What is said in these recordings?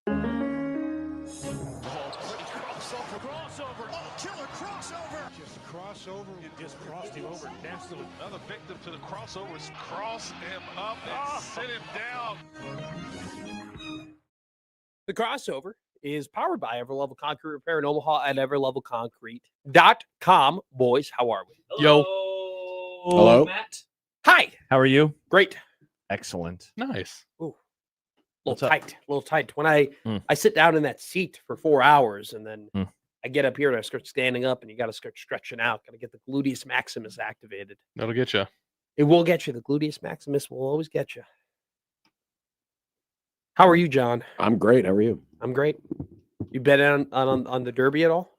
Crossover. Oh, killer crossover. Just crossover. It just crossed him over nastily. Another victim to the crossovers. Cross him up and sit him down. The crossover is powered by Everlevel Concrete Repair in Omaha at everlevelconcrete.com. Boys, how are we? Yo. Hello. Matt. Hi. How are you? Great. Excellent. Nice. Ooh. What's A up? little tight. When I sit down in that seat for 4 hours and then I get up here and I start standing up and you got to start stretching out. Got to get the gluteus maximus activated. That'll get you. It will get you. The gluteus maximus will always get you. How are you, John? I'm great. How are you? I'm great. You bet on the Derby at all?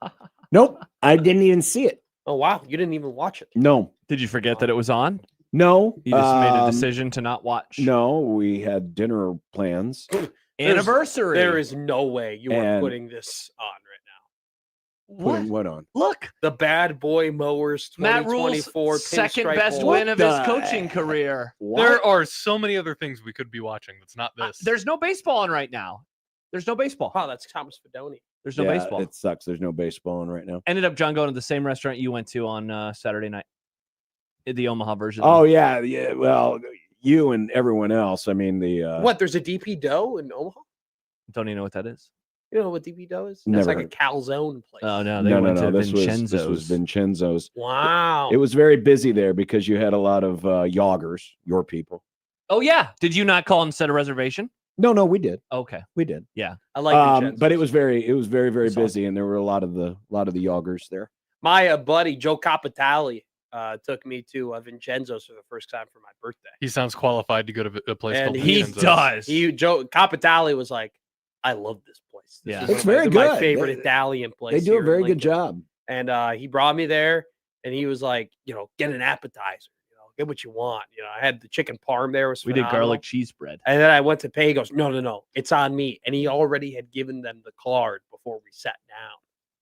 Nope. I didn't even see it. Oh, wow. You didn't even watch it. No. Did you forget that it was on? No. You just made a decision to not watch. No, we had dinner plans. Anniversary. There is no way you are And- putting this on right now. Putting what on? Look, The Bad Boy Mowers Matt 2024 Rule's second Pinstripe best Bowl. win of his the coaching career. There are so many other things we could be watching. That's not this. There's no baseball on right now. There's no baseball. Wow, that's Thomas Fedoni. There's no Yeah, baseball. It sucks. There's no baseball on right now. Ended up, John, going to the same restaurant you went to on Saturday night. The Omaha version. Oh, yeah. Yeah. Well, you and everyone else. I mean, the. What? There's a DP Dough in Omaha? Don't even know what that is. You know what DP Dough is? Never It's like heard. a calzone place. Oh, no. They No. went to This Vincenzo's. was Vincenzo's. Wow. It was very busy there because you had a lot of yoggers, your people. Oh, yeah. Did you not call and set a reservation? No, we did. Okay. We did. I like Vincenzo's. But it was very, very That's busy, and there were a lot of the yoggers there. My buddy, Joe Capitale, took me to Vincenzo's for the first time for my birthday. He sounds qualified to go to a place And called he Vincenzo's. Joe Capitale was like, I love this place. This Yeah. is It's one of very my good. favorite They- Italian place. They do here a in very good Lincoln. job. And he brought me there, and he was like, get an appetizer. Get what you want. I had the chicken parm there. It was We did phenomenal. garlic cheese bread. And then I went to pay. He goes, no, it's on me. And he already had given them the card before we sat down.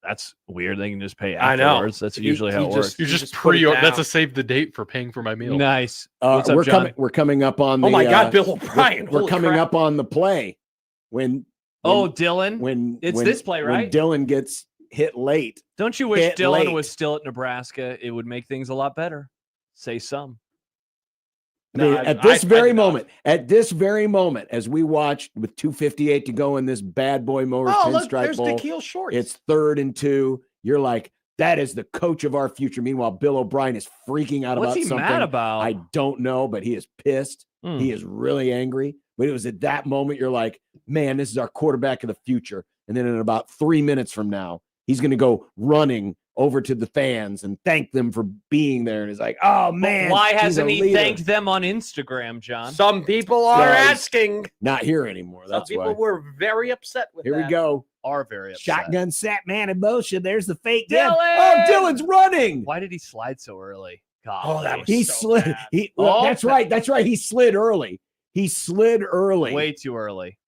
That's weird. They can just pay I know. afterwards. That's He- usually how he it just- works. You're You just put it That's down. a save the date for paying for my meal. Nice. What's up, we're John? We're coming up on the. Oh my God, Bill O'Brien. We're Holy coming crap. up on the play when. Oh, Dylan. when It's when- this play, right? When Dylan gets hit late. Don't you wish hit Dylan late. was still at Nebraska? It would make things a lot better. Say some. I mean, No, at this very did not. moment, as we watched with 2:58 to go in this bad boy Mowers Oh, look, Pinstripe there's Bowl, Nikhil Shorts. it's 3rd and 2. You're like, that is the coach of our future. Meanwhile, Bill O'Brien is freaking out What's about he something. mad about? I don't know, but he is pissed. He is really angry. But it was at that moment you're like, man, this is our quarterback of the future. And then in about 3 minutes from now, he's going to go running over to the fans and thank them for being there. And he's like, oh, man. Why he's hasn't a he leader. thanked them on Instagram, John? Some people are Yeah, he's asking. Not here anymore. Some That's people why. were very upset with Here that. we go. Are very upset. Shotgun sack man in motion. There's the fake Dylan! gun. Oh, Dylan's running. Why did he slide so early? God, Oh, that was He so slid. bad. That's right. That's right. He slid early. He slid early. way too early.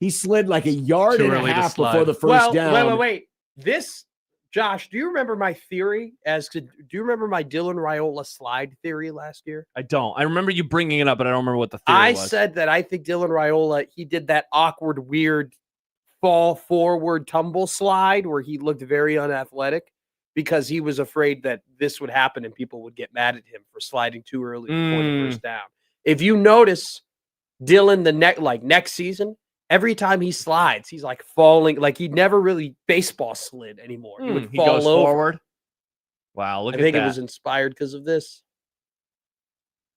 He slid like a yard Too and a early to half slide. before the first Well, down. wait. This, Josh, do you remember my theory do you remember my Dylan Raiola slide theory last year? I don't. I remember you bringing it up, but I don't remember what the theory I was. said that I think Dylan Raiola, he did that awkward, weird fall forward tumble slide where he looked very unathletic because he was afraid that this would happen and people would get mad at him for sliding too early before the first down. If you notice Dylan next season, every time he slides, he's like falling, like he never really baseball slid anymore. He would He fall goes over. forward. Wow, look I at think that. it was inspired because of this.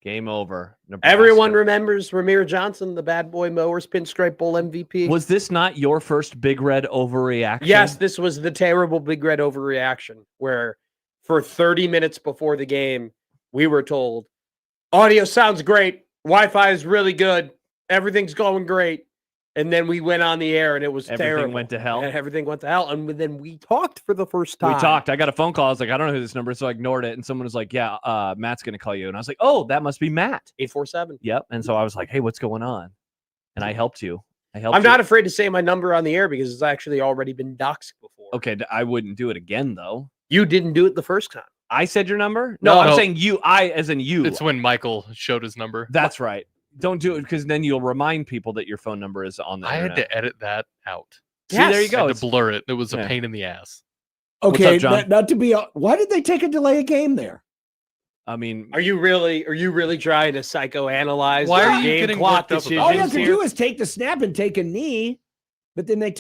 Game over. Nebraska. Everyone remembers Ramir Johnson, the Bad Boy Mowers Pinstripe Bowl MVP. Was this not your first Big Red overreaction? Yes, this was the terrible Big Red overreaction where for 30 minutes before the game, we were told, audio sounds great. Wi-Fi is really good. Everything's going great. And then we went on the air and it was Everything terrible. went to hell. And everything went to hell. And then we talked for the first time. We talked. I got a phone call. I was like, I don't know who this number is, so I ignored it. And someone was like, yeah, Matt's going to call you. And I was like, oh, that must be Matt. 847. Yep. And so I was like, hey, what's going on? And I helped you. I'm not afraid to say my number on the air because it's actually already been doxed before. Okay, I wouldn't do it again, though. You didn't do it the first time. I said your number? No, I'm no. saying you. I, as in you. It's when Michael showed his number. That's right. Don't do it because then you'll remind people that your phone number is on the I had internet. to edit that out. See, there you I go. had to blur it. It was a Yeah. pain in the ass. Okay, What's up, John? not to be. Why did they take a delay game there? I mean, Are you really trying to psychoanalyze? Why the are you game getting clock worked up about All you have decisions to here? do is take the snap and take a knee. But then they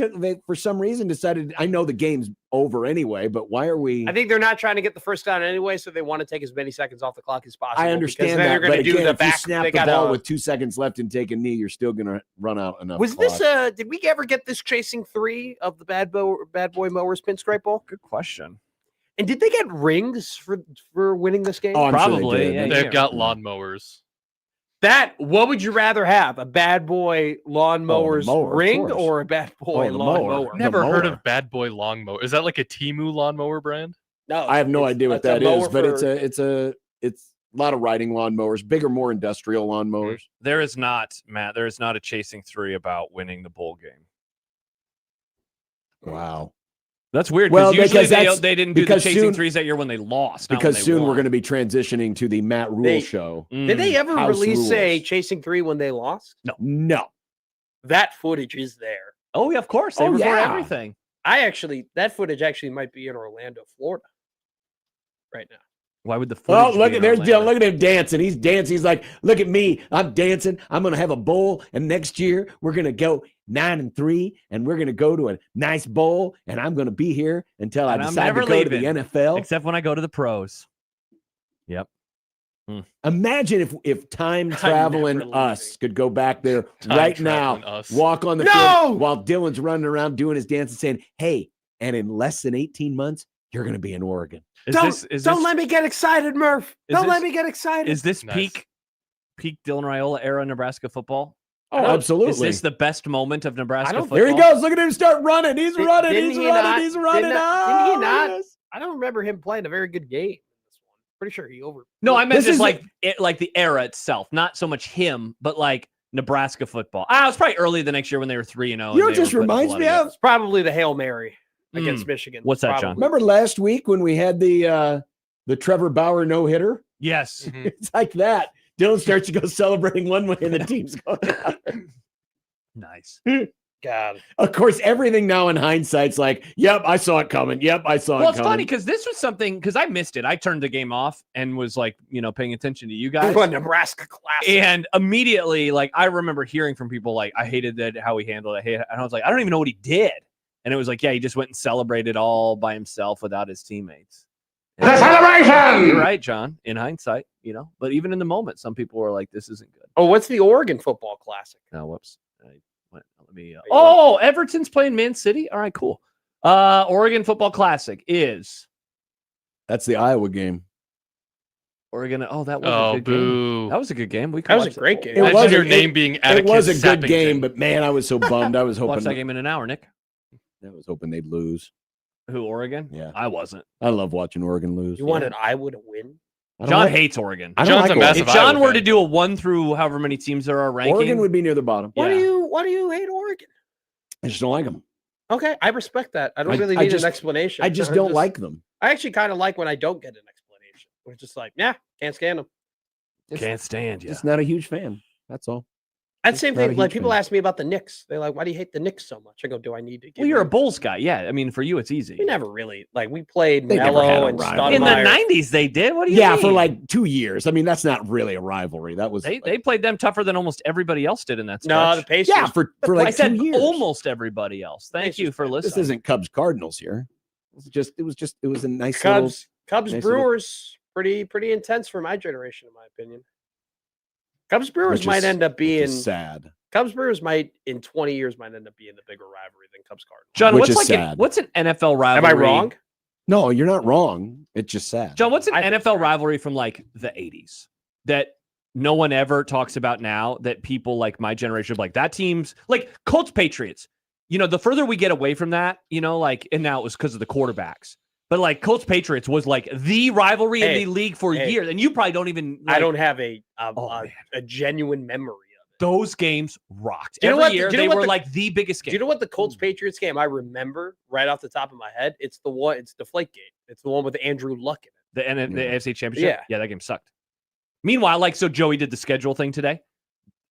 for some reason decided. I know the game's over anyway, but why are we? I think they're not trying to get the first down anyway, so they want to take as many seconds off the clock as possible. I because understand then that, they're but going to do again, the if you back. snap They the got ball with 2 seconds left and take a knee, you're still going to run out enough. Was clock. this did we ever get this chasing 3 of the bad boy mowers pinstripe bowl? good question. And did they get rings for winning this game? Oh, I'm Probably, sure they did. yeah, They've yeah. got lawnmowers. What would you rather have? A bad boy lawn mowers mower, of ring course. or a bad boy the lawn mower. mower? Never heard mower. of Bad Boy Lawnmower. Is that like a Timu lawnmower brand? No, I have no idea what that is, but for, it's a lot of riding lawnmowers, bigger, more industrial lawnmowers. There is not, Matt. There is not a chasing 3 about winning the bowl game. Wow. That's weird. Well, Usually because that's- they didn't do the because chasing soon- 3s that year when they lost. not Because when they soon won. we're going to be transitioning to the Matt Rule They- show. Did they ever House release a rules. chasing 3 when they lost? No. That footage is there. Oh, yeah, of course. They Oh, record yeah. everything. That footage actually might be in Orlando, Florida, right now. Why would the Well, footage look be at in there's Orlando? Dylan. Look at him dancing. He's dancing. He's like, look at me. I'm dancing. I'm gonna have a bowl, and next year we're gonna go 9-3, and we're gonna go to a nice bowl, and I'm gonna be here until I And I'm decide to never go to the leaving, NFL. Except when I go to the pros. Yep. Imagine if time traveling never us leaving. could go back there Time right now, traveling us. walk on the No! field while Dylan's running around doing his dance and saying, "Hey, and in less than 18 months, you're gonna be in Oregon." Don't let me get excited, Murph. Is Don't let this- me get excited. Is this Nice. peak Dylan Raiola era Nebraska football? Oh, don't- absolutely. Is this the best moment of Nebraska don't- football? There he goes. Look at him start running. He's Did- running. didn't He's he running. not- He's running. didn't he Oh, not- yes. I don't remember him playing a very good game in this one. Pretty sure he over. No, I meant This just is like the era itself, not so much him, but like Nebraska football. It was probably early the next year when they were 3-0. You know what just reminds me of? It's probably the Hail Mary against Michigan. What's that, John? Probably. Remember last week when we had the Trevor Bauer no hitter? Yes. Mhm. It's like that. Dylan starts to go celebrating one way, and the team's going the other. Nice. God. Of course, everything now in hindsight's like, "Yep, I saw it coming. Yep, I saw Well, it it's coming." funny because this was something because I missed it. I turned the game off and was like, paying attention to you guys. What a Nebraska classic. And immediately, like, I remember hearing from people like, I hated that how he handled it. And I was like, I don't even know what he did. And it was like, yeah, he just went and celebrated all by himself without his teammates. The celebration! You're right, John. In hindsight, but even in the moment, some people were like, this isn't good. Oh, what's the Oregon football classic? No, whoops. Let me. Oh, Everton's playing Man City. All right, cool. Oregon Football Classic is That's the Iowa game. Oregon. Oh, that was Oh, a good game. boo. That was a good game. We could That was a watch great game. It Imagine was your a- name being It was a Atticus good Sappington. game, but man, I was so bummed. I was Watch hoping that game in an hour, Nick. they'd lose. Who, Oregon? Yeah. I wasn't. I love watching Oregon lose. You wanted Iowa to win? I don't John like- hates Oregon. I don't John's like a Oregon. massive If John Iowa were to fan. do a 1 through however many teams there are ranking, Oregon would be near the bottom. Why Yeah. do you hate Oregon? I just don't like them. Okay, I respect that. I don't I- really I need just- an explanation. I just don't like them. I actually kind of like when I don't get an explanation. It's just like, yeah, can't stand them. can't stand you. Just not a huge fan. That's all. That's Just the same not a thing. Like huge people fan. ask me about the Knicks. They're like, why do you hate the Knicks so much? I go, do I need to give Well, you're a you-" Bulls guy. Yeah. I mean, for you, it's easy. We never really we played They never had Melo a and rivalry. In the Stoudemire. 90s, they did. What do you Yeah, mean? for like 2 years. I mean, that's not really a rivalry. That was They played them tougher than almost everybody else did in that stretch. No, the Pacers. yeah for I like said 2 years. almost everybody else. Thank you for This listening. isn't Cubs Cardinals here. It was a nice little. Cubs nice Brewers, pretty intense for my generation, in my opinion. Cubs Brewers Which might is- end up which being is sad. Cubs Brewers might in 20 years might end up being the bigger rivalry than Cubs Cardinals. John, Which what's is like sad. what's an NFL Am rivalry? I wrong? No, you're not wrong. It's just sad. John, what's an I think NFL so. rivalry from like the 80s that no one ever talks about now that people like my generation like that team's like Colts Patriots. The further we get away from that, and now it was because of the quarterbacks. But like Colts Patriots was like the rivalry in Hey, the league for hey. years. And you probably don't even I like, don't have a man. genuine memory of it. those games rocked. Do you know Every what- year do you know they what were the- like the biggest Do game. you know what the Colts Patriots game I remember right off the top of my head? It's the one. It's Deflategate. It's the one with Andrew Luck in it. The AFC Championship? Yeah. Yeah, that game sucked. Meanwhile, so Joey did the schedule thing today.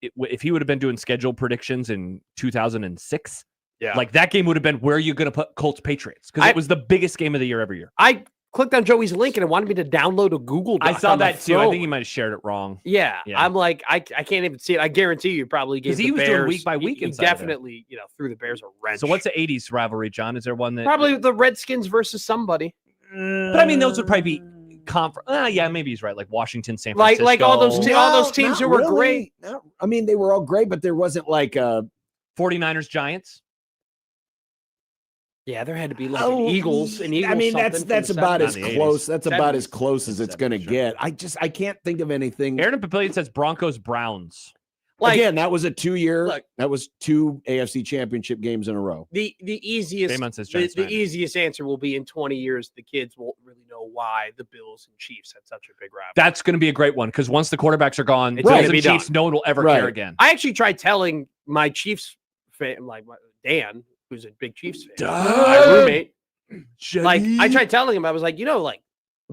if he would have been doing schedule predictions in 2006, Yeah. like that game would have been where you're going to put Colts Patriots because it was the biggest game of the year every year. I clicked on Joey's link and it wanted me to download a Google Doc. I saw on the that too. I phone. think he might have shared it wrong. Yeah. Yeah. I'm like, I can't even see it. I guarantee you probably gave the He was Bears, doing week by week He inside of there. definitely, threw the Bears a wrench. So what's the 80s rivalry, John? Is there one that probably the Redskins versus somebody? But I mean, those would probably be yeah, maybe he's right. Like Washington, San Like Francisco, all those teams not who were really. great. No, I mean, they were all great, but there wasn't like a 49ers, Giants. Yeah, there had to be like an Eagles. An Eagles. I mean, something that's from the about 70s. as Not the close. 80s. That's about as 70s. close as it's going to 70s, get. I can't think of anything. Aaron and Papillion says Broncos, Browns. Like, Again, that was a 2-year. look. That was 2 AFC Championship games in a row. the easiest Damon says the Giants. easiest answer will be in 20 years the kids won't really know why the Bills and Chiefs had such a big rivalry. That's going to be a great one because once the quarterbacks are gone, It's Bills gonna and be Chiefs, done. no one will ever Right. care again. I actually tried telling my Chiefs fan, like Dan, who's a big Chiefs fan, my roommate. Like I tried telling him, I was like, like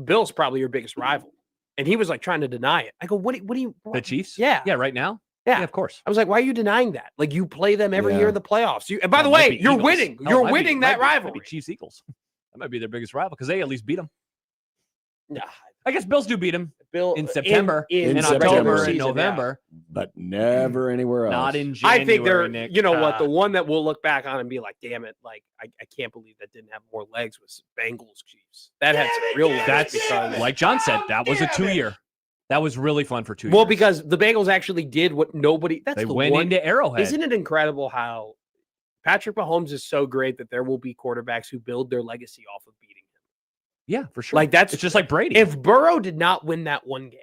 Bill's probably your biggest rival, and he was like trying to deny it. I go, what do you? The Chiefs? Yeah. Yeah, right now? Yeah. of course. I was like, why are you denying that? Like you play them every Yeah. year in the playoffs. And by the It might way, be you're Eagles. winning. No, it You're might be- winning might that be- might be rivalry. Chiefs Eagles. That might be their biggest rival because they at least beat them. Nah, I guess Bills do beat them Bill in September, in in the regular October, season, and yeah. November, But never anywhere else. not in January. I think they're, Nick. you know what, the one that we'll look back on and be like, damn it, like I can't believe that didn't have more legs was Bengals Chiefs. That had some real legs. That's because, like John said. That was a 2-year. That was really fun for 2 years. well, because the Bengals actually did what nobody. That's they the went one. into Arrowhead. Isn't it incredible how Patrick Mahomes is so great that there will be quarterbacks who build their legacy off of beating him? Yeah, for sure. Like that's it's just like Brady. If Burrow did not win that one game,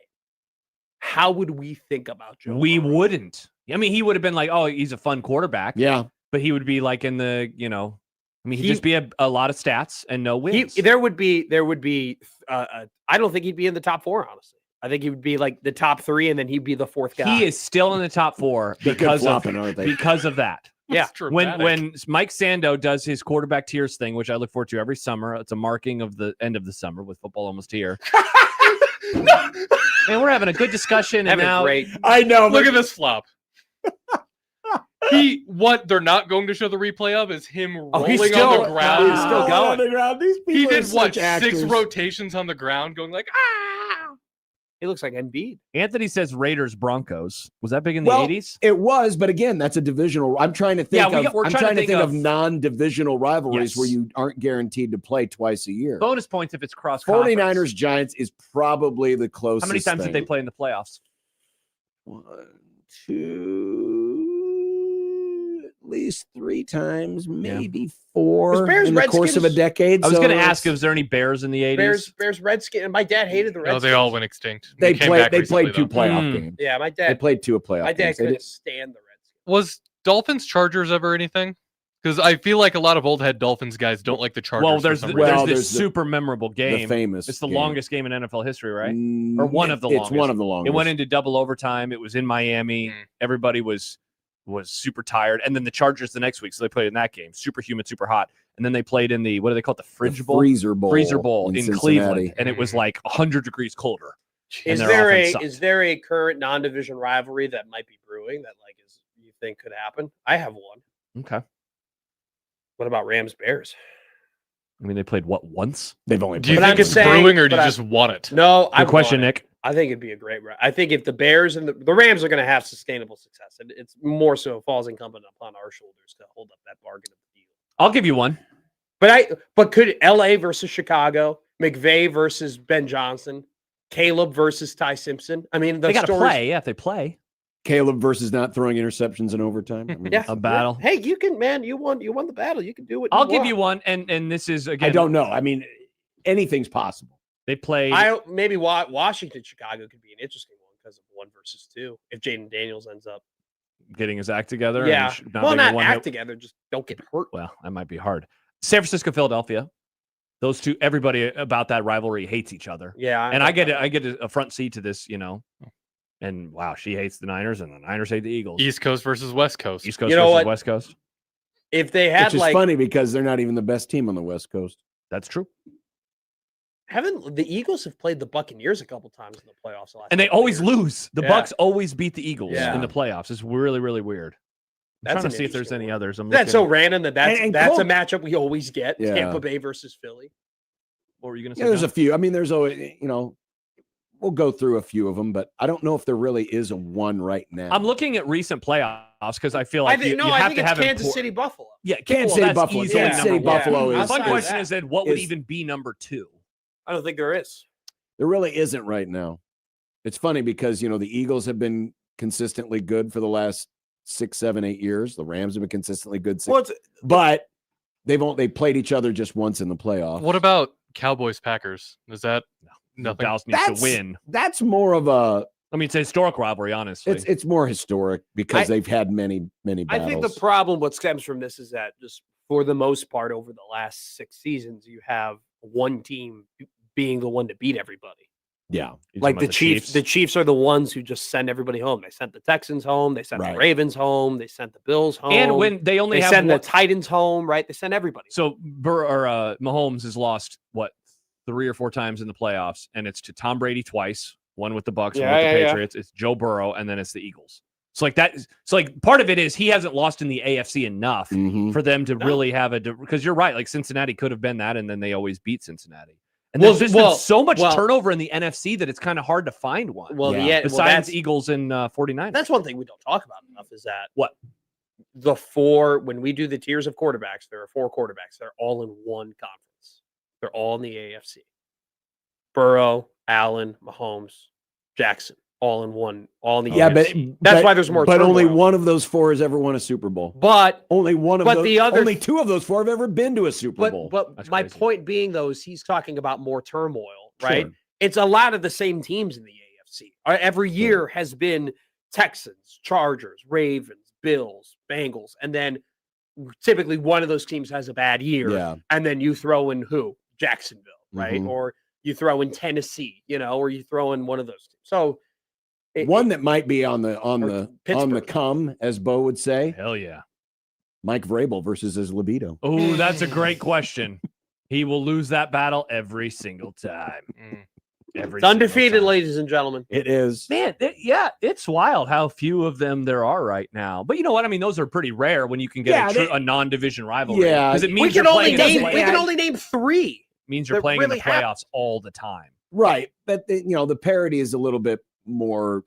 how would we think about Joe? We Burrow? wouldn't. I mean, he would have been like, oh, he's a fun quarterback. Yeah. But he would be like in the, I mean, he'd just be a lot of stats and no wins. There would be. I don't think he'd be in the top 4. Honestly, I think he would be like the top 3, and then he'd be the 4th guy. He is still in the top 4 They're good because flopping, aren't they? of that. Yeah. When Mike Sando does his quarterback tiers thing, which I look forward to every summer, it's a marking of the end of the summer with football almost here. Man, we're having a good discussion, and Having now great. I know. Look at this flop. What they're not going to show the replay of is him rolling he's on still- the ground. he's still going. on the ground. These people He are did what? such actors. 6 rotations on the ground, going like ah. He looks like Embiid. Anthony says Raiders Broncos. Was that big in the Well, 80s? It was, but again, that's a divisional. I'm trying to think. Yeah, we're I'm trying to think of of non-divisional rivalries Yes. where you aren't guaranteed to play twice a year. Bonus points if it's cross 49ers Giants is probably the closest. How many times thing. did they play in the playoffs? 1, 2, at least 3 times, maybe 4 Was Bears in the course of a Redskins? decade. I was so going to ask, it's- was there any Bears in the 80s? Bears, Redskins. And my dad hated the No, Redskins. they all went extinct. They came played. back They recently, played 2 though. playoff Mm. games. Yeah, my They dad. played 2 playoff My dad games. They couldn't did- stand the Redskins. Was Dolphins Chargers ever anything? Because I feel like a lot of old head Dolphins guys don't like the Chargers. Well, for there's some there's reason. Well, this there's the- super memorable game. the famous. It's the game. longest game in NFL history, right? Mm, Or one of the It's longest. one of the longest. It went into double overtime. It was in Miami. Mm. Everybody was super tired. And then the Chargers the next week, so they played in that game. Super humid, super hot. And then they played in the, what do they call it? The Fridge Bowl? Freezer Bowl. Freezer Bowl in Cincinnati. Cleveland. And it was like 100 degrees colder. And Is their there offense a sucked. is there a current non-division rivalry that might be brewing that like is you think could happen? I have one. Okay. What about Rams Bears? I mean, they played what, once? They've only. Do you But think I'm it's saying- brewing or do but you I- just want it? No, I Good question, want it. Nick. I think it'd be a great. I think if the Bears and the Rams are going to have sustainable success, it's more so falls incumbent upon our shoulders to hold up that bargain of the deal. I'll give you one. But could LA versus Chicago, McVay versus Ben Johnson, Caleb versus Ty Simpson? I mean, the They got to stories- play. Yeah, if they play. Caleb versus not throwing interceptions in overtime. I mean, Yeah, A battle. Hey, you can, man. You won the battle. You can do what. I'll give want. you one. And this is, again, I don't know. I mean, anything's possible. they played. Maybe Washington Chicago could be an interesting one because of 1 versus 2. If Jaden Daniels ends up, getting his act together. and yeah, not well, being a not one-hit- act together, just don't get hurt. Well, that might be hard. San Francisco, Philadelphia. Those two, everybody about that rivalry hates each other. Yeah, And I get a front seat to this, And wow, she hates the Niners, and the Niners hate the Eagles. East Coast versus West Coast. East Coast You know versus what? West Coast. If they had Which is like funny because they're not even the best team on the West Coast. That's true. Haven't the Eagles have played the Buccaneers a couple times in the playoffs? And they always lose. The Yeah. Bucks always beat the Eagles Yeah. in the playoffs. It's really, really weird. I'm That's trying an to see if there's interesting any one. others. I'm That's so looking. random that's And that's a Colts- matchup we always get. Yeah. Tampa Bay versus Philly. What were you going to say? Yeah, there's John? a few. I mean, there's always, we'll go through a few of them, but I don't know if there really is a one right now. I'm looking at recent playoffs because I feel like you I have think to it's have Kansas import- City Buffalo. Yeah, Kansas well, City, that's Buffalo. easily Kansas City, number one. Buffalo The is. fun outside of question that is then what would is- even be number 2? I don't think there is. There really isn't right now. It's funny because, the Eagles have been consistently good for the last 6, 7, 8 years. The Rams have been consistently good. But they played each other just once in the playoffs. What about Cowboys Packers? Is that nothing? Dallas needs to win. That's more of a. I mean, it's a historic rivalry, honestly. It's more historic because they've had many I battles. think the problem, what stems from this, is that just for the most part over the last 6 seasons, you have one team being the one to beat everybody. Yeah. You're Like talking the about Chiefs. The Chiefs are the ones who just send everybody home. They sent the Texans home. They sent Right. the Ravens home. They sent the Bills home. And when they only they have send one, the Titans home, right? They send everybody. so Mahomes has lost 3 or 4 times in the playoffs, and it's to Tom Brady twice, one with the Bucks, one with the Patriots. It's Joe Burrow, and then it's the Eagles. So part of it is he hasn't lost in the AFC enough Mhm. for them to really have because you're right, like Cincinnati could have been that, and then they always beat Cincinnati. And Well, there's just well, been so much well- turnover in the NFC that it's kind of hard to find one. Well, Yeah. Besides Eagles and 49ers. that's one thing we don't talk about enough is that What? when we do the tiers of quarterbacks, there are 4 quarterbacks. They're all in one conference. They're all in the AFC. Burrow, Allen, Mahomes, Jackson, all in the Yeah, AFC. but That's why there's more But only turmoil. one of those 4 has ever won a Super Bowl. But Only one of But those. the other- only 2 of those 4 have ever been to a Super Bowl. but That's my crazy. point being though is he's talking about more turmoil, right? Sure. It's a lot of the same teams in the AFC. Every year has been Texans, Chargers, Ravens, Bills, Bengals, and then typically one of those teams has a bad year, Yeah. and then you throw in who? Jacksonville, right? Mhm. Or you throw in Tennessee, or you throw in one of those teams. So One that might be on the Pittsburgh. come, as Bo would say, Hell yeah. Mike Vrabel versus his libido. Oh, that's a great question. He will lose that battle every single time. Every it's undefeated, single time. ladies and gentlemen. It is. Man, it's wild how few of them there are right now. But you know what? I mean, those are pretty rare when you can get a non-division rivalry. Yeah. Because it We means can you're only playing in name the play- 3. means you're that playing in the really happen. playoffs all the time. Right. But the parity is a little bit more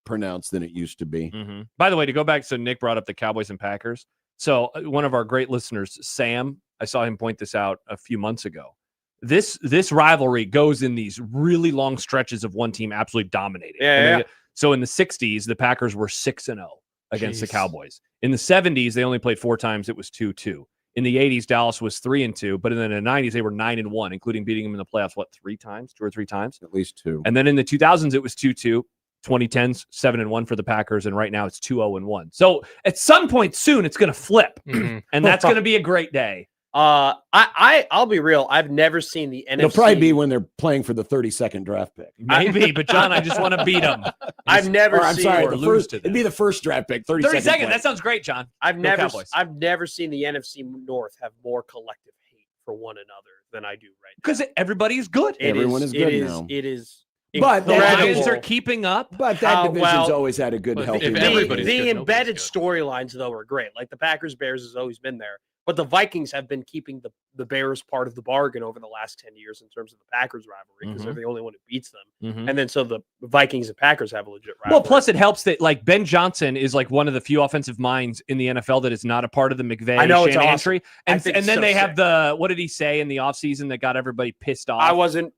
pronounced than it used to be. Mhm. By the way, to go back, so Nick brought up the Cowboys and Packers. So one of our great listeners, Sam, I saw him point this out a few months ago. This rivalry goes in these really long stretches of one team absolutely dominating. Yeah. So in the 60s, the Packers were 6-0 against the Jeez. Cowboys. In the 70s, they only played 4 times. It was 2-2. In the 80s, Dallas was 3-2, but then in the 90s, they were 9-1, including beating them in the playoffs, 2 or 3 times? At least 2. And then in the 2000s, it was 2-2. 2010s, 7-1 for the Packers, and right now it's 2-0-1. So at some point soon, it's going to flip, Mhm. and that's going to be a great day. I'll be real. I've never seen the NFC. It'll probably be when they're playing for the 32nd draft pick. Maybe, but John, I just want to beat them. I've never Or, I'm seen. sorry, or the lose first, to it'd them. be the first draft pick. 30 seconds. play. That sounds great, John. I've Go never. Cowboys. I've never seen the NFC North have more collective hate for one another than I do right now. Because everybody's good. Everyone is good now. It is. But The that Lions incredible. are keeping up. But that How division's well- always had a good, But healthy. if run. everybody's the good, nobody's embedded good. storylines though are great. Like the Packers Bears has always been there, but the Vikings have been keeping the Bears part of the bargain over the last 10 years in terms of the Packers rivalry because they're the only one who beats them. Mhm. And then so the Vikings and Packers have a legit rivalry. Well, plus it helps that like Ben Johnson is like one of the few offensive minds in the NFL that is not a part of the McVay I know, it's Shanahan awesome. tree. I And think and then it's they so have sick. the what did he say in the offseason that got everybody pissed off? I wasn't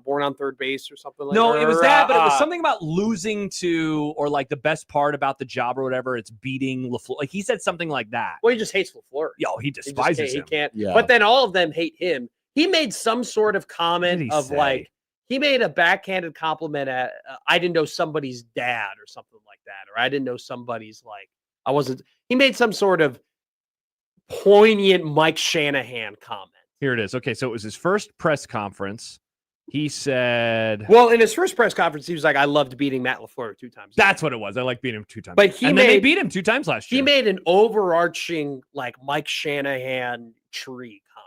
born on third base or something like No, that. it was or, that, but it was something about losing to, or like the best part about the job or whatever. It's beating LaFleur. Like he said something like that. Well, he just hates LaFleur. Yo, he He just despises he him. can't. Yeah. But then all of them hate him. He made some sort of What did comment he of say? like he made a backhanded compliment at I didn't know somebody's dad or something like that, or I didn't know somebody's like I wasn't. He made some sort of poignant Mike Shanahan comment. Here it is. Okay, so it was his first press conference. He said, Well, in his first press conference, he was like, "I loved beating Matt LaFleur 2 times." "That's what it was. I like beating him 2 times." But he and then they made- beat him 2 times last year. he made an overarching like Mike Shanahan tree comment.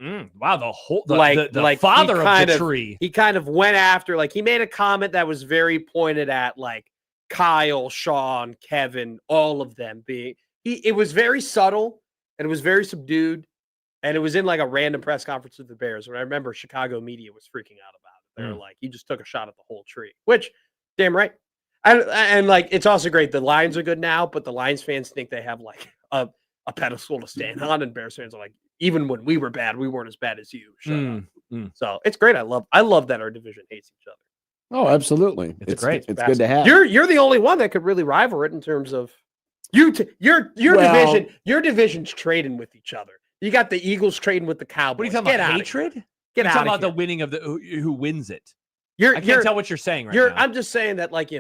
Wow, the whole Like- the like he father of kind the of- tree. He kind of went after, like, he made a comment that was very pointed at, like, Kyle, Sean, Kevin, all of them being. It was very subtle and it was very subdued, and it was in like a random press conference with the Bears. When I remember Chicago media was freaking out about it. They were like, "He just took a shot at the whole tree," which, damn right. And like, it's also great. The Lions are good now, but the Lions fans think they have like a pedestal to stand on, and Bears fans are like, even when we were bad, we weren't as bad as you. Shut up. So it's great. I love that our division hates each other. Oh, absolutely. It's great. It's good to have. You're the only one that could really rival it in terms of your division. Your division's trading with each other. You got the Eagles trading with the Cowboys. What are you talking about? Outta Hatred? here. You're Get out talking of about the here. winning of the who wins it. I I can't tell what you're saying right now. I'm just saying that, like,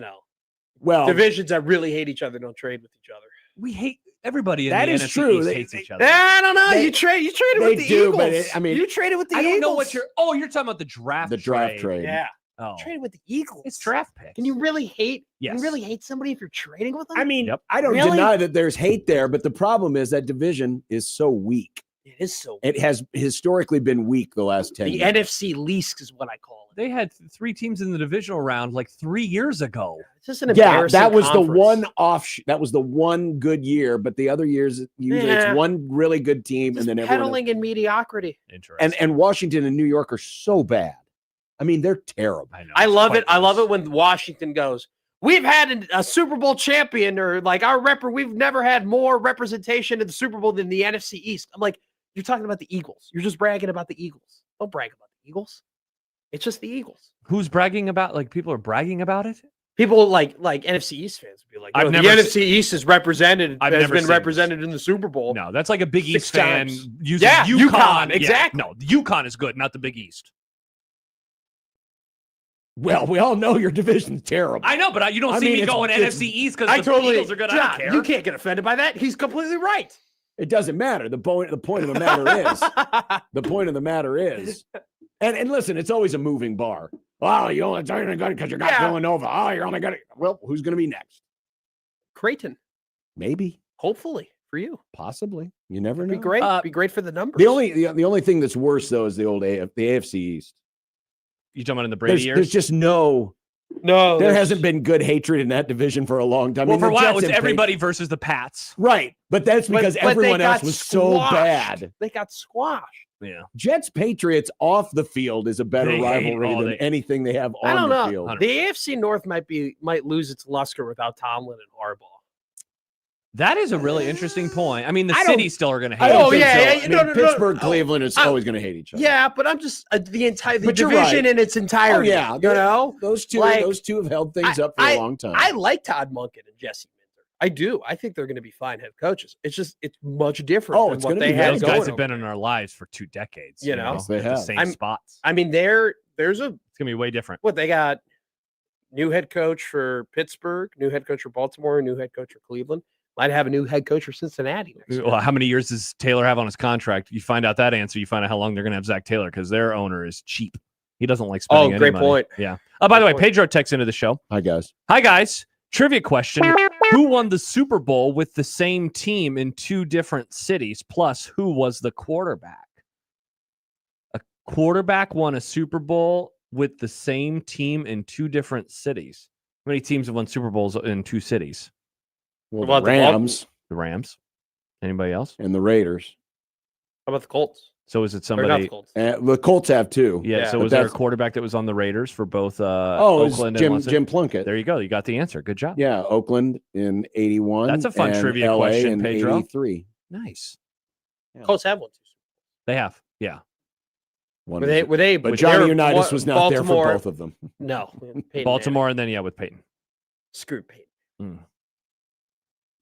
Well, divisions that really hate each other don't trade with each other. We hate everybody in That the is NFC true. East They- hates each other. I don't know. They- You traded they with the do, Eagles. but I mean, you traded with the I Eagles. don't know what you're talking about the draft the draft trade. Yeah, Oh. traded with the Eagles. It's draft picks. Can you really hate? Yes. Can you really hate somebody if you're trading with them? I mean, Yep. I don't Really? deny that there's hate there, but the problem is that division is so weak. it is so. It has historically been weak the last 10 The years. NFC least is what I call it. They had 3 teams in the divisional round like 3 years ago. It's just an Yeah, embarrassing that was conference. the one that was the one good year, but the other years usually Yeah. it's one really good team Just and then everyone peddling in mediocrity. Interesting. and Washington and New York are so bad. I mean, they're terrible. I know. I it's love quite it. I love worse. it when Washington goes, "We've had a Super Bowl champion," or like we've never had more representation in the Super Bowl than the NFC East. I'm like, you're talking about the Eagles. You're just bragging about the Eagles. Don't brag about the Eagles. It's just the Eagles. Who's bragging about? Like people are bragging about it. People like NFC East fans would be like, I've "No, the never NFC East is represented. I've has never been seen represented in the Super Bowl." No, that's like a Big 6 East fan times. using Yeah, UConn. UConn, Yeah, exactly. no, the UConn is good, not the Big East. Well, we all know your division's terrible. I know, but you don't I see me me it's- going it's- NFC East because the Eagles are good. I John, don't care. You can't get offended by that. He's completely right. It doesn't matter. The point of the matter is the point of the matter is, and listen, it's always a moving bar. Oh, you only good because you got Yeah. Villanova. Oh, you're only good. Well, who's going to be next? Creighton, Maybe, hopefully for you, possibly. You never know. be great. Be great for the numbers. The only thing that's worse though is the AFC East. You talking about in the Brady years? There's just no. no, There hasn't been good hatred in that division for a long time. I well, mean, for a the while it Jets was and everybody versus the Pats. right, but that's because But they everyone else got was so squashed. bad. They got squashed. Yeah, Jets Patriots off the field is a better They hate rivalry all than they- anything they have I on don't the know. field. Hundred- The AFC North might lose its luster without Tomlin and Harbaugh. that is a really interesting point. I mean, the I don't- cities still are going to I hate. don't Oh, think yeah, so. yeah, I mean, no, no, no. Pittsburgh, Cleveland is always going to hate each other. Yeah, but I'm just the But you're division right. in its entirety. Oh, yeah. you know, Those two Like, have held things up for a long time. I like Todd Monken and Jesse Minter. I do. I think they're going to be fine head coaches. It's much different. Oh, than it's what gonna they be had Those going guys have over been in there. our lives for 2 decades. You know? Yes, they at the have. same I'm- spots. I mean, there's a It's going to be way different. what they got. New head coach for Pittsburgh, new head coach for Baltimore, new head coach for Cleveland. Might have a new head coach for Cincinnati next year. Well, how many years does Taylor have on his contract? You find out that answer, you find out how long they're going to have Zach Taylor because their owner is cheap. He doesn't like spending any great money. point. Yeah. Oh, by the way, Great point. Pedro texts into the show. Hi, guys. Hi, guys. Trivia question. Who won the Super Bowl with the same team in 2 different cities? Plus, who was the quarterback? A quarterback won a Super Bowl with the same team in 2 different cities. How many teams have won Super Bowls in 2 cities? Well, What about the the Rams The Rams. Anybody else? and the Raiders. How about the Colts? So is it Or not the somebody? Colts. The Colts have two. Yeah. Yeah, So but was there a that's- quarterback that was on the Raiders for both Oh, it was Oakland Jim and Jim Plunkett. There you go. You got the answer. Good job. Yeah, Oakland in 81. That's a fun and trivia LA question, in Pedro. 83. Nice. Colts have one too. They have. Yeah. One Were was- they? Were they? but were Johnny they- Unitas what- was not Baltimore, there for both of them. No, Peyton Manning. Baltimore and then with Peyton. Screw Peyton.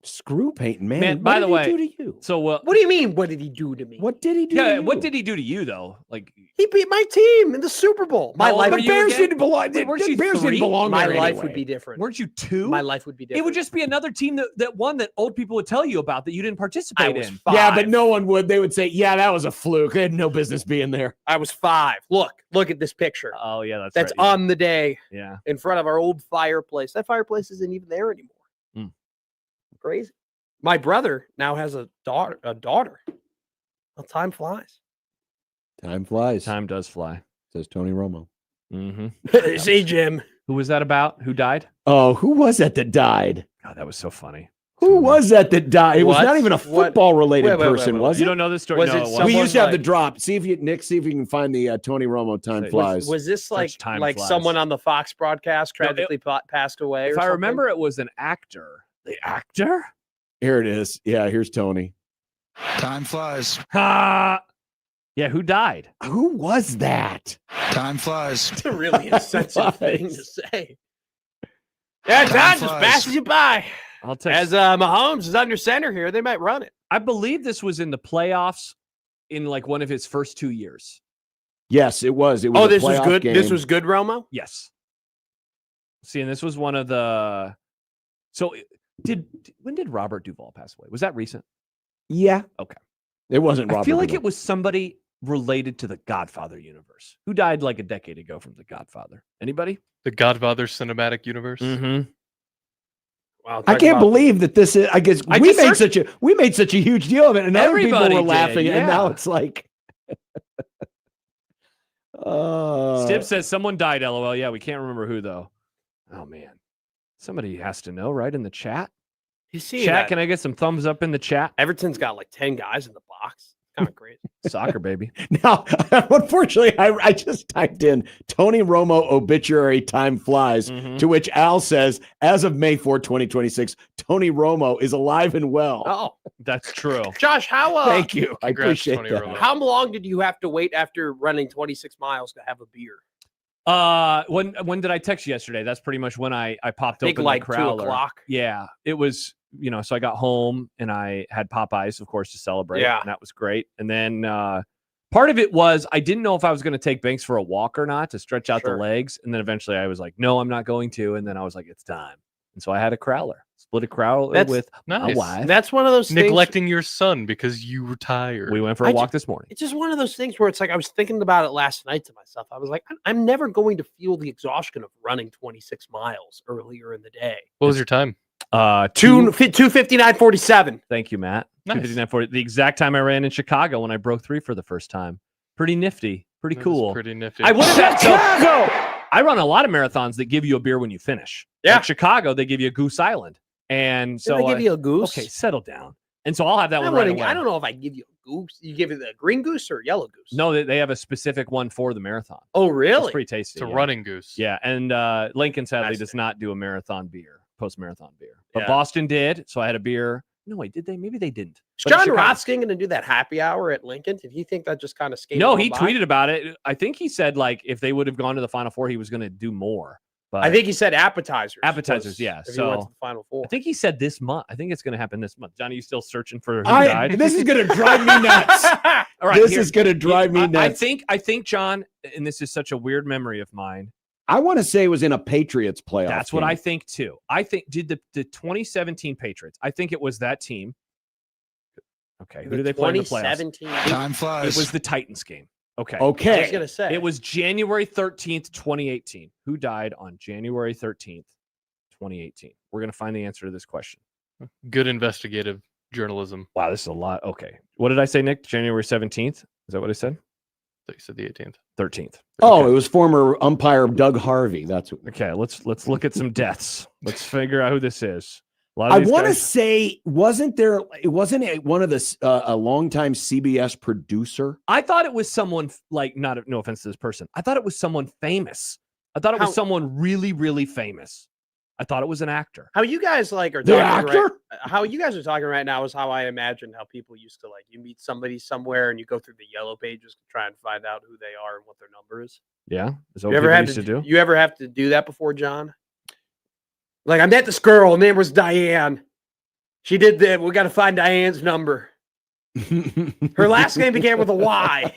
Screw Peyton Manning. Man, What by did the he way- do to you? So What do you mean? What did he do to me? What did he do? yeah, to what you? did he do to you though? Like He beat my team in the Super Bowl. My How old life. were The you Bears again? didn't belong. Wait, weren't the you Bears 3? didn't belong My there life anyway. would be different. weren't you 2? My life would be different. It would just be another team that won that old people would tell you about that you didn't I participate was in. 5. Yeah, but no one would. They would say, "Yeah, that was a fluke. They had no business being there." I was 5. Look at this picture. Oh yeah, That's right. on the day Yeah. in front of our old fireplace. That fireplace isn't even there anymore. Mm. Crazy. My brother now has a daughter. Well, time flies. Time flies. Time does fly. Says Tony Romo. Mm-hmm. See, Jim. Who was that about? Who died? Oh, who was that died? God, that was so funny. Who was that died? It was What? not even a What? football-related Wait, person, was You it? don't know this story? Was no, it it someone- wasn't. We used to have the like- drop. See if you can find the Tony Romo time Was- flies. Was this like Time like flies. someone on the Fox broadcast No, it- tragically passed away? If or I something? remember, it was an actor. The actor? Here it is. Yeah, here's Tony. Time flies. Ha! Yeah, who died? Who was that? Time flies. It's a really insensitive thing to Flies. say. Yeah, time just flies. passes you by. I'll tell As Mahomes is under center here, they might run it. I believe this was in the playoffs in like one of his first 2 years. Yes, it was. It was. Oh, a this was playoff good. Game. This was good, Romo. Yes. See, and this was one of the. So, when did Robert Duvall pass away? Was that recent? Yeah. Okay. It wasn't. Robert I feel like Duvall. it was somebody related to the Godfather universe who died like a decade ago from the Godfather. Anybody? The Godfather cinematic universe. Mm-hmm. Wow, I talk can't about- believe that this is. I guess I we just made searched- we made such a huge deal of it, and other people Everybody were did, laughing, and now yeah. it's like. Stib says someone died. LOL. Yeah, we can't remember who though. Oh man, somebody has to know, right? In the chat. You see Chat, that? can I get some thumbs up in the chat? Everton's got like 10 guys in the box. Kind of crazy. Soccer baby. Now, unfortunately, I just typed in Tony Romo obituary time flies, Mhm. to which Al says, as of May 4, 2026, Tony Romo is alive and well. Oh, That's true. Josh, how Thank you. I Congrats, appreciate Tony that. Romo. how long did you have to wait after running 26 miles to have a beer? When did I text you yesterday? That's pretty much when I popped I think open like the 2 crowler. o'clock. Yeah, it was, so I got home and I had Popeyes, of course, to celebrate. Yeah. And that was great. And then part of it was I didn't know if I was going to take Banks for a walk or not to stretch out Sure. the legs. And then eventually I was like, no, I'm not going to. And then I was like, it's time. And so I had a crowler, split a crowler That's with my nice. wife. That's one of those things. Neglecting your son because you were tired. We went for a I walk this morning. It's just one of those things where it's like I was thinking about it last night to myself. I was like, I'm never going to feel the exhaustion of running 26 miles earlier in the day. What was your time? 2:59:47. Thank you, Matt. Nice. 2:59:40. The exact time I ran in Chicago when I broke 3 for the first time. Pretty nifty. Pretty That is cool. Pretty nifty. I would have Chicago! I run a lot of marathons that give you a beer when you finish. Yeah. Like Chicago, they give you a Goose Island. And So so they give you a goose. okay, settle down. And so I'll have that I one right wouldn't- away. I don't know if I give you a goose. You give it the green goose or yellow goose? No, they have a specific one for the marathon. Oh, It's really? pretty tasty. It's a yeah. running goose. Yeah, and Lincoln sadly Nice does thing. not do a marathon beer, post-marathon beer. But Yeah. Boston did, so I had a beer. No, wait, did they? Maybe they didn't. Is But in John Chicago- Rothstein going to do that happy hour at Lincoln? Did he think that just kind of skated? No, on he by? tweeted about it. I think he said like if they would have gone to the Final Four, he was going to do more. But I think he said appetizers. Appetizers, was yeah, if he went to so- the Final Four. I think he said this month. I think it's going to happen this month. Johnny, you still searching for who I, died? this is going to drive me nuts. All right, This here- is going to drive me I nuts. think, John, and this is such a weird memory of mine. I want to say it was in a Patriots playoff. That's what game. I think too. I think did the 2017 Patriots. I think it was that team. Okay, who The did they play in the playoffs? 2017. Time It flies. was the Titans game. Okay. I was Okay. going to say It was January 13th, 2018. Who died on January 13th, 2018? We're going to find the answer to this question. Good investigative journalism. Wow, this is a lot. Okay. What did I say, Nick? January 17th? Is that what I said? So you said the 18th. 13th. Oh, Okay. it was former umpire Doug Harvey. That's what. Okay, let's look at some deaths. Let's figure out who this is. A lot of I these want to guys- say, wasn't there? It wasn't one of the a longtime CBS producer. I thought it was someone like not no offense to this person. I thought it was someone famous. I thought it was How- someone really, really famous. I thought it was an actor. how you guys like are The talking actor? right, how you guys are talking right now is how I imagine how people used to like you meet somebody somewhere and you go through the yellow pages to try and find out who they are and what their number is. Yeah, is that You what ever people have used to to do? You ever have to do that before, John? Like I met this girl, her name was Diane. She did that. We got to find Diane's number. Her last name began with a Y.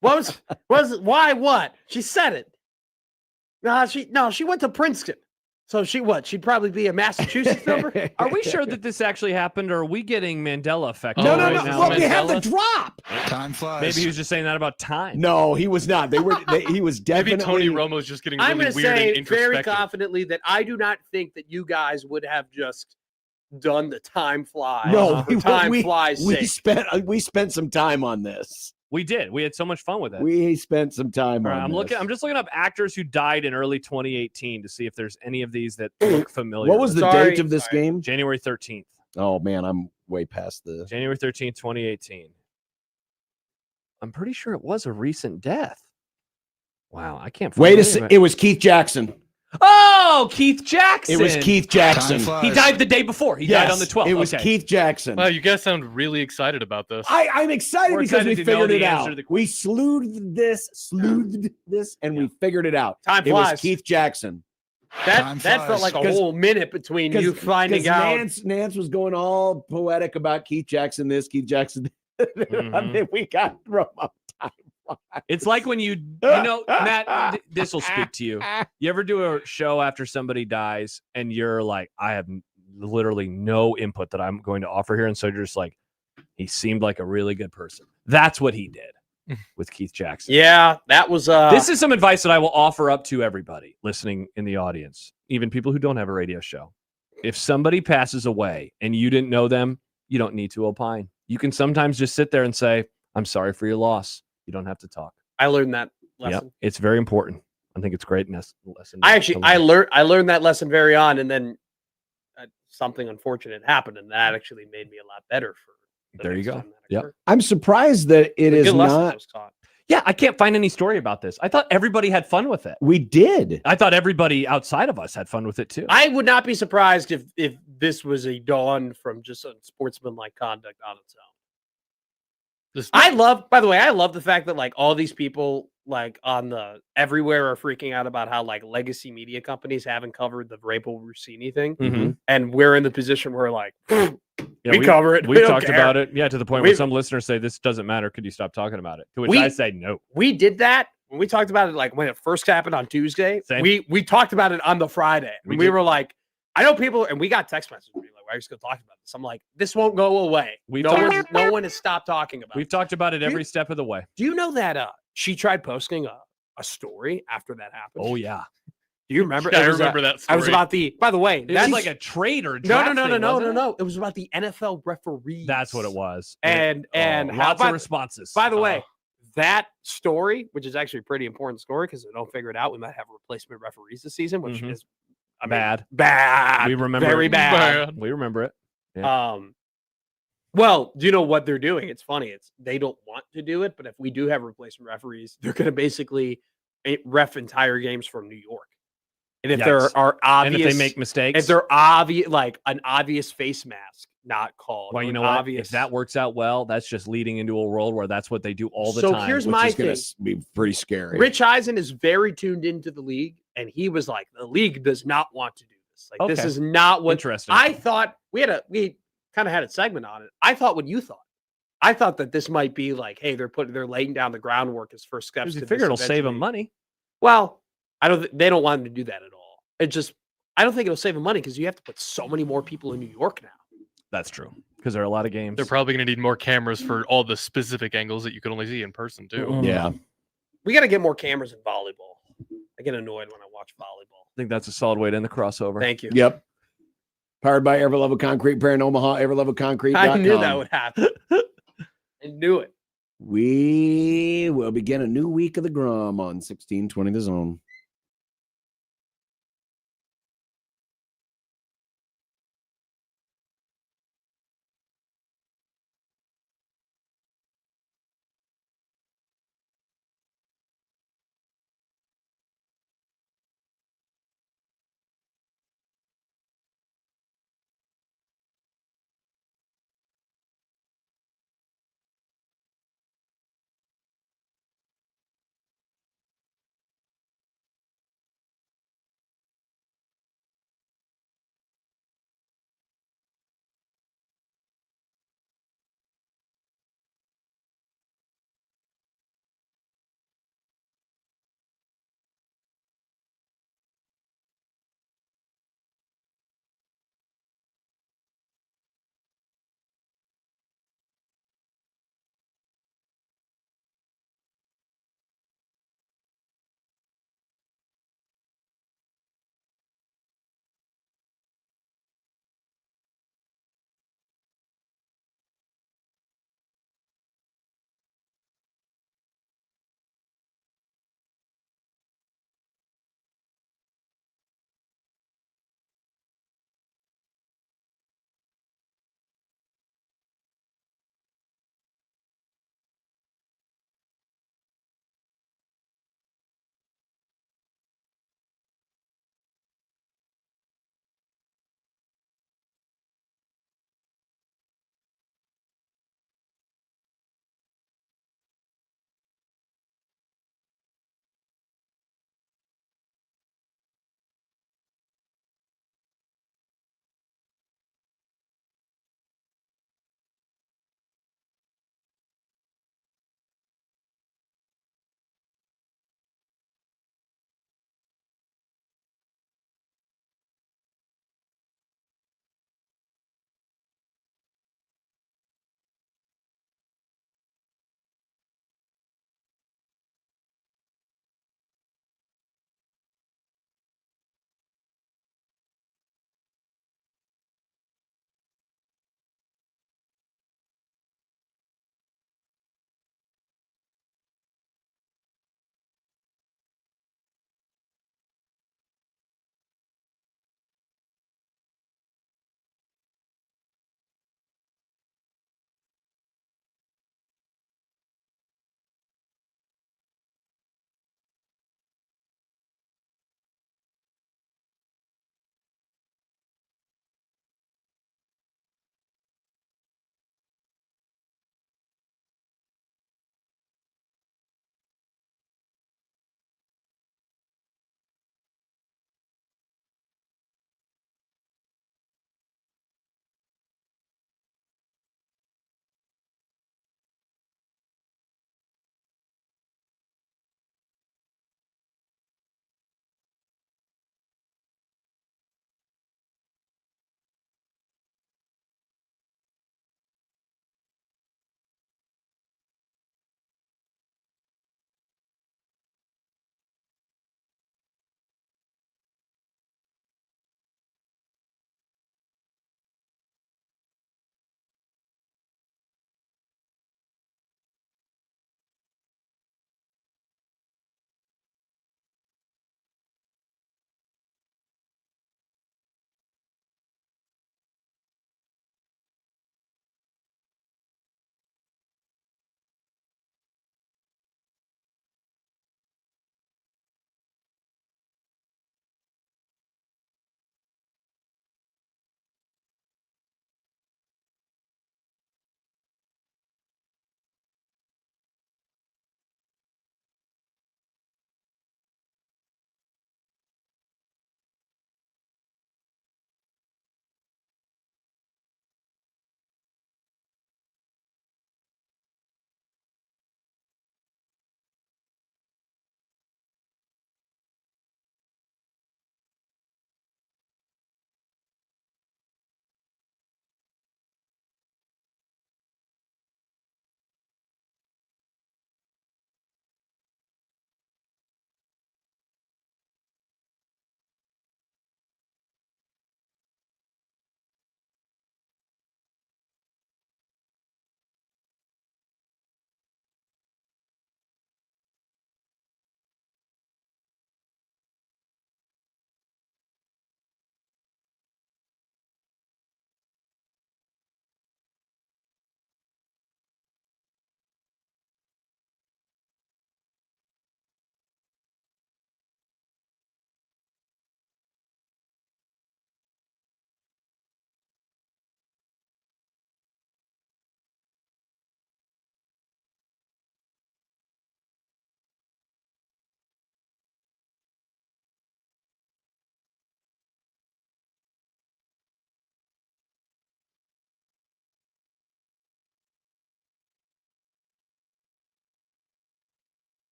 What was why what? She said it. She went to Princeton. So she'd probably be a Massachusetts number. Are we sure that this actually happened, or are we getting Mandela effect? No, Oh, no, right no. now? Well, we have the Mandela? drop. Time flies. Maybe he was just saying that about time. No, he was not. He was Maybe definitely. Tony Romo's just getting I'm really going to weird say and very introspective. confidently that I do not think that you guys would have just done the time flies. No, for time we flies. we sake. spent some time on this. We did. We had so much fun with it. We spent some time All right, on this. I'm just looking up actors who died in early 2018 to see if there's any of these that look familiar. What was the Sorry, date of this sorry. game? January 13th. Oh man, I'm way past the. January 13th, 2018. I'm pretty sure it was a recent death. Wow, I can't find Wait a any second. of it. It was Keith Jackson. Oh, Keith Jackson. It was Keith Jackson. He died the day before. He died on the 12th. It was Okay. Keith Jackson. Wow, you guys sound really excited about this. I'm excited We're because excited we to know figured it the answer out. to the We sleuthed this, and we figured it out. Time It was flies. Keith Jackson. That felt like a 'Cause- whole minute between you finding out. Nance was going all poetic about Keith Jackson this, Keith Jackson. And then we got from up time. It's like when you know, Matt, this will speak to you. You ever do a show after somebody dies and you're like, I have literally no input that I'm going to offer here. And so you're just like, he seemed like a really good person. That's what he did with Keith Jackson. Yeah, that was This is some advice that I will offer up to everybody listening in the audience, even people who don't have a radio show. If somebody passes away and you didn't know them, you don't need to opine. You can sometimes just sit there and say, I'm sorry for your loss. You don't have to talk. I learned that Yep. lesson. It's very important. I think it's a great lesson. I learned that lesson very on, and then something unfortunate happened, and that actually made me a lot better for. There you go. Yep. I'm surprised that it is Good lesson not. was taught. Yeah, I can't find any story about this. I thought everybody had fun with it. We did. I thought everybody outside of us had fun with it too. I would not be surprised if this was a dawn from just unsportsmanlike conduct on its own. I love the fact that like all these people like on the everywhere are freaking out about how like legacy media companies haven't covered the Raiola Rossini thing, Mhm. and we're in the position where like Yeah, we cover it. We've We don't talked care. about it. Yeah, to the point where We've- some listeners say this doesn't matter. Could you stop talking about it? To which We- I say no. We did that when we talked about it, like when it first happened on Tuesday. Same. We talked about it on the Friday. We We did. were like, I know people, and we got text messages being like, "Why are you still talking about this?" I'm like, this won't go away. We've No talked- one has stopped talking about We've it. talked about it Dude. every step of the way. Do you know that she tried posting a story after that happened? Oh yeah, Do you remember? Yeah, I It was, remember that I was story. about by the way, it was that's like a trade or a no. draft thing, wasn't it? No. It was about the NFL referees. That's what it was. And how lots of about- responses. By the way, that story, which is actually a pretty important story because if we don't figure it out, we might have replacement referees this season, which Mhm. is bad. bad. We remember very it. bad. We remember it. Well, do you know what they're doing? It's funny. They don't want to do it, but if we do have replacement referees, they're going to basically ref entire games from New York. And if there Yikes. are And obvious, if they make mistakes, if they're obvious, like an obvious face mask not called, well, or you an know what? obvious, If that works out well, that's just leading into a world where that's what they do all the So time. here's Which my is going thing. to be pretty scary. Rich Eisen is very tuned into the league, and he was like, the league does not want to do this. Like, this Okay. is not what Interesting. I thought. We kind of had a segment on it. I thought what you thought. I thought that this might be like, hey, they're laying down the groundwork as first steps. you to figure this it'll save them eventually. money. Well, they don't want them to do that at all. I don't think it'll save them money because you have to put so many more people in New York now. That's true because there are a lot of games. They're probably going to need more cameras for all the specific angles that you could only see in person too. Mhm. Yeah. We got to get more cameras in volleyball. I get annoyed when I watch volleyball. I think that's a solid way to end the crossover. Thank you. Yep. Powered by Everlevel Concrete, Pair in Omaha, everlevelconcrete.com. I knew that would happen. I knew it. We will begin a new week of the Grum on 1620 The Zone.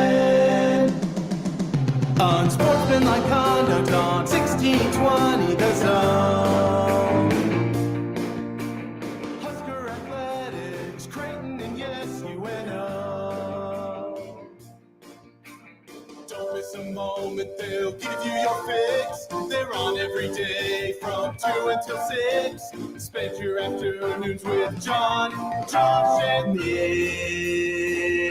KOZN. Unsportsmanlike conduct on 1620 The Zone. Husker Athletics, Creighton, and yes, UNO. Don't miss a moment, they'll give you your fix. They're on every day from 2 until 6. Spend your afternoons with John, Josh, and Nick.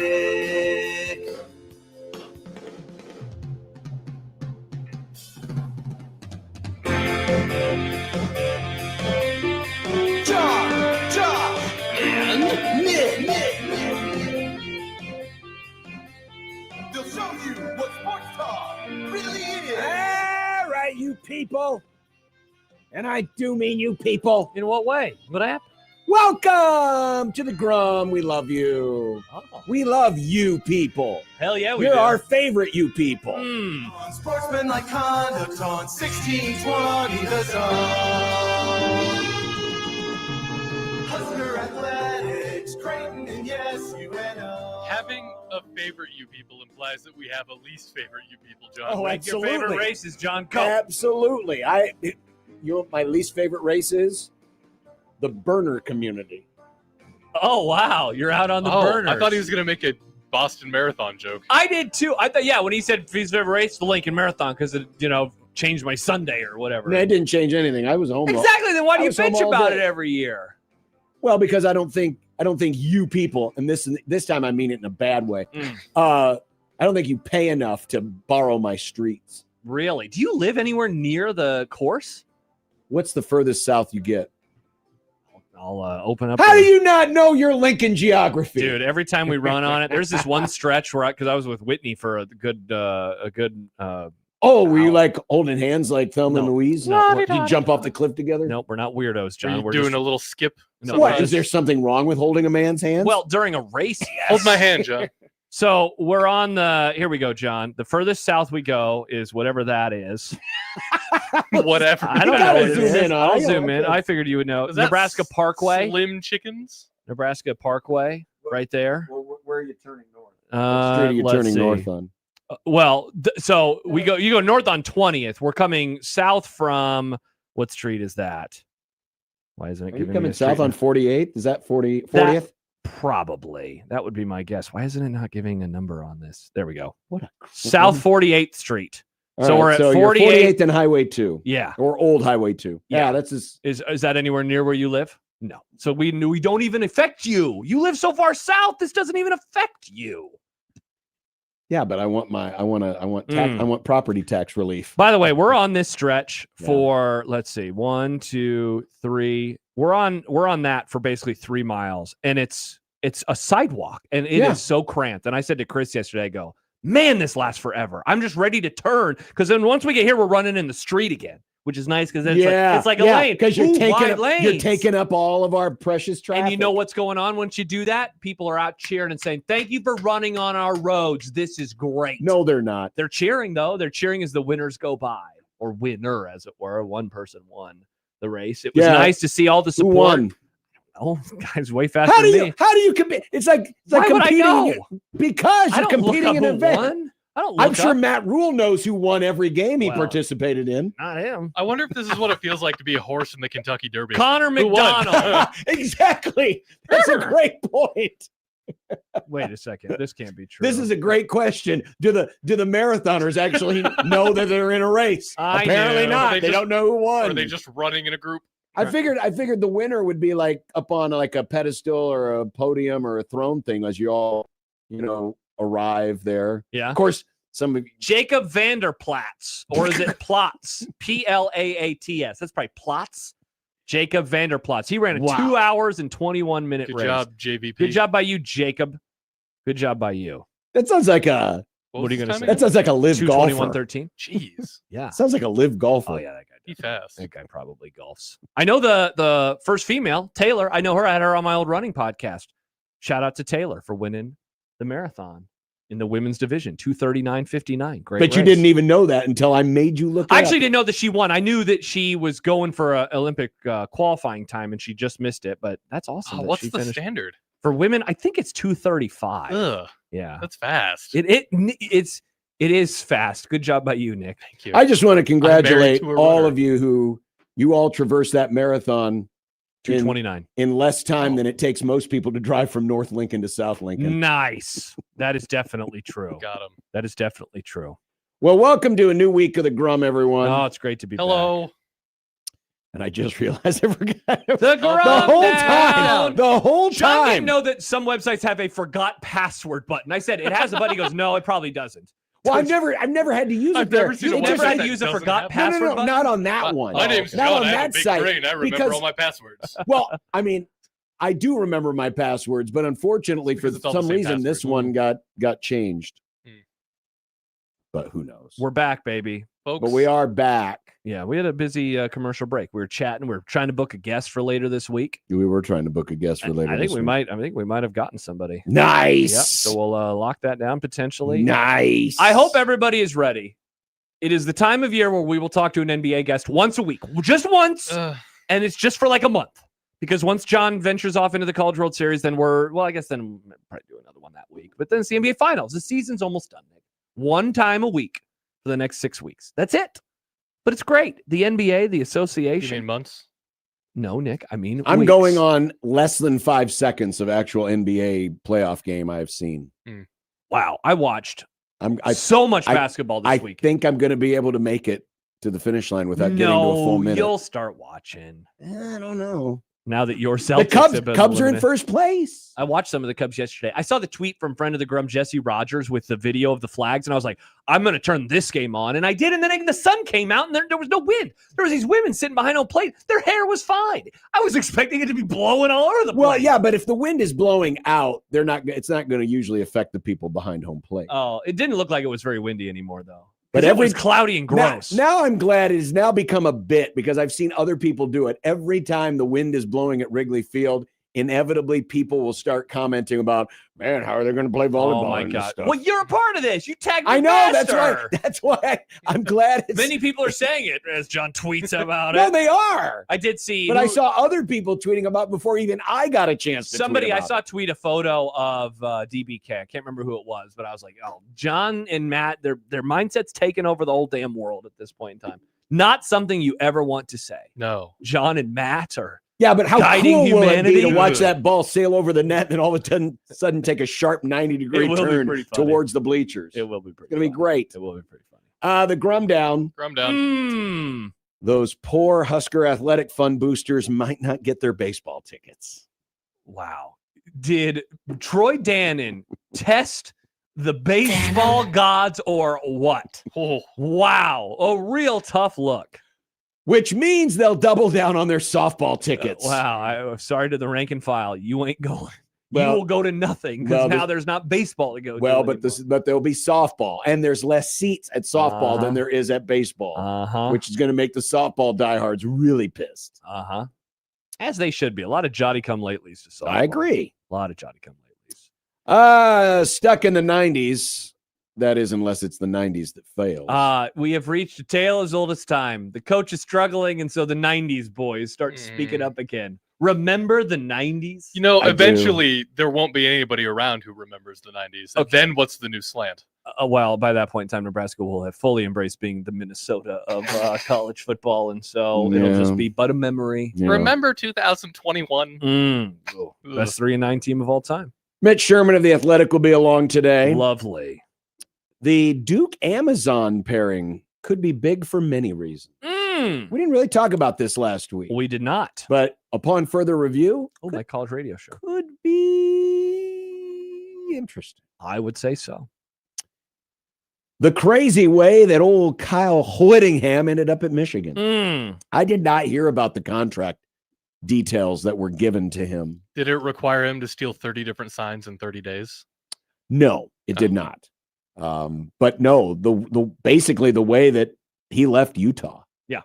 John, Josh, and Nick. They'll show you what sports talk really is. All right, you people. And I do mean you people. In what way? What happened? Welcome to the Grum. We love you. Oh, We love you people. hell yeah, we You're do. our favorite you people. Unsportsmanlike conduct on 1620 The Zone. Husker Athletics, Creighton, and yes, UNO. Having a favorite you people implies that we have a least favorite you people, John. Oh, Rank your favorite absolutely. races, John. Go. Absolutely. You know what my least favorite race is? The burner community. Oh, wow. You're out on the burners. I thought he was going to make a Boston Marathon joke. I did too. I thought, yeah, when he said his favorite race, the Lincoln Marathon, because it, changed my Sunday or whatever. No, it didn't change anything. I was home. Exactly. Then why do I you was home bitch all about day. it every year? Well, because I don't think you people, and this time I mean it in a bad way. I don't think you pay enough to borrow my streets. Really? Do you live anywhere near the course? What's the furthest south you get? I'll open up. How do you not know your Lincoln geography? Dude, every time we run on it, there's this one stretch where because I was with Whitney for a good. Oh, were you like holding hands like Thelma and No. Louise? No. Did you jump off the cliff together? Nope, we're not weirdos, Are John. you We're doing just, a little skip? No, What? we're Is there something wrong with holding a man's hand? well, during a race, yes. Hold my hand, John. So we're on the. Here we go, John. The furthest south we go is whatever that is. Whatever. I don't You know gotta what it zoom is. in on it. I'll Yeah, zoom in. okay. I figured you would know. Is that Nebraska Parkway. Slim Chickens? Nebraska Parkway, right there. Where are you turning north? What Street are you turning north on? Well, so we go. You go north on 20th. We're coming south from what street is that? Why isn't it Are you giving me coming a street south on number? 48th? Is that 40th? That- Probably. That would be my guess. Why isn't it not giving a number on this? There we go. What a South 48th Street. All So right, we're at you're 48. 48th and Highway 2. Yeah. Or Old Highway 2. Yeah. Yeah, that's just Is that anywhere near where you live? No. So we don't even affect you. You live so far south. This doesn't even affect you. yeah, but I want property tax relief. By the way, we're on this stretch Yeah. for let's see, 1, 2, 3. We're on that for basically 3 miles, and it's a sidewalk, and it Yeah. is so cramped. And I said to Chris yesterday, I go, man, this lasts forever. I'm just ready to turn because then once we get here, we're running in the street again, which is nice because it's like a lane because you're wide lanes. you're taking up all of our precious traffic. And you know what's going on once you do that? People are out cheering and saying, "Thank you for running on our roads. This is great." No, they're not. They're cheering though. They're cheering as the winners go by, or winner, as it were. One person won the race. It was Yeah. nice to see all the Who support. won? Oh, guys, way faster How do than you me. compete? It's like Why would I competing know? because I you're don't look competing up in who an event. won. I don't look I'm sure up. Matt Rule knows who won every game he Well, participated in. Not him. I wonder if this is what it feels like to be a horse in the Kentucky Derby. Connor Who won? McDonald. Exactly. That's a great point. Wait a second. This can't be true. This is a great question. Do the marathoners actually know that they're in a race? I Apparently know. not. They They just- don't know who Or won. are they just running in a group? I figured the winner would be like up on like a pedestal or a podium or a throne thing as you all, arrive there. Yeah. Of course, some of Jacob Vanderplatz, or is it Platz? Plaats. That's probably Platz. Jacob Vanderplatz. He ran a Wow. 2 hours and 21-minute Good race. job, JVP. Good job by you, Jacob. Good job by you. that sounds like a What What are you was gonna his say? time that sounds like a live golfer. 2:21:13. Jeez. Yeah. Sounds like a live golfer. Oh yeah, that guy. Be does. fast. That guy probably golfs. I know the first female, Taylor. I know her. I had her on my old running podcast. Shout out to Taylor for winning the marathon in the women's division, 239.59. Great. But you race. didn't even know that until I made you look. I it actually up. didn't know that she won. I knew that she was going for an Olympic qualifying time, and she just missed it. But that's awesome. Oh, that what's she the finished. standard? For women? I think it's 235. Ugh, Yeah, that's fast. it is fast. Good job by you, Nick. Thank you. I just want to congratulate to a all runner. of you who you all traversed that marathon 229. in less time Oh. than it takes most people to drive from North Lincoln to South Lincoln. Nice. That is definitely true. Got him. That is definitely true. Well, welcome to a new week of the Grum, everyone. Oh, it's great to be Hello. back. And I just realized I forgot The the Grum whole down. time. The whole John didn't time. know that some websites have a forgot password button. I said it has a button. He goes, no, it probably doesn't. Well, I've never had to use it I've there. never seen You a never website had to that use a doesn't forgot have- password No, button? not on that one. My name's Not John. on I have that a big site, brain. I remember because- all my passwords. Well, I mean, I do remember my passwords, but unfortunately, for Because it's all the some same reason, this password. one got changed. Hmm. But who knows? We're back, baby. Folks, But we are back. Yeah, we had a busy commercial break. We were chatting. We were trying to book a guest for later this week. We were trying to book a guest for later. I think this we week. might. I think we might have gotten somebody. Nice. Yep. So we'll lock that down potentially. Nice. I hope everybody is ready. It is the time of year where we will talk to an NBA guest once a week, just once, and it's just for like a month. Because once John ventures off into the College World Series, then I guess then we'll probably do another one that week. But then it's the NBA Finals. The season's almost done, Nick. One time a week for the next 6 weeks. That's it. But it's great. The NBA, the you association. mean months? No, Nick. I mean, I'm weeks. going on less than 5 seconds of actual NBA playoff game I have seen. Wow. I watched I so much basketball this week. think I'm going to be able to make it to the finish line without getting to a full minute. You'll start watching. I don't know. Now that your The Celtics have been Cubs are in eliminated. first place. I watched some of the Cubs yesterday. I saw the tweet from friend of the Grum, Jesse Rogers, with the video of the flags, and I was like, I'm going to turn this game on. And I did, and then the sun came out, and there was no wind. There was these women sitting behind home plate. Their hair was fine. I was expecting it to be blowing all over the place. Well, yeah, but if the wind is blowing out, it's not going to usually affect the people behind home plate. Oh, it didn't look like it was very windy anymore, though. But But it was cloudy and gross. Now I'm glad it has now become a bit, because I've seen other people do it. Every time the wind is blowing at Wrigley Field, inevitably people will start commenting about, man, how are they going to play volleyball? Oh, my and this God. stuff? Well, you're a part of this. You tagged me I know. faster. That's why I'm glad. Many people are saying it as John tweets about No, it. they are. I did see. But I saw other people tweeting about before even I got a chance to somebody tweet I about saw it. tweet a photo of DBK. I can't remember who it was, but I was like, oh, John and Matt, their mindset's taken over the whole damn world at this point in time. Not something you ever want to say. No. John and Matt are Yeah, but how guiding cool will it be humanity? to watch that ball sail over the net and then all of a sudden take a sharp 90-degree It will be turn pretty funny. towards the bleachers? It will be pretty. It's going to be great. It will be pretty funny. The Grum down. Grum down. Those poor Husker Athletic Fund boosters might not get their baseball tickets. Wow. Did Troy Dannon test the baseball gods or what? Oh, Wow. A real tough look. Which means they'll double down on their softball tickets. Wow. I'm sorry to the rank and file. You ain't going. Well- you will go to nothing because well, now there's not baseball to go to. Well, anymore. but there'll be softball, and there's less seats at softball Uh-huh. than there is at baseball, Uh-huh. which is going to make the softball diehards really pissed. Uh-huh. As they should be. A lot of Jotty come latelys to softball. I agree. A lot of Jotty come latelys. Stuck in the 90s. That is, unless it's the 90s that fails. We have reached a tale as old as time. The coach is struggling, and so the 90s boys start speaking up again. Remember the 90s? you know, I do. eventually there won't be anybody around who remembers the 90s. And Okay. then what's the new slant? Well, by that point in time, Nebraska will have fully embraced being the Minnesota of college football, and so it'll just Yeah. be but a memory. You know. Remember 2021? Best 3-9 team of all time. Mitch Sherman of The Athletic will be along today. Lovely. The Duke Amazon pairing could be big for many reasons. We didn't really talk about this last week, We did not. but upon further review, Oh, my college radio show. could be interesting. I would say so. The crazy way that old Kyle Whittingham ended up at Michigan. I did not hear about the contract details that were given to him. Did it require him to steal 30 different signs in 30 days? No, it did not. But no, the basically the way that he left Utah. Yeah.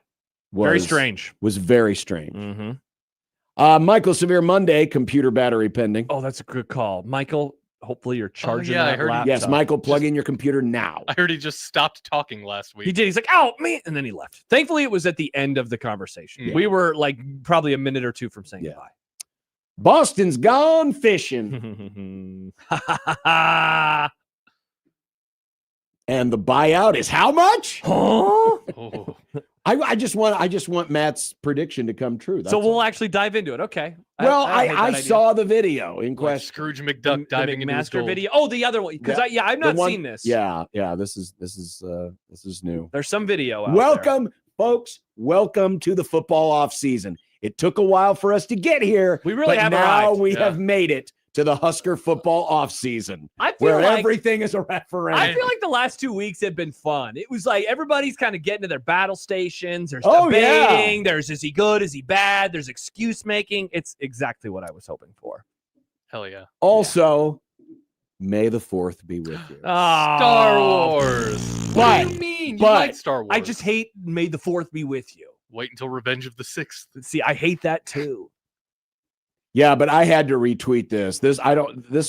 Was Very strange. Was very strange. Mm-hmm. Michael Severe Monday, computer battery pending. Oh, that's a good call. Michael, Hopefully you're charging yeah, I that heard he- laptop. Yes, Michael, plug in your computer now. I heard he just stopped talking last week. He did. He's like, "Oh, me," and then he left. Thankfully, it was at the end of the conversation. Yeah. We were like probably a minute or two from saying Yeah. goodbye. Boston's gone fishing. And the buyout is how much? Huh? Oh. I just want Matt's prediction to come true. That's So we'll all. actually dive into it. Okay. Well, don't hate that I idea. saw the video in Like question. Scrooge the McDuck diving into his master gold. video. Oh, the other one. Because I've not seen this. Yeah. This is new. There's some video out there. Welcome, folks. Welcome to the football off season. It took a while for us to get here. We really but have now arrived. we Yeah. have made it to the Husker football off season, I feel where like everything is a referendum. I feel like the last 2 weeks have been fun. It was like everybody's kind of getting to their battle stations. There's Oh, debating. yeah. There's is he good? Is he bad? There's excuse making. It's exactly what I was hoping for. Hell yeah. Also, May the 4th be with you. Star Wars. But- what do you mean? You but like Star Wars. I just hate May the 4th be with you. Wait until Revenge of the 6th. See, I hate that too. Yeah, but I had to retweet this. This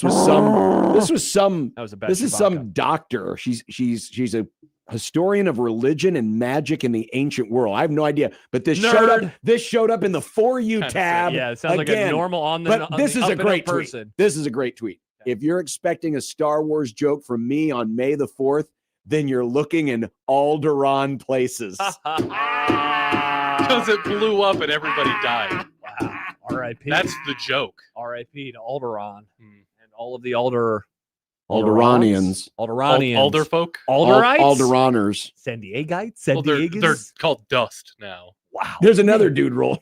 was some That was a bad this is Chewbacca. some doctor. She's a historian of religion and magic in the ancient world. I have no idea, but this Nerd. showed up in the For You Kinda tab. Yeah, it sounds like a again. normal on the But on this the is up a and great up tweet. person. This is a great tweet. If you're expecting a Star Wars joke from me on May the 4th, then you're looking in Alderaan places. Because it blew up and everybody died. Wow. R.I.P. That's the joke. R.I.P. to Alderaan Hmm. and all of the Alderaanians. Alderanians. Alder folk. Alderites? Alderaaners. San Diegites? San Well, they're Diegas? called dust now. Wow. There's another dude rolling.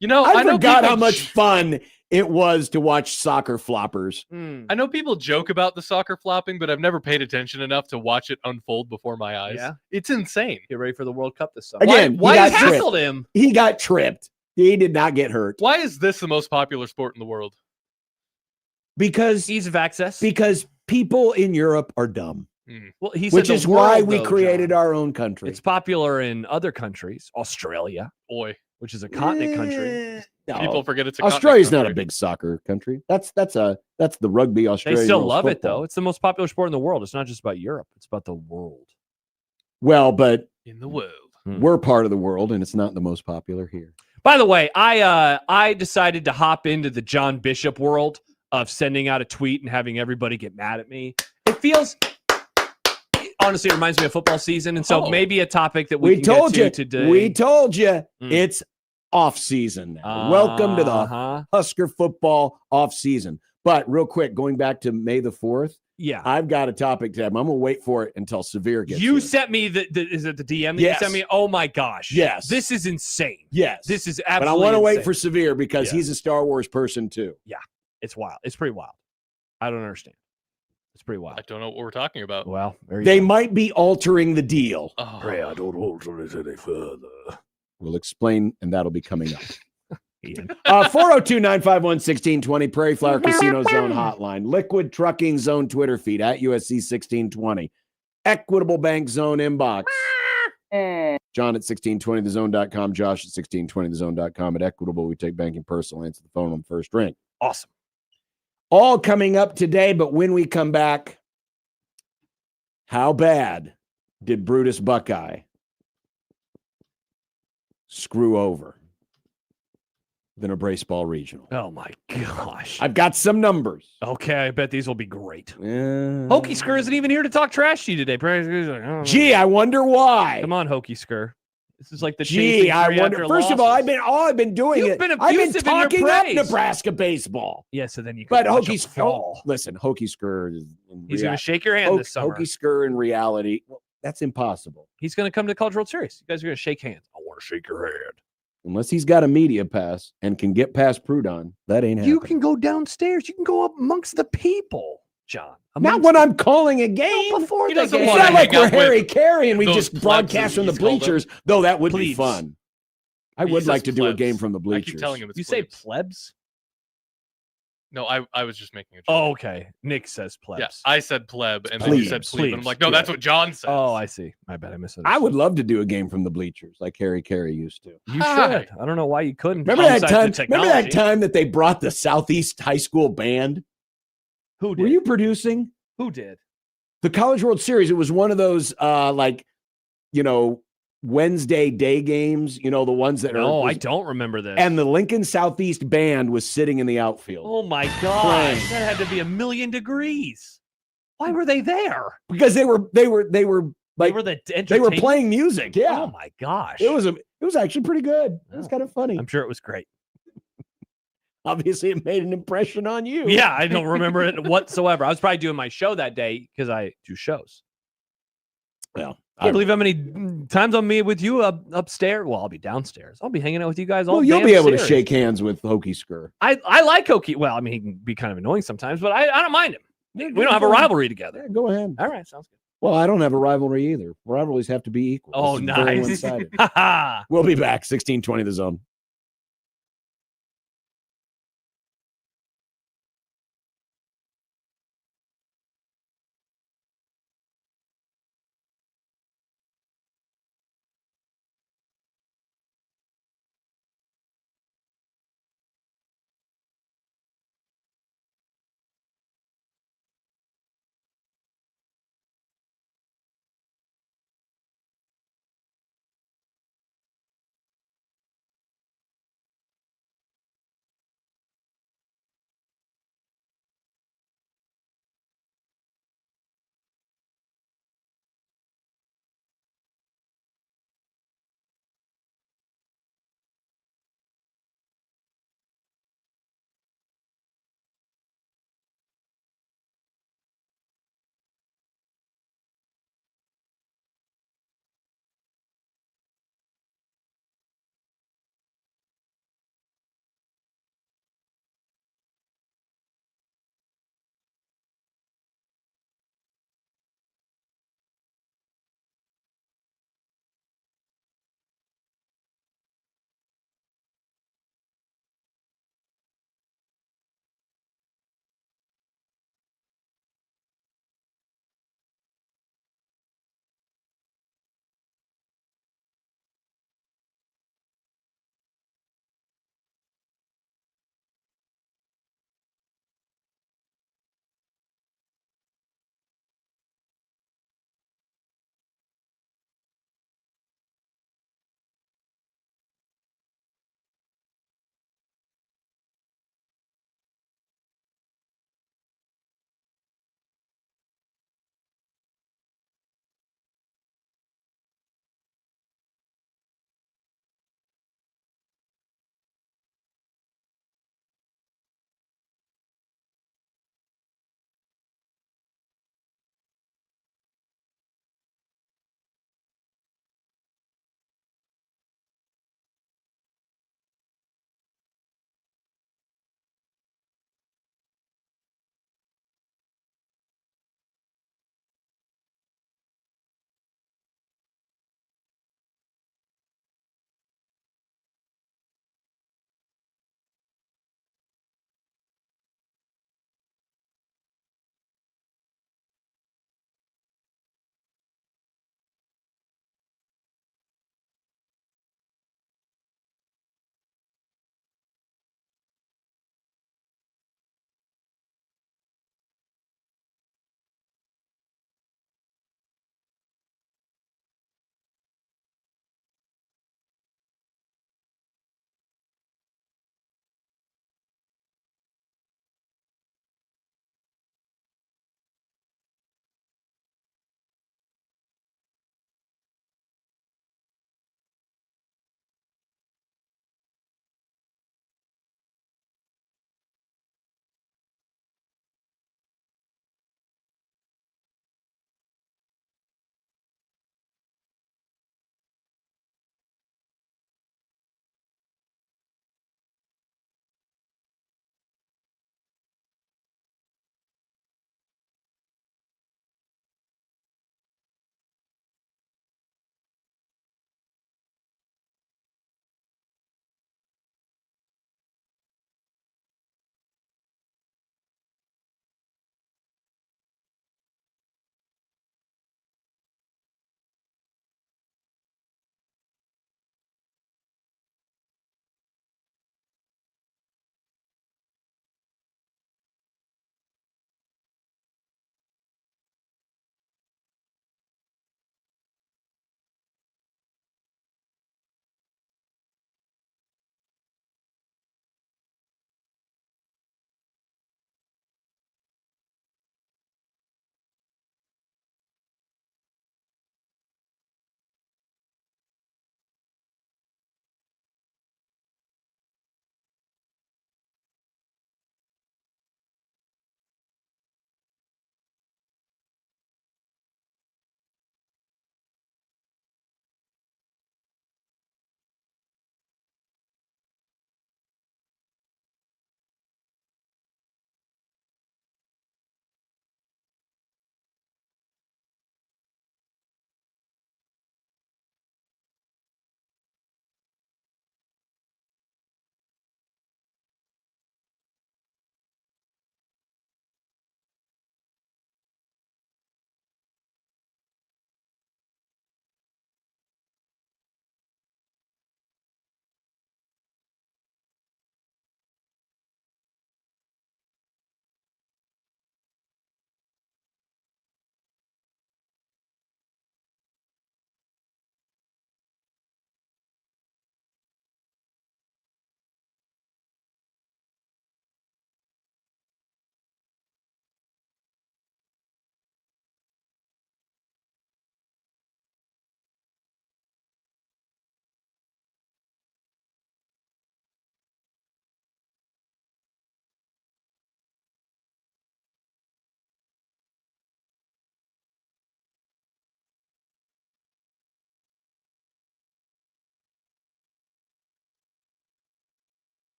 You know, I know forgot people how much fun it was to watch soccer floppers. Hmm. I know people joke about the soccer flopping, but I've never paid attention enough to watch it unfold before my eyes. Yeah. It's insane. Get ready for the World Cup this summer. Again, why he you got tripped. tackled him? He got tripped. He did not get hurt Why is this the most popular sport in the world? because Ease of access. people in Europe are dumb, Well, he said which the is why world, we though, created John. our own country. It's popular in other countries, Australia, Boy, which is a continent country. Eh, no. people forget it's a Australia's continent not a country. big soccer country. That's the rugby They Australia. still rules love it football. though. It's the most popular sport in the world. It's not just about Europe. It's about the world. Well, but in the world. we're part of the world, and it's not the most popular here. By the way, I decided to hop into the John Bishop world of sending out a tweet and having everybody get mad at me. It feels honestly it reminds me of football season, and so Oh. maybe a topic that we can told get you to today. We told you Mm. it's off season now. Welcome to the Uh-huh. Husker football off season. But real quick, going back to May the 4th, Yeah. I've got a topic tab. I'm gonna wait for it until Severe gets You here. sent me is it the DM that Yes. you sent me? Oh my gosh. Yes. This is insane. Yes. This is but I absolutely want to wait insane. for Severe because Yeah. he's a Star Wars person too. It's wild. It's pretty wild. I don't understand. It's pretty I wild. don't know what we're talking about. Well, there you They go. might be altering the deal. Oh. don't alter it any further. We'll explain, and that'll be coming up. Ian. 402-951-1620, Prairie Flower Casino Zone Hotline, Liquid Trucking Zone Twitter feed at USC 1620, Equitable Bank Zone inbox. John at 1620thezone.com, Josh at 1620thezone.com. At Equitable, we take banking personal. Answer the phone on the first ring. Awesome. All coming up today, but when we come back, how bad did Brutus Buckeye screw over the Nebraska Ball Regional? Oh my gosh. I've got some numbers. Okay, I bet these will be great. Uh, Hokey Skur isn't even here to talk trash to you today. Gee, I wonder why. Come on, Hokey Skur. This is like the Gee, chasing I tree wonder. after First of all, losses. I've been doing You've it. been I've been abusive in your talking up praise. Nebraska baseball. Yeah, so then you can But watch Hokey him fall. Skur, listen, Hokey Skur is He's going to shake your hand this summer. Hokey Skur in reality, well, that's impossible He's going to come to the College World Series. You guys are going to shake hands. I want to shake your hand. unless he's got a media pass and can get past Prudon. That ain't happening. You can go downstairs. You can go up amongst the people, John. Not Amongst when the- I'm calling a game. No, before He the doesn't game. It's wanna not like hang we're out with Harry Carey and we those just plebs, broadcast as from the he's called them. bleachers, though that would be Plebes. fun. I He would says like to do a plebs. game from the I bleachers. keep telling him it's You say plebes. plebs? No, I was just making a joke. Oh, okay. Nick says plebs. Yeah, I said pleb, and then you said Plebes. plebe, and I'm like, no, Yeah. that's what John says. Oh, I see. My bad. I misunderstood. I would love to do a game from the bleachers like Harry Carey used to. You Hi. should. I don't know why you couldn't. Remember that besides the time? Remember that technology. time that they brought the Southeast High School band? Who did? Were you producing Who did? the College World Series? It was one of those Wednesday day games, the ones that No, are. I don't remember this. And the Lincoln Southeast Band was sitting in the outfield. Oh my God. Playing. That had to be 1,000,000 degrees. Why were they there? Because they were They were the they were playing music. Yeah. Oh my gosh. It was actually pretty good. It was kind of funny. I'm sure it was great. Obviously, it made an impression on you. Yeah, I don't remember it whatsoever. I was probably doing my show that day because I do shows. Well, I can't believe how many times I'll meet with you upstairs. Well, I'll be downstairs. I'll be hanging out with you guys all. Well, you'll damn be able series. to shake hands with Hokey Skur. I like Hokie. Well, I mean, he can be kind of annoying sometimes, but I don't mind him. We don't have a rivalry together. Yeah, go ahead. All right, sounds good. Well, I don't have a rivalry either. Rivalries have to be equal. Oh, This is very nice. one-sided. We'll be back. 16:20 The Zone.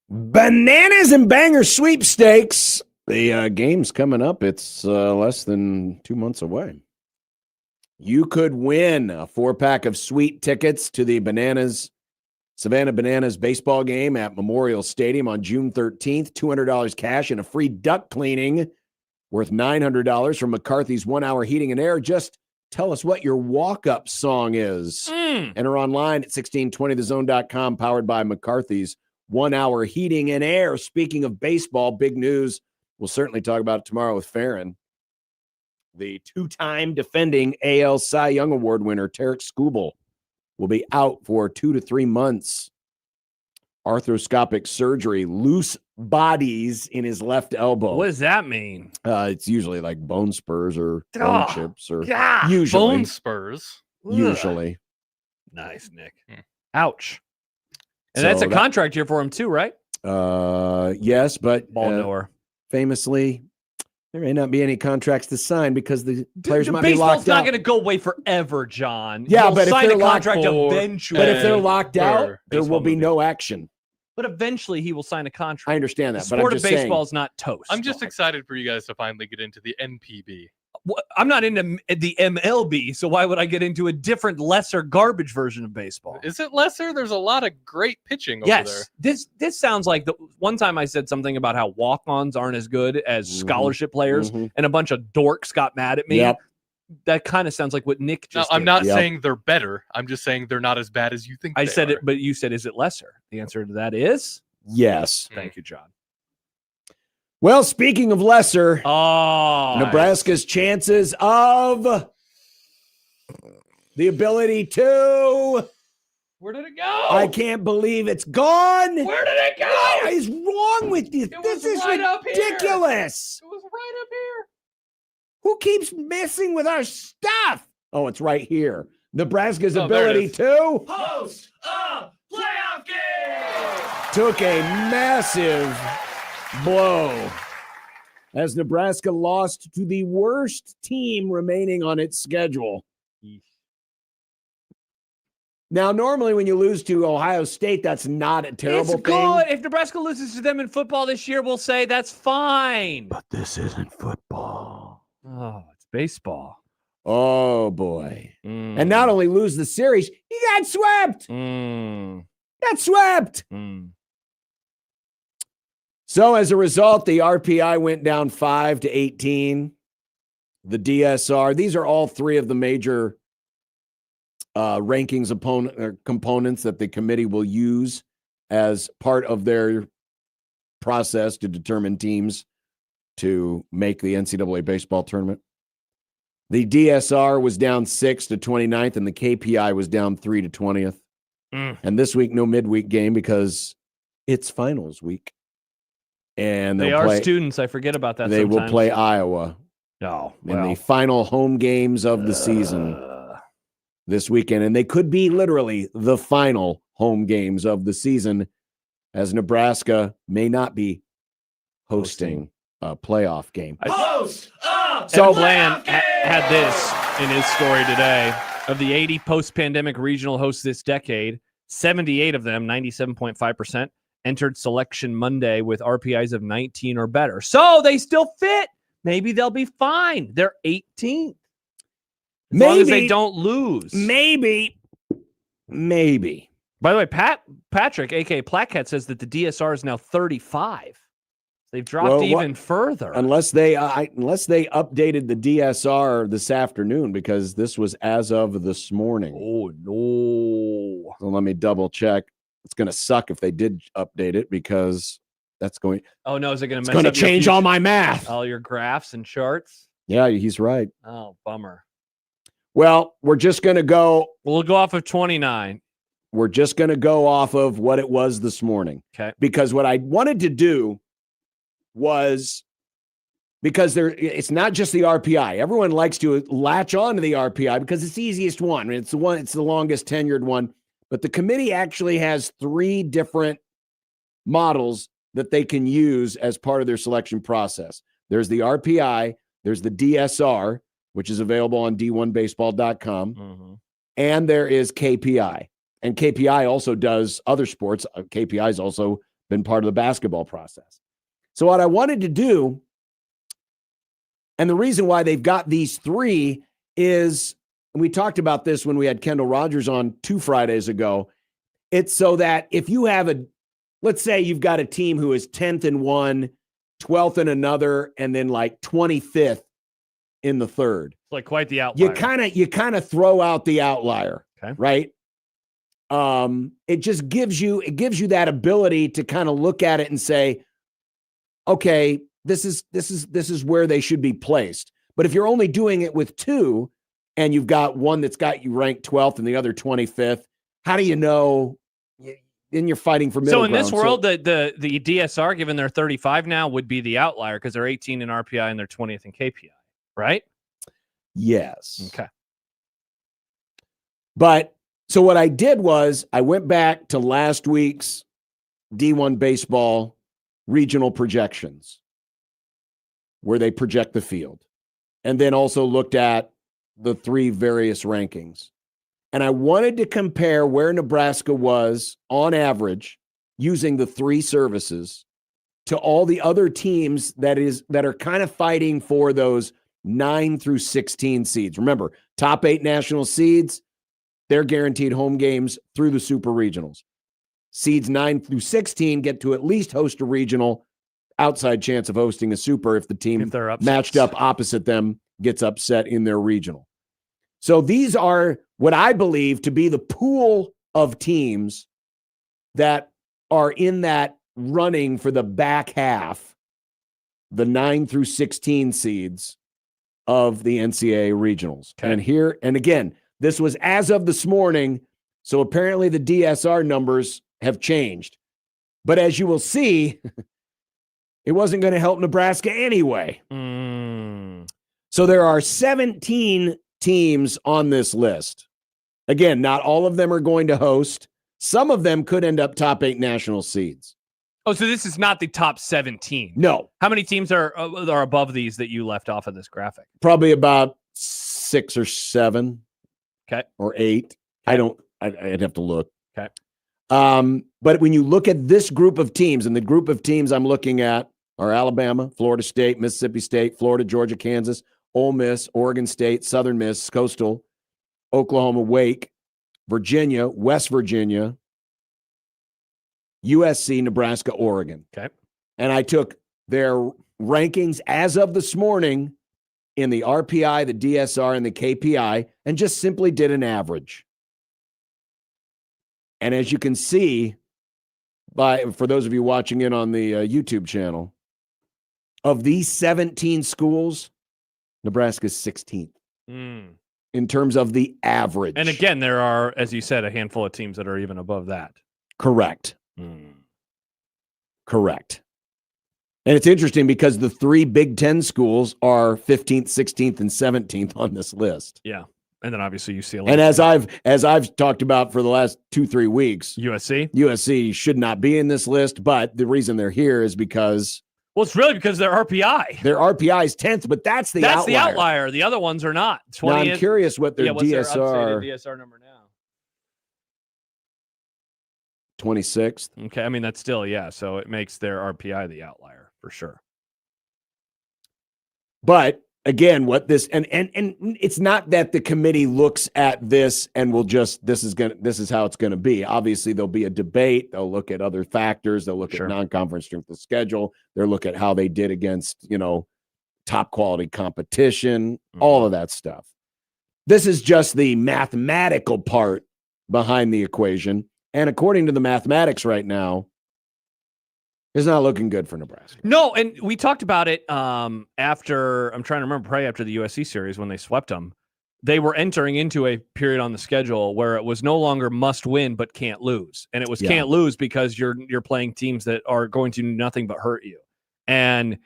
Bananas and Banger sweepstakes. The game's coming up. It's less than 2 months away. You could win a 4-pack of sweet tickets to the Savannah Bananas baseball game at Memorial Stadium on June 13th. $200 cash and a free duct cleaning worth $900 from McCarthy's 1 Hour Heating and Air. Just tell us what your walk-up song is. Enter online at 1620thezone.com, powered by McCarthy's 1 Hour Heating and Air. Speaking of baseball, big news. We'll certainly talk about it tomorrow with Farron. The 2-time defending AL Cy Young Award winner, Tarek Skubal, will be out for 2 to 3 months. Arthroscopic surgery, loose bodies in his left elbow. What does that mean? It's usually like bone spurs or bone chips, or God. usually Bone spurs. Usually. Nice, Nick. Ouch. And that's a contract here for him too, right? Yes, but Ball knower. Famously, there may not be any contracts to sign because the players might be baseball's locked not out. going to go away forever, John. Yeah, You'll but if sign they're a locked contract for- eventually. But if they're locked out, there will baseball be movie. no action. But eventually he will sign a contract. I understand The that, but sport I'm of just baseball saying. is not toast. I'm just excited for you guys to finally get into the NPB. I'm not into the MLB, so why would I get into a different, lesser garbage version of baseball? Is it lesser? There's a lot of great pitching over there. Yes, this sounds like the one time I said something about how walk-ons aren't as good as scholarship players, and a bunch of dorks got mad at me. Yep. That kind of sounds like what Nick Now, just I'm did. not saying they're better. I'm just saying they're not as bad as you think. I they said are. it, but you said, is it lesser? The answer to that is Yes. thank you, John. Well, speaking of lesser, Oh, Nebraska's chances of the ability to. where did it go? I can't believe it's gone. Where did it go? What is wrong with you? This is right up here. ridiculous. It was right up here. Who keeps messing with our stuff? Oh, it's right here. Nebraska's Oh, there it ability is. to Host a playoff game. took a massive blow as Nebraska lost to the worst team remaining on its schedule. Now, normally when you lose to Ohio State, that's not a terrible It's thing. good. If Nebraska loses to them in football this year, we'll say that's fine. But this isn't football. Oh, it's baseball. Oh, boy. Mm. And not only lose the series, he got swept. Mm. Got swept. Mm. So as a result, the RPI went down 5 to 18. The DSR, these are all three of the major rankings components that the committee will use as part of their process to determine teams to make the NCAA baseball tournament. The DSR was down 6 to 29th, and the KPI was down 3 to 20th. And this week, no midweek game because it's finals week. And They they'll are play, students. I forget about that. they will sometimes. play Iowa Oh, in the final home games of the season this weekend. And they could be literally the final home games of the season, as Nebraska may not be hosting a playoff game. So Bland had this in his story today. Of the 80 post-pandemic regional hosts this decade, 78 of them, 97.5%, entered selection Monday with RPIs of 19 or better. So they still fit. Maybe they'll be fine. They're 18th. As long as they don't lose. Maybe. By the way, Patrick, a.k.a. Plaquette, says that the DSR is now 35. They've dropped even further. Unless they updated the DSR this afternoon, because this was as of this morning. Oh, no. So let me double check. It's going to suck if they did update it, because that's going. Oh, no. Is it going to It's going to change all my math. all your graphs and charts? Yeah, he's right. Oh, bummer. Well, we're just going to go. We'll go off of 29. We're just going to go off of what it was this morning. Okay. Because what I wanted to do was, because it's not just the RPI. Everyone likes to latch on to the RPI because it's the easiest one. I mean, it's the longest tenured one. But the committee actually has 3 different models that they can use as part of their selection process. There's the RPI. There's the DSR, which is available on d1baseball.com. Mm-hmm. And there is KPI. And KPI also does other sports. KPI has also been part of the basketball process. So what I wanted to do, and the reason why they've got these three is, and we talked about this when we had Kendall Rogers on 2 Fridays ago, it's so that if you have let's say you've got a team who is 10th in one, 12th in another, and then like 25th in the third. It's like quite the outlier. You kind of throw out the outlier, okay, right? It just gives you that ability to kind of look at it and say, okay, this is where they should be placed. But if you're only doing it with 2 and you've got one that's got you ranked 12th and the other 25th, how do you know? Then you're fighting for middle ground. So in this world, the DSR, given they're 35 now, would be the outlier because they're 18 in RPI and they're 20th in KPI, right? Yes. Okay. But so what I did was I went back to last week's D1 baseball regional projections where they project the field, and then also looked at the 3 various rankings. And I wanted to compare where Nebraska was on average using the 3 services to all the other teams that are kind of fighting for those 9 through 16 seeds. Remember, top 8 national seeds, they're guaranteed home games through the super regionals. Seeds 9 through 16 get to at least host a regional, outside chance of hosting a super if the team matched up opposite them gets upset in their regional. So these are what I believe to be the pool of teams that are in that running for the back half, the 9 through 16 seeds of the NCAA regionals. Okay. And again, this was as of this morning, so apparently the DSR numbers have changed. But as you will see, it wasn't going to help Nebraska anyway. So there are 17 teams on this list. Again, not all of them are going to host. Some of them could end up top 8 national seeds. Oh, so this is not the top 17. No. How many teams are above these that you left off of this graphic? Probably about 6 or 7. Okay. Or 8. Okay. I'd have to look. Okay. But when you look at this group of teams, and the group of teams I'm looking at are Alabama, Florida State, Mississippi State, Florida, Georgia, Kansas, Ole Miss, Oregon State, Southern Miss, Coastal, Oklahoma, Wake, Virginia, West Virginia, USC, Nebraska, Oregon. Okay. And I took their rankings as of this morning in the RPI, the DSR, and the KPI, and just simply did an average. And as you can see, for those of you watching in on the YouTube channel, of these 17 schools, Nebraska's 16th in terms of the average. And again, there are, as you said, a handful of teams that are even above that. Correct. Correct. And it's interesting because the 3 Big Ten schools are 15th, 16th, and 17th on this list. Yeah. And then obviously UCLA. And as I've talked about for the last 2-3 weeks, USC should not be in this list, but the reason they're here is because it's really because their RPI. Their RPI is 10th, but that's the outlier. The outlier. The other ones are not. 20th. Now I'm curious what their what's DSR. Their DSR number now? 26th. Okay, I mean that's still so it makes their RPI the outlier for sure. But again, what this and it's not that the committee looks at this and will just this is how it's going to be. Obviously, there'll be a debate. They'll look at other factors. They'll look at non-conference strength of schedule. They'll look at how they did against top quality competition. All of that stuff. This is just the mathematical part behind the equation. And according to the mathematics right now, it's not looking good for Nebraska. No, and we talked about it after, I'm trying to remember, probably after the USC series when they swept them. They were entering into a period on the schedule where it was no longer must win but can't lose. And it was can't lose because you're playing teams that are going to do nothing but hurt you. And,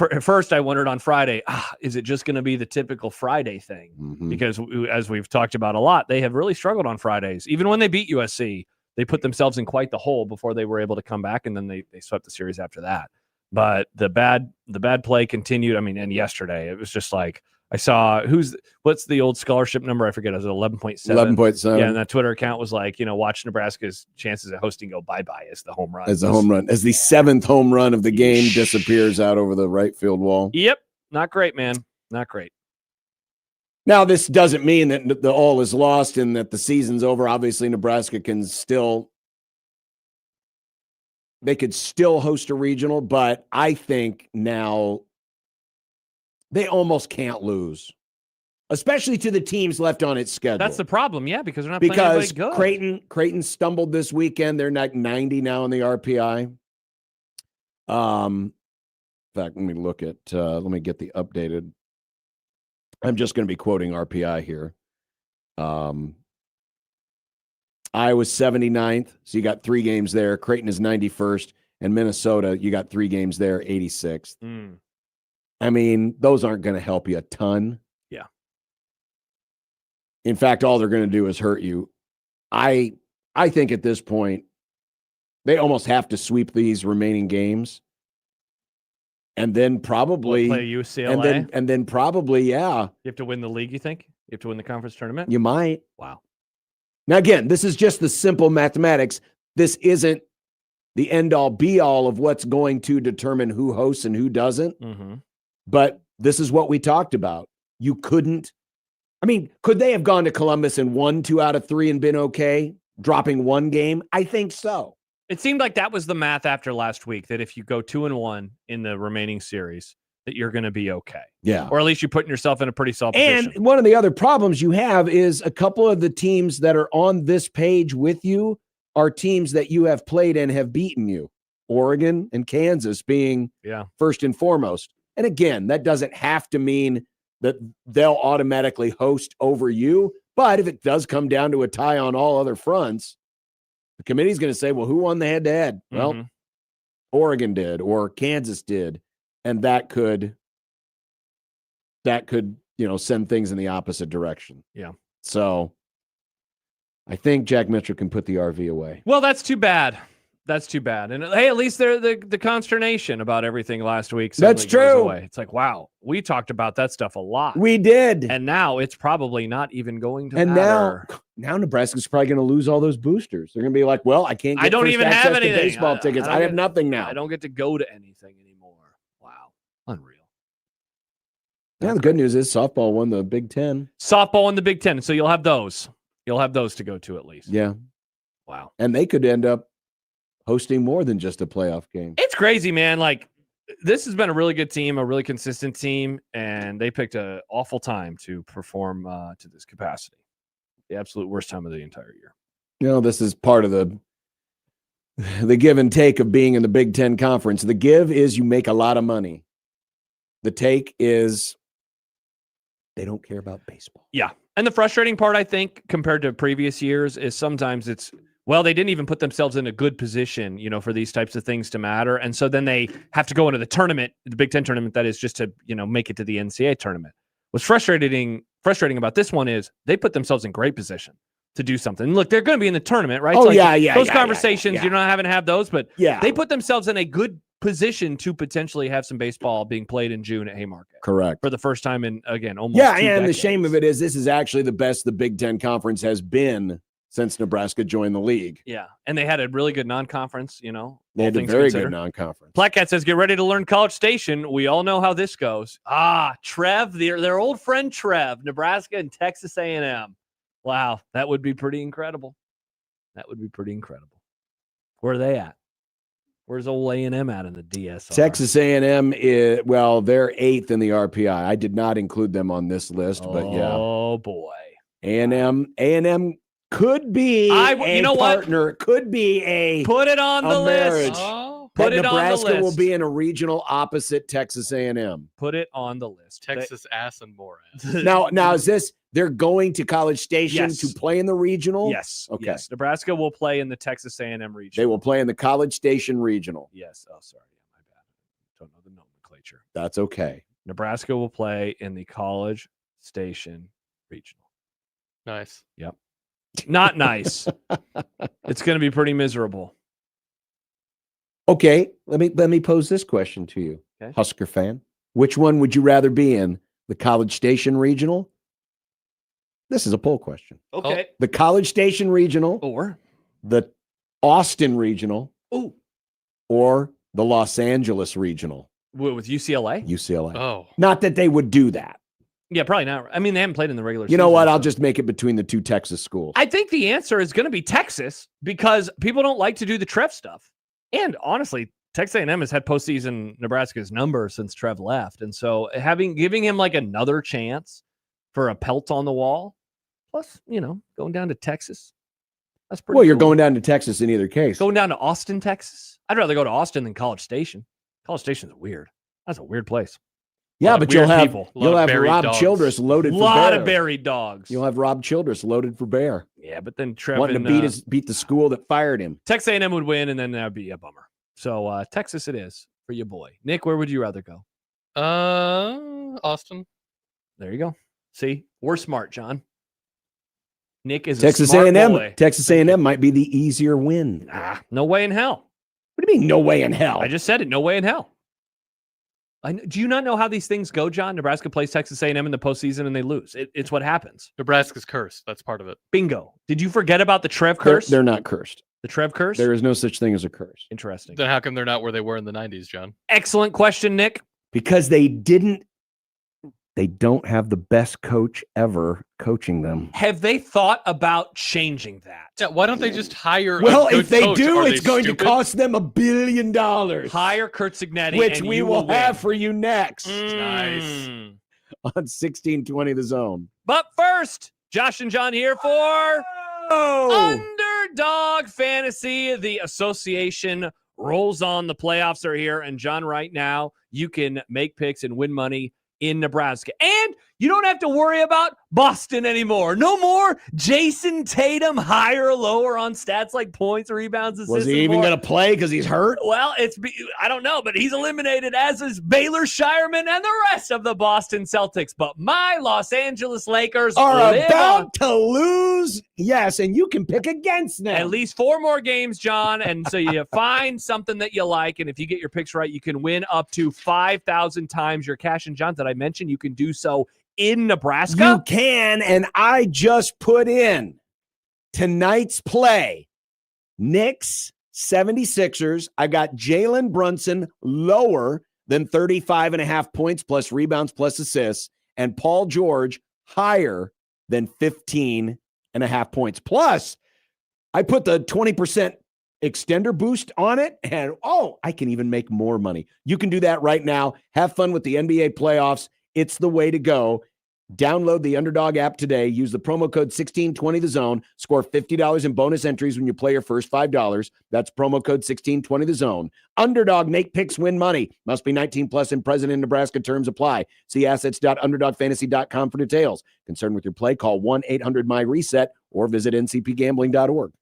at first I wondered on Friday, is it just going to be the typical Friday thing? Mm-hmm. Because as we've talked about a lot, they have really struggled on Fridays. Even when they beat USC, they put themselves in quite the hole before they were able to come back, and then they swept the series after that. But the bad play continued. I mean, and yesterday it was just like I saw what's the old scholarship number? I forget. It was 11.7. 11.7. Yeah, and that Twitter account was like, watch Nebraska's chances at hosting go bye-bye as the home run. As the seventh home run of the game disappears out over the right field wall. Yep. Not great, man. Not great. Now, this doesn't mean that the all is lost and that the season's over. Obviously, Nebraska could still host a regional, but I think now they almost can't lose, especially to the teams left on its schedule. That's the problem, yeah, because they're not playing anybody good. Creighton stumbled this weekend. They're like 90 now in the RPI. In fact, let me get the updated. I'm just going to be quoting RPI here. Iowa's 79th, so you got 3 games there. Creighton is 91st, and Minnesota, you got 3 games there, 86th. I mean, those aren't going to help you a ton. Yeah. In fact, all they're going to do is hurt you. I think at this point, they almost have to sweep these remaining games. And then probably play UCLA. And then probably, yeah. You have to win the league, you think? You have to win the conference tournament? You might. Wow. Now, again, this is just the simple mathematics. This isn't the end-all, be-all of what's going to determine who hosts and who doesn't. Mm-hmm. But this is what we talked about. You couldn't. I mean, could they have gone to Columbus and won 2 out of 3 and been okay, dropping 1 game? I think so. It seemed like that was the math after last week, that if you go 2-1 in the remaining series, that you're going to be okay. Yeah. Or at least you're putting yourself in a pretty solid position. And one of the other problems you have is a couple of the teams that are on this page with you are teams that you have played and have beaten you. Oregon and Kansas being first and foremost. And again, that doesn't have to mean that they'll automatically host over you. But if it does come down to a tie on all other fronts, the committee's going to say, well, who won the head-to-head? Well, Oregon did or Kansas did. And that could, send things in the opposite direction. Yeah. So I think Jack Mitchell can put the RV away. Well, that's too bad. That's too bad. And hey, at least the consternation about everything last week. That's true. Away. It's like, wow, we talked about that stuff a lot. We did. And now it's probably not even going to and matter. Now Nebraska's probably going to lose all those boosters. They're going to be like, well, I can't get don't even have anything. baseball tickets. I have nothing now. I don't get to go to anything anymore. Wow. Unreal. Yeah, the good news is softball won the Big Ten. Softball won the Big Ten. So you'll have those. You'll have those to go to at least. Yeah. Wow. And they could end up hosting more than just a playoff game. It's crazy, man. Like, this has been a really good team, a really consistent team, and they picked an awful time to perform to this capacity. The absolute worst time of the entire year. This is part of the give and take of being in the Big Ten Conference. The give is you make a lot of money. The take is they don't care about baseball. Yeah. And the frustrating part, I think, compared to previous years, is sometimes it's, well, they didn't even put themselves in a good position, for these types of things to matter. And so then they have to go into the tournament, the Big Ten tournament, that is just to, make it to the NCAA tournament. What's frustrating about this one is they put themselves in great position to do something. And look, they're going to be in the tournament, right? Oh, so those conversations, you're not having to have those, but they put themselves in a good position to potentially have some baseball being played in June at Haymarket. Correct. For the first time in, again, almost 2 and decades. the shame of it is this is actually the best the Big Ten Conference has been since Nebraska joined the league. Yeah, and they had a really good non-conference, They had a very good non-conference. Placat says, get ready to learn College Station. We all know how this goes. Trev, their old friend Trev, Nebraska and Texas A&M. Wow, that would be pretty incredible. Where are they at? Where's old A&M at in the DSR? Texas A&M is, they're 8th in the RPI. I did not include them on this list, but yeah. Oh, boy. A&M could be partner. Could be a put it on the list. Put it on the list. Nebraska will be in a regional opposite Texas A&M. Put it on the list. Texas ass and more ass. Now is this they're going to College Station to play in the regional? Yes. Okay. Yes. Nebraska will play in the Texas A&M regional. They will play in the College Station regional. Yes. Oh, sorry. My bad. Don't know the nomenclature. That's okay. Nebraska will play in the College Station regional. Nice. Yep. Not nice. It's going to be pretty miserable. Okay, let me pose this question to you, Okay. Husker fan. Which one would you rather be in? The College Station Regional? This is a poll question. Okay. The College Station Regional, Or the Austin Regional, ooh, or the Los Angeles Regional? with UCLA? UCLA. Oh, Not that they would do that. Yeah, probably not. I mean, they haven't played in the regular You know season, what? I'll so- just make it between the two Texas schools. I think the answer is going to be Texas because people don't like to do the Trev stuff. And honestly, Texas A&M has had postseason Nebraska's number since Trev left. And so giving him like another chance for a pelt on the wall, plus, going down to Texas. That's pretty Well, you're cool. going down to Texas in either case. Going down to Austin, Texas. I'd rather go to Austin than College Station. College Station's weird. That's a weird place. Yeah, lot of but you'll weird have people. you'll Lot of have buried Rob dogs. Childress loaded A for lot bear. of buried dogs. You'll have Rob Childress loaded for bear, Yeah, but then Trev wanting and, to beat the school that fired him. Texas A&M would win, and then that'd be a bummer. So Texas it is for your boy. Nick, where would you rather go? Austin. There you go. See, we're smart, John. Nick is Texas a smart A&M. boy. Texas A&M might be the easier win. Nah, no way in hell. What do you mean, no way in hell? I just said it. No way in hell. Do you not know how these things go, John? Nebraska plays Texas A&M in the postseason and they lose. It's what happens. Nebraska's cursed. That's part of it. Bingo. Did you forget about the Trev curse? They're not cursed. The Trev curse? There is no such thing as a curse. Interesting. Then how come they're not where they were in the 90s, John? Excellent question, Nick. Because they don't have the best coach ever coaching them. Have they thought about changing that? Yeah, why don't they just hire a Well, good if they coach? do, Are it's they going stupid? to cost them $1 billion. Hire Kurt Signetti, which and we you will win. have for you next Nice. Mm. on 1620 The Zone. But first, Josh and John here for Underdog Fantasy. The association rolls on. The playoffs are here. And John, right now, you can make picks and win money in Nebraska. And you don't have to worry about Boston anymore. No more Jason Tatum higher or lower on stats like points, rebounds, assists. Was he even going to play because he's hurt? Well, I don't know, but he's eliminated, as is Baylor Shireman and the rest of the Boston Celtics. But my Los Angeles Lakers Are live about on to lose. Yes, and you can pick against them. at least 4 more games, John. And so you find something that you like. And if you get your picks right, you can win up to 5,000 times your cash. And John, did I mention you can do so in Nebraska? You can, and I just put in tonight's play. Knicks, 76ers. I got Jalen Brunson lower than 35.5 points plus rebounds plus assists, and Paul George higher than 15.5 points. Plus, I put the 20% extender boost on it, and I can even make more money. You can do that right now. Have fun with the NBA playoffs. It's the way to go. Download the Underdog app today. Use the promo code 1620TheZone. Score $50 in bonus entries when you play your first $5. That's promo code 1620TheZone. Underdog, make picks, win money. Must be 19 plus and present in Nebraska. Terms apply. See assets.underdogfantasy.com for details. Concerned with your play, call 1-800-MY-RESET or visit ncpgambling.org.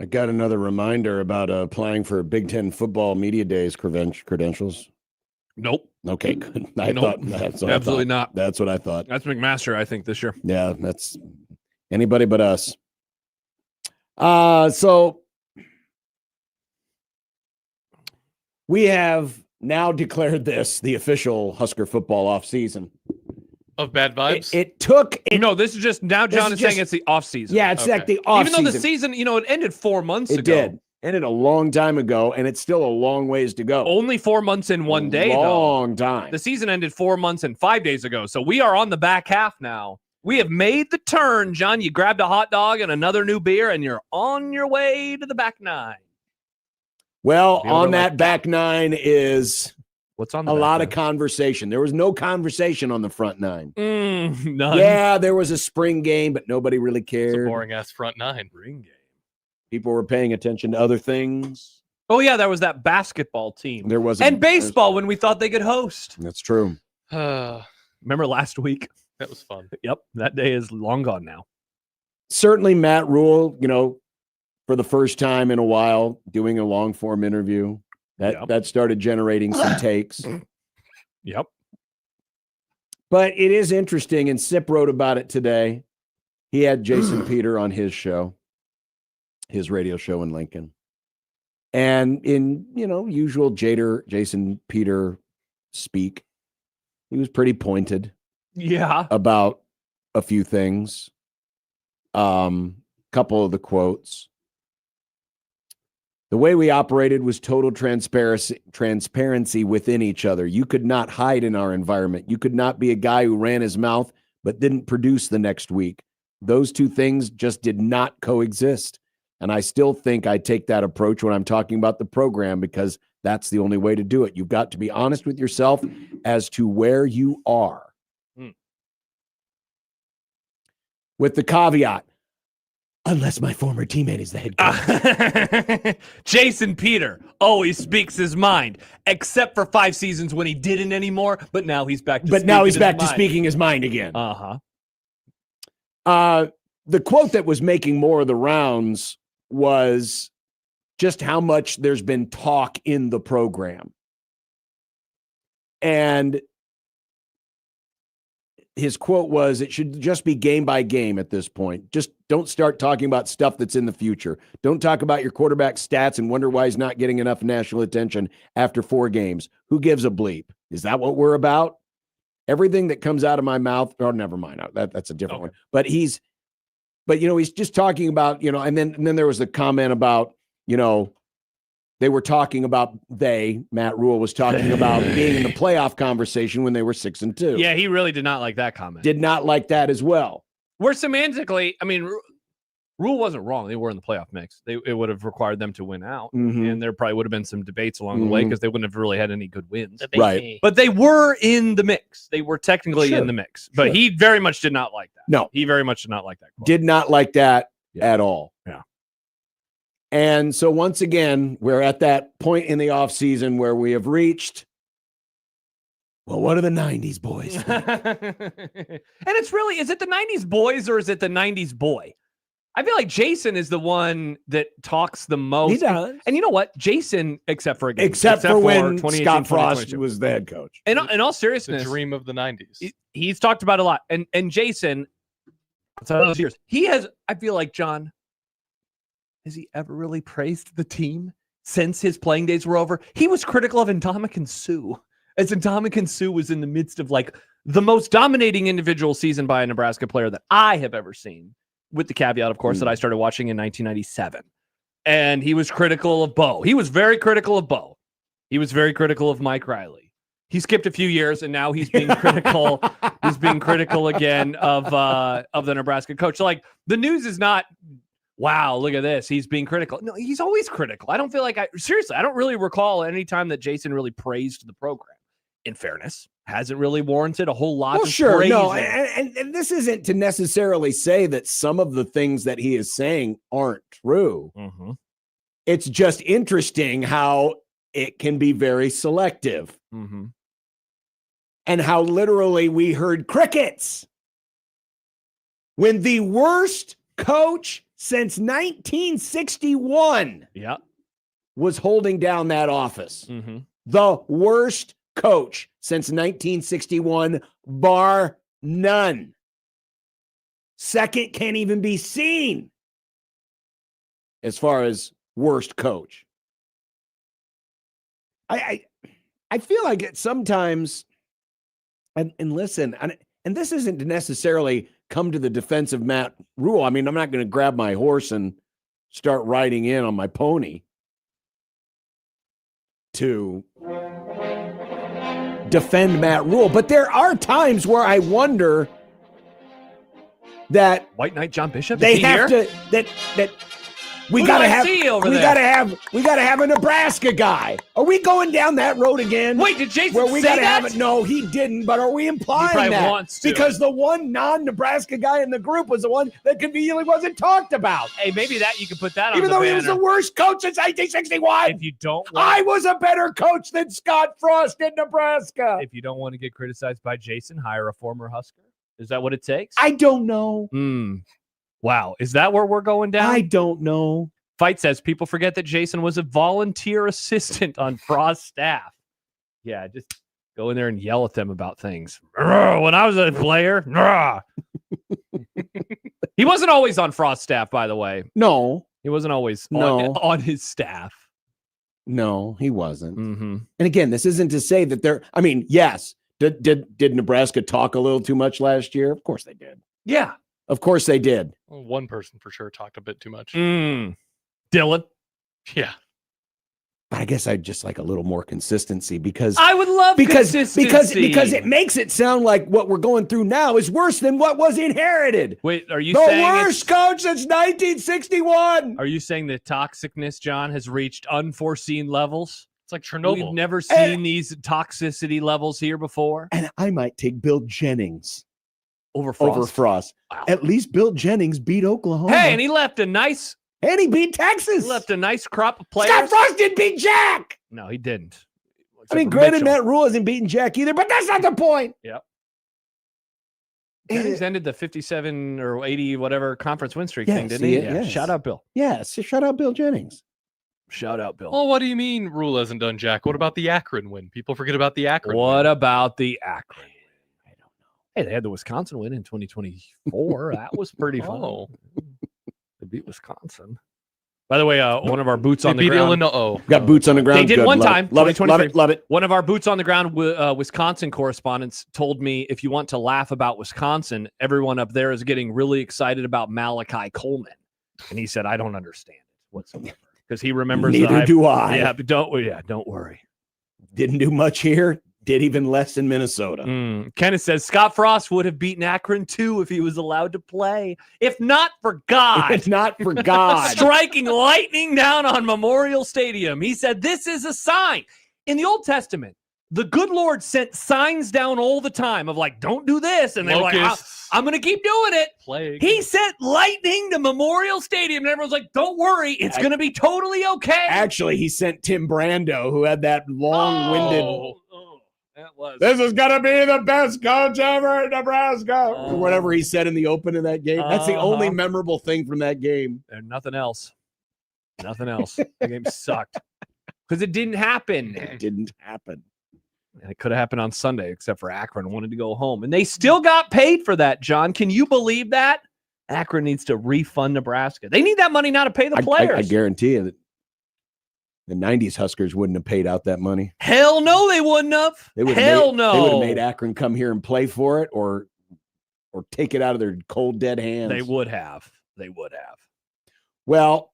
I got another reminder about applying for Big Ten football media days credentials. Nope. Okay, good. I Nope. thought that's what Absolutely I thought. not. That's what I thought. That's McMaster, I think, this year. Yeah, that's anybody but us. So we have now declared this the official Husker football off season. Of bad vibes? No, this is just now John is saying it's the off season. Yeah, it's like Okay. the off Even though the season, it ended 4 months ago. It did. Ended a long time ago, and it's still a long ways to go. Only 4 months in one day, though. Long time. The season ended 4 months and 5 days ago. So we are on the back half now. We have made the turn, John. You grabbed a hot dog and another new beer, and you're on your way to the back nine. Well, on that back nine is what's on the a back lot nine? of conversation. There was no conversation on the front nine. None. Yeah, there was a spring game, but nobody really It's a cared. boring ass front nine. Ring game. People were paying attention to other things. Oh, yeah, there was that basketball team. There was And baseball when we thought they could host. That's true. Remember last week? That was fun. Yep, that day is long gone now. Certainly Matt Rule, for the first time in a while, doing a long form interview. That started generating some takes. Yep. But it is interesting, and Sip wrote about it today. He had Jason Peter on his show, his radio show in Lincoln. And in, usual Jason Peter speak, he was pretty pointed. Yeah. About a few things. Couple of the quotes. The way we operated was total transparency within each other. You could not hide in our environment. You could not be a guy who ran his mouth but didn't produce the next week. Those two things just did not coexist. And I still think I take that approach when I'm talking about the program because that's the only way to do it. You've got to be honest with yourself as to where you are. With the caveat, unless my former teammate is the head coach. Jason Peter always speaks his mind, except for 5 seasons when he didn't anymore. But now he's back. To speaking his mind again. Uh-huh. The quote that was making more of the rounds was just how much there's been talk in the program, and his quote was, it should just be game by game at this point. Just don't start talking about stuff that's in the future. Don't talk about your quarterback stats and wonder why he's not getting enough national attention after 4 games. Who gives a bleep? Is that what we're about? Everything that comes out of my mouth, oh, never mind. That's a different one. But he's just talking about, and then there was the comment about, they were talking about Matt Rule was talking about being in the playoff conversation when they were 6-2. Yeah, he really did not like that comment. Did not like that as well. Where semantically, Rule wasn't wrong. They were in the playoff mix. It would have required them to win out. And there probably would have been some debates along the way because they wouldn't have really had any good wins. Right. But they were in the mix. They were technically in the mix. But he very much did not like that. No. He very much did not like that quote. Did not like that at all. Yeah. And so once again, we're at that point in the offseason where we have reached, well, what are the 90s boys? And it's really, is it the 90s boys or is it the 90s boy? I feel like Jason is the one that talks the most. He does. And you know what? Jason, except for when Scott Frost was the head coach. In all seriousness, The dream of the 90s. He's talked about a lot. And Jason, outside of those years, he has, I feel like, John, has he ever really praised the team since his playing days were over? He was critical of Ndamukong Suh, as Ndamukong Suh was in the midst of like the most dominating individual season by a Nebraska player that I have ever seen, with the caveat, of course, that I started watching in 1997. And he was critical of Bo. He was very critical of Bo. He was very critical of Mike Riley. He skipped a few years, and now he's being critical. He's being critical again of the Nebraska coach. So, like, the news is not, wow, look at this. He's being critical. No, he's always critical. I don't feel like I don't really recall any time that Jason really praised the program. In fairness, hasn't really warranted a whole lot of praise. No, and this isn't to necessarily say that some of the things that he is saying aren't true. Mm-hmm. It's just interesting how it can be very selective. Mm-hmm. And how literally we heard crickets when the worst coach since 1961 Yeah. was holding down that office. Mm-hmm. The worst coach since 1961, bar none. Second can't even be seen as far as worst coach. I feel like it sometimes, and listen, and this isn't to necessarily come to the defense of Matt Rule. I mean, I'm not going to grab my horse and start riding in on my pony to defend Matt Rule, but there are times where I wonder that White Knight John Bishop. they Is he have here? to that we Who gotta do I have see over we there? gotta have a Nebraska guy. Are we going down that road again? Wait, did Jason where we say gotta that? have it? No, he didn't. But are we implying He probably that wants to. because the one non-Nebraska guy in the group was the one that conveniently wasn't talked about, Hey, maybe that you could put that on even the though banner. he was the worst coach since 1961? If you don't I want, was a better coach than Scott Frost in Nebraska. if you don't want to get criticized by Jason, hire a former Husker. Is that what it takes? I don't know. Wow. Is that where we're going down? I don't know. Fight says people forget that Jason was a volunteer assistant on Frost's staff. Yeah, just go in there and yell at them about things. When I was a player, he wasn't always on Frost's staff, by the way. No, He wasn't always on his staff. no, he wasn't. Mm-hmm. And again, this isn't to say that they're, I mean, yes, did Nebraska talk a little too much last year? Of course they did. Yeah. Of course they did. Well, one person for sure talked a bit too much. Dylan. Yeah. But I guess I'd just like a little more consistency because I would love consistency. because it makes it sound like what we're going through now is worse than what was inherited. Wait, are you The saying worst coach since 1961. Are you saying the toxicness, John, has reached unforeseen levels? It's like Chernobyl. We've never seen these toxicity levels here before. And I might take Bill Jennings Over Frost. over Frost. Wow. At least Bill Jennings beat Oklahoma. Hey, and he left a nice beat Texas. crop of players. Scott Frost didn't beat Jack. No, he didn't. I mean, Except for granted, Mitchell. Matt Rule hasn't beaten Jack either, but that's not the point. Yep. Jennings ended the 57 or 80 whatever conference win streak Yeah, thing, didn't see he? it? Yeah. Yes. Shout out, Bill. Yes, shout out Bill Jennings. Shout out, Bill. Well, what do you mean Rule hasn't done Jack? What about the Akron win? People forget about the Akron What win. about the Akron? I don't know. Hey, they had the Wisconsin win in 2024. That was pretty fun. Oh. They beat Wisconsin. By the way, one of our boots on They the beat ground. Illinois. Got boots on the ground. They did Good. one Love it. time, Love it. Love 2023. it. Love it. One of our boots on the ground Wisconsin correspondents told me if you want to laugh about Wisconsin, everyone up there is getting really excited about Malachi Coleman. And he said, I don't understand it whatsoever. Because he remembers Neither do I. Yeah, but don't worry. Didn't do much here. Did even less in Minnesota. Kenneth says Scott Frost would have beaten Akron too if he was allowed to play. If not for God. If not for God. Striking lightning down on Memorial Stadium. He said, this is a sign. In the Old Testament, the good Lord sent signs down all the time of like, don't do this. And they're like, Locusts. I'm going to keep doing it. Plague. He sent lightning to Memorial Stadium. And everyone's like, don't worry. It's going to be totally okay. Actually, he sent Tim Brando, who had that long-winded. That was. This is gonna be the best coach ever in Nebraska, or whatever he said in the open of that game. That's the only memorable thing from that game. And nothing else. Nothing else. The game sucked because it didn't happen. It didn't happen. And it could have happened on Sunday, except for Akron wanted to go home. And they still got paid for that, John. Can you believe that? Akron needs to refund Nebraska. They need that money now to pay the players. I guarantee you that the 90s Huskers wouldn't have paid out that money. Hell no, they wouldn't have. They would Hell have no. They would have made Akron come here and play for it or take it out of their cold, dead hands. They would have. They would have. Well,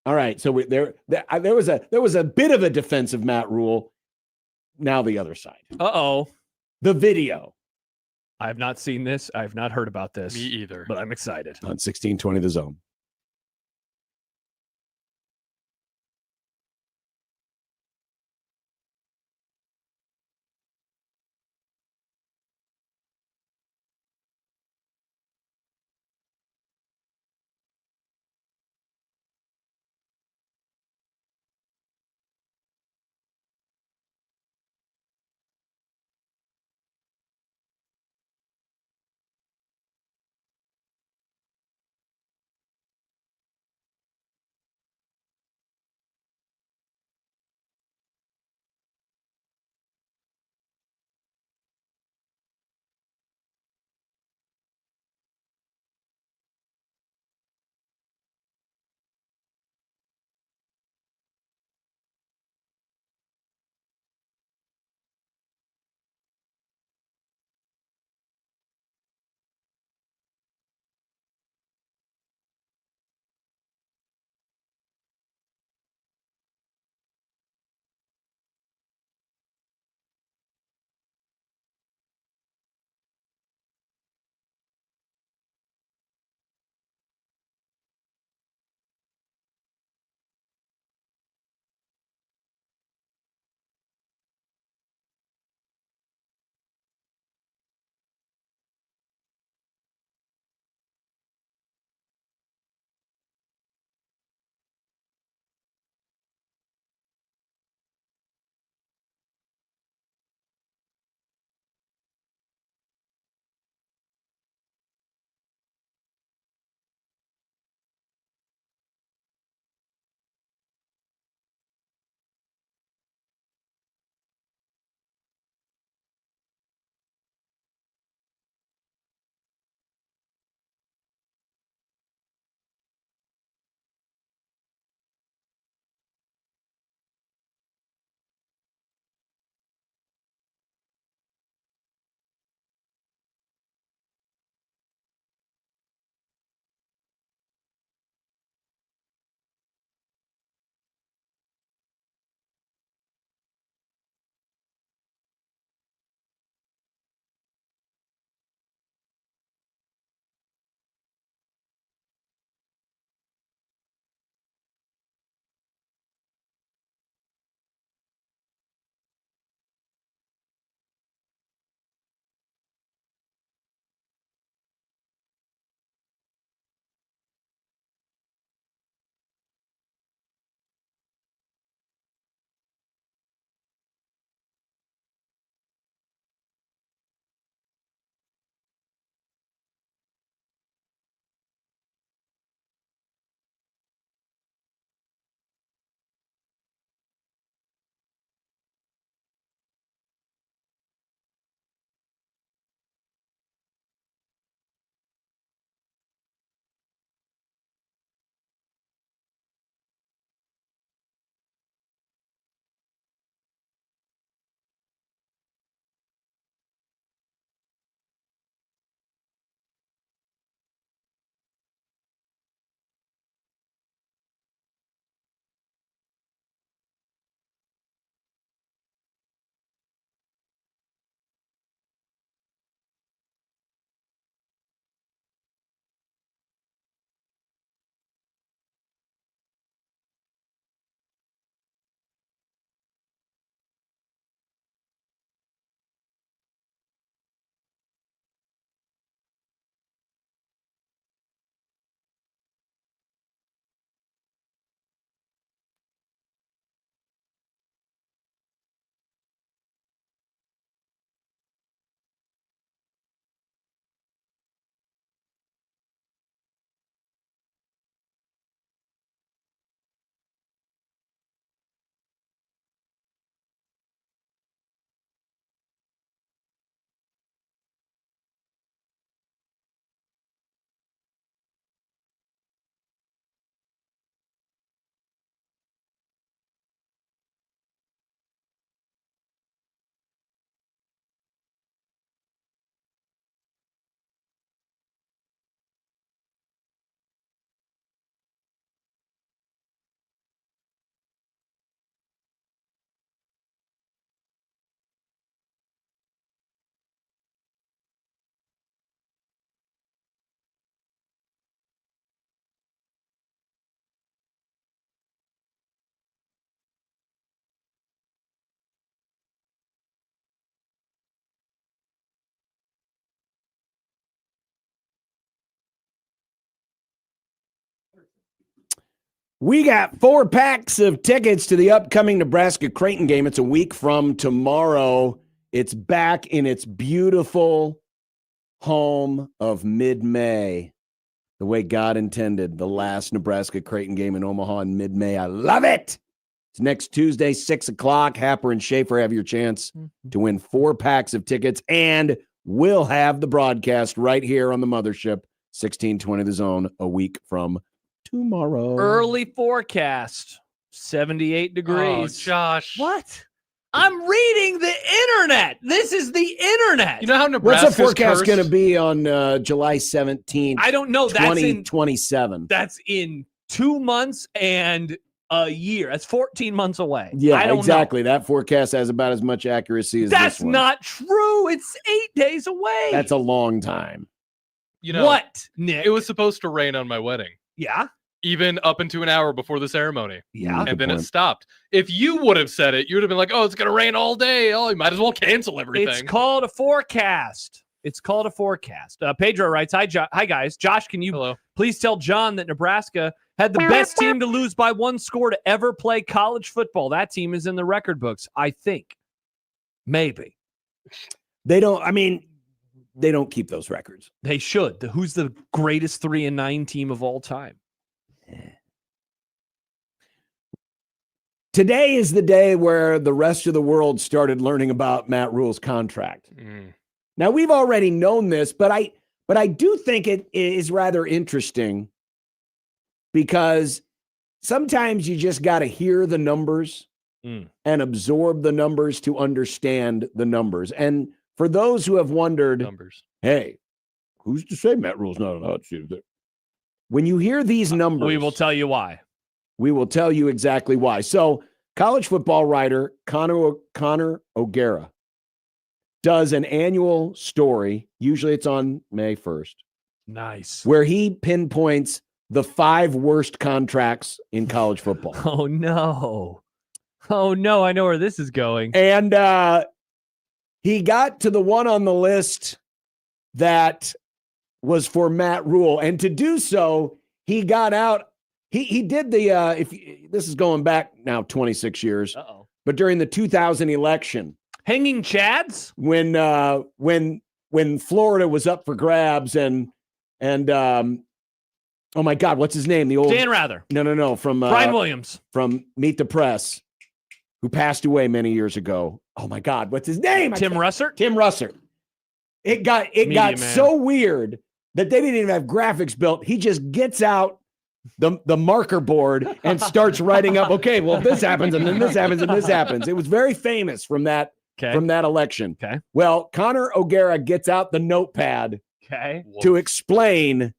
all right. So there was a bit of a defense of Matt Rule. Now the other side. Uh-oh. The video I have not seen this. I have not heard about this. Me either. But I'm excited. on 1620 The Zone. We got 4 packs of tickets to the upcoming Nebraska Creighton game. It's a week from tomorrow. It's back in its beautiful home of mid-May, the way God intended. The last Nebraska Creighton game in Omaha in mid-May. I love it. It's next Tuesday, 6 o'clock. Happer and Schaefer have your chance to win 4 packs of tickets, and we'll have the broadcast right here on the mothership, 1620 The Zone, a week from tomorrow. Early forecast, 78 Oh, degrees. Josh. What? I'm reading the internet. This is the internet. You know how What's Nebraska's the forecast cursed? going to be on July 17th, I don't know. 2027? That's in 2 months and a year. That's 14 months away. Yeah, I don't exactly. That forecast has about as much accuracy as That's this one. not true. It's 8 days away. That's a long time. You know, what, Nick? it was supposed to rain on my wedding, yeah. even up into an hour before the ceremony. Yeah. And Good then it point. stopped. If you would have said it, you would have been like, oh, it's going to rain all day. Oh, you might as well cancel everything. It's called a forecast. It's called a forecast. Pedro writes, hi, hi, guys. Josh, can you Hello. please tell John that Nebraska had the best team to lose by 1 score to ever play college football? That team is in the record books, I think. Maybe. They don't keep those records. They should. Who's the greatest 3-9 team of all time? Today is the day where the rest of the world started learning about Matt Rule's contract. Now, we've already known this, but I do think it is rather interesting because sometimes you just got to hear the numbers and absorb the numbers to understand the numbers. And for those who have wondered, Numbers. hey, who's to say Matt Rule's not on the hot seat? When you hear these numbers, We will tell you why. we will tell you exactly why. So, college football writer Connor O'Gara does an annual story. Usually it's on May 1st, Nice. where he pinpoints the 5 worst contracts in college football. Oh, no. Oh, no. I know where this is going. And he got to the one on the list that was for Matt Rule. And to do so, he got out. He did the, this is going back now 26 years, Uh-oh. but during the 2000 election, Hanging Chads? when Florida was up for grabs and oh my God, what's his name? The old Dan Rather. no from Brian Williams. from Meet the Press, who passed away many years ago. Oh my God, what's his name? Tim Russert. Tim Russert. It got Man. so weird that they didn't even have graphics built. He just gets out the marker board and starts writing up, okay, well, if this happens and then this happens and this happens. It was very famous from that election. Okay. Well, Connor O'Gara gets out the notepad Okay. to explain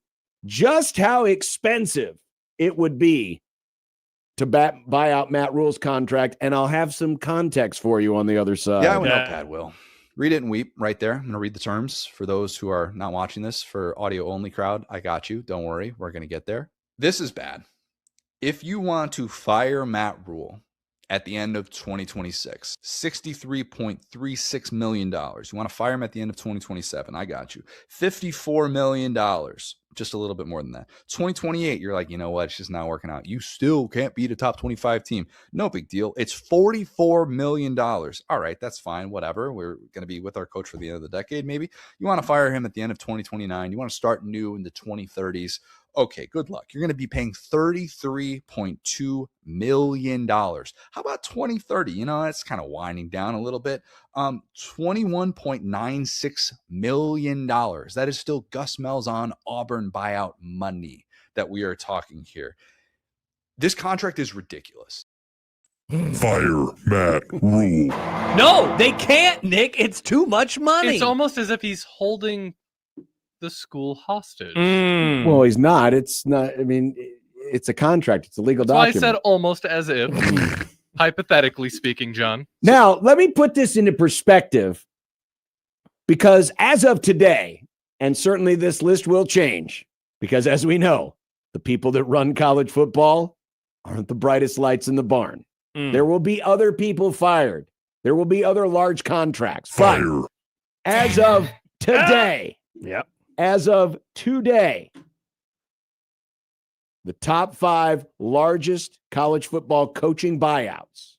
just how expensive it would be to buy out Matt Rule's contract, and I'll have some context for you on the other side. Yeah, I would notepad, Will. Read it and weep right there. I'm going to read the terms for those who are not watching this. For audio-only crowd, I got you. Don't worry. We're going to get there. This is bad. If you want to fire Matt Rule at the end of 2026, $63.36 million. You want to fire him at the end of 2027. I got you. $54 million. Just a little bit more than that. 2028, you're like, you know what? It's just not working out. You still can't beat a top 25 team. No big deal. It's $44 million. All right, that's fine. Whatever. We're going to be with our coach for the end of the decade, maybe. You want to fire him at the end of 2029. You want to start new in the 2030s. Okay, good luck. You're going to be paying $33.2 million. How about 2030? You know, that's kind of winding down a little bit. $21.96 million. That is still Gus Malzahn Auburn buyout money that we are talking here. This contract is ridiculous. Fire Matt Rule. No, they can't, Nick. It's too much money. It's almost as if he's holding the school hostage. Well, he's not. It's not. I mean, it's a contract. It's a legal That's why I document. said almost as if, hypothetically speaking, John. Now, let me put this into perspective, because as of today, and certainly this list will change, because as we know, the people that run college football aren't the brightest lights in the barn. There will be other people fired. There will be other large contracts. Fire. But as of today, Yep. as of today, the top 5 largest college football coaching buyouts.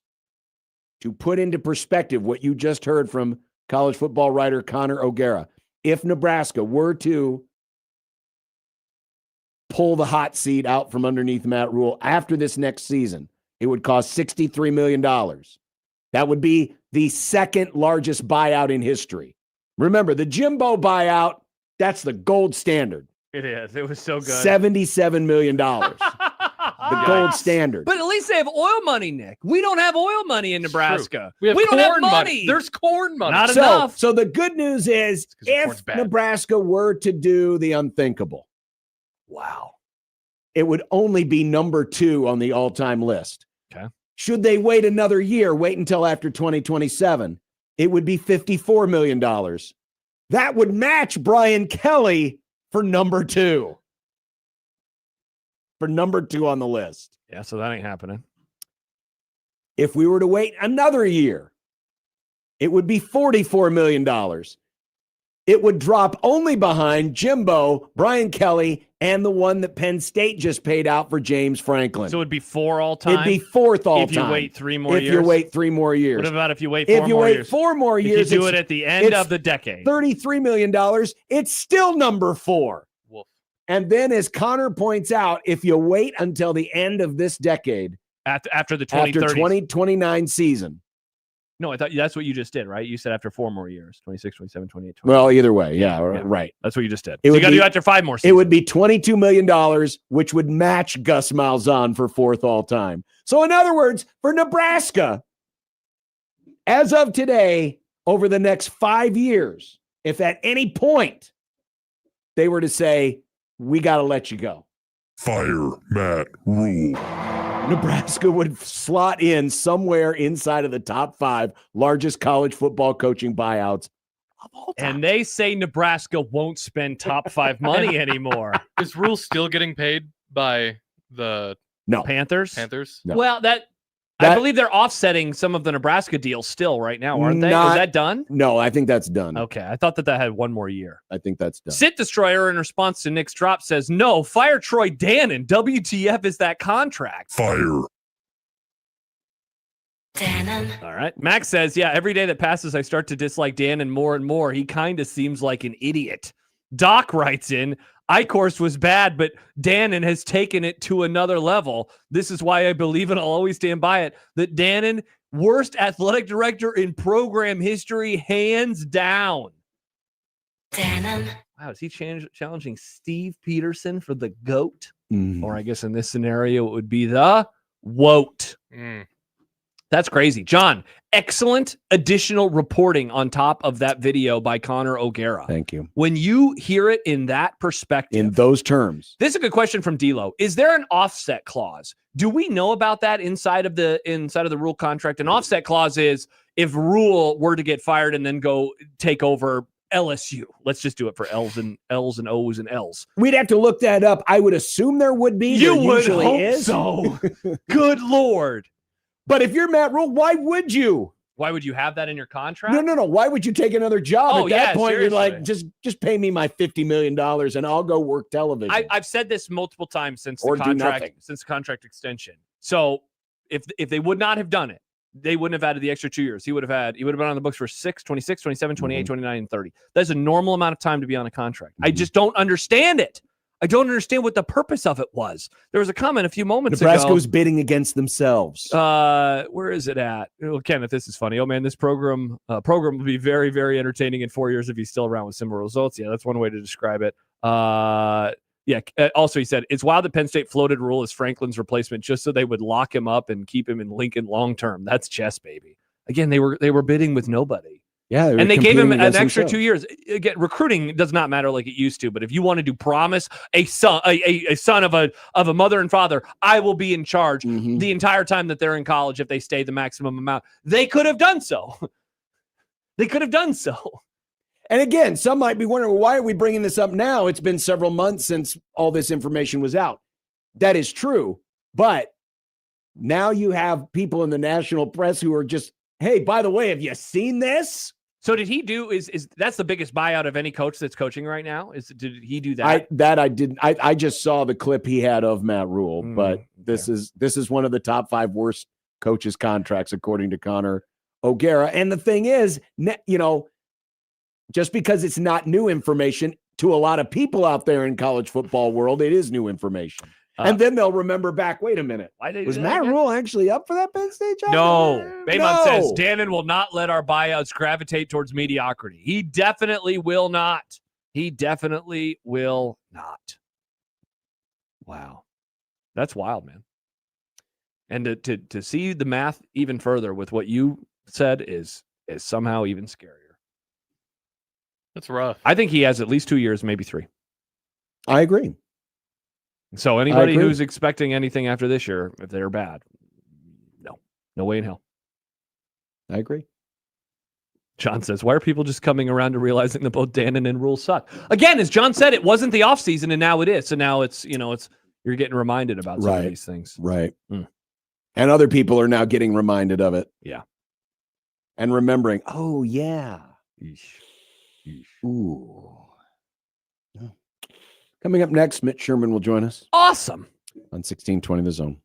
To put into perspective what you just heard from college football writer Connor O'Gara, if Nebraska were to pull the hot seat out from underneath Matt Rule after this next season, it would cost $63 million. That would be the second largest buyout in history. Remember, the Jimbo buyout, that's the gold standard. It is. It was so good. $77 million. The gold standard. But at least they have oil money, Nick. We don't have oil money in Nebraska. We don't have corn money. There's corn money. Not enough. So the good news is if Nebraska were to do the unthinkable, wow, it would only be number 2 on the all-time list. Okay. Should they wait another year, wait until after 2027, it would be $54 million. That would match Brian Kelly for number 2. For number 2 on the list. Yeah, so that ain't happening. If we were to wait another year, it would be $44 million. It would drop only behind Jimbo, Brian Kelly, and the one that Penn State just paid out for James Franklin. So it'd be 4 all time? It'd be 4th all time. If you wait 3 more years? If you wait 3 more years. What about if you wait 4 more years? If you wait 4 more years. If you do it at the end of the decade. $33 million. It's still number 4. And then, as Connor points out, if you wait until the end of this decade, after the 2029 season. No, I thought that's what you just did, right? You said after 4 more years, 26, 27, 28, 29. Well, either way, yeah. Right. That's what you just did. You got to do after 5 more seasons. It would be $22 million, which would match Gus Malzahn for 4th all time. So, in other words, for Nebraska, as of today, over the next 5 years, if at any point they were to say, we got to let you go, Fire Matt Rule. Nebraska would slot in somewhere inside of the top 5 largest college football coaching buyouts of all time. And they say Nebraska won't spend top 5 money anymore. Is Rule still getting paid by the Panthers? No. Well, I believe they're offsetting some of the Nebraska deals still right now, aren't they? Is that done? No, I think that's done. Okay, I thought that had 1 more year. I think that's done. Sit Destroyer, in response to Nick's drop, says, no, fire Troy Dannon. WTF is that contract? Fire. Dannon. All right. Max says, yeah, every day that passes, I start to dislike Dannon more and more. He kind of seems like an idiot. Doc writes in, Eichhorst was bad, but Dannon has taken it to another level. This is why I believe, and I'll always stand by it, that Dannon, worst athletic director in program history, hands down. Dannon. Wow, is he challenging Steve Peterson for the GOAT? Mm. Or I guess in this scenario, it would be the WOAT. That's crazy. John, excellent additional reporting on top of that video by Connor O'Gara. Thank you. When you hear it in that perspective, in those terms, this is a good question from D'Lo. Is there an offset clause? Do we know about that inside of the Rule contract? An offset clause is if Rule were to get fired and then go take over LSU. Let's just do it for L's and O's and L's. We'd have to look that up. I would assume there would be. You would usually hope is. so. Good Lord. But if you're Matt Rule, why would you? Why would you have that in your contract? No. Why would you take another job? At that point, seriously. You're like, just pay me my $50 million and I'll go work television. I've said this multiple times since the contract extension. So if they would not have done it, they wouldn't have added the extra 2 years. He would have been on the books for 6, 26, 27, 28, 29, and 30. That's a normal amount of time to be on a contract. I just don't understand it. I don't understand what the purpose of it was. There was a comment a few moments ago. Nebraska was bidding against themselves. Where is it at? Well, Kenneth, this is funny. Oh, man, this program will be very, very entertaining in 4 years if he's still around with similar results. Yeah, that's one way to describe it. Also, he said, it's wild that Penn State floated Rule as Franklin's replacement just so they would lock him up and keep him in Lincoln long term. That's chess, baby. Again, they were bidding with nobody. Yeah, and they gave him an extra 2 years. Again, recruiting does not matter like it used to. But if you wanted to promise a son of a mother and father, I will be in charge the entire time that they're in college if they stay the maximum amount, they could have done so. And again, some might be wondering, why are we bringing this up now? It's been several months since all this information was out. That is true. But now you have people in the national press who are just, hey, by the way, have you seen this? So did he do is that's the biggest buyout of any coach that's coaching right now? Did he do that? I didn't. I just saw the clip he had of Matt Rule, but this is one of the top 5 worst coaches' contracts according to Connor O'Gara. And the thing is, just because it's not new information to a lot of people out there in college football world, it is new information. And then they'll remember back, wait a minute. Was Matt Rule actually up for that Penn State job? No. Baymont says, Dannon will not let our buyouts gravitate towards mediocrity. He definitely will not. He definitely will not. Wow. That's wild, man. And to see the math even further with what you said is somehow even scarier. That's rough. I think he has at least 2 years, maybe 3. I agree. So anybody who's expecting anything after this year, if they're bad, no way in hell. I agree. John says, why are people just coming around to realizing that both Dannon and Rule suck? Again, as John said, it wasn't the offseason, and now it is. So now it's you're getting reminded about some of these things. Right. And other people are now getting reminded of it. Yeah. And remembering, oh, yeah. Eesh. Ooh. Coming up next, Mitch Sherman will join us. Awesome. On 1620 The Zone.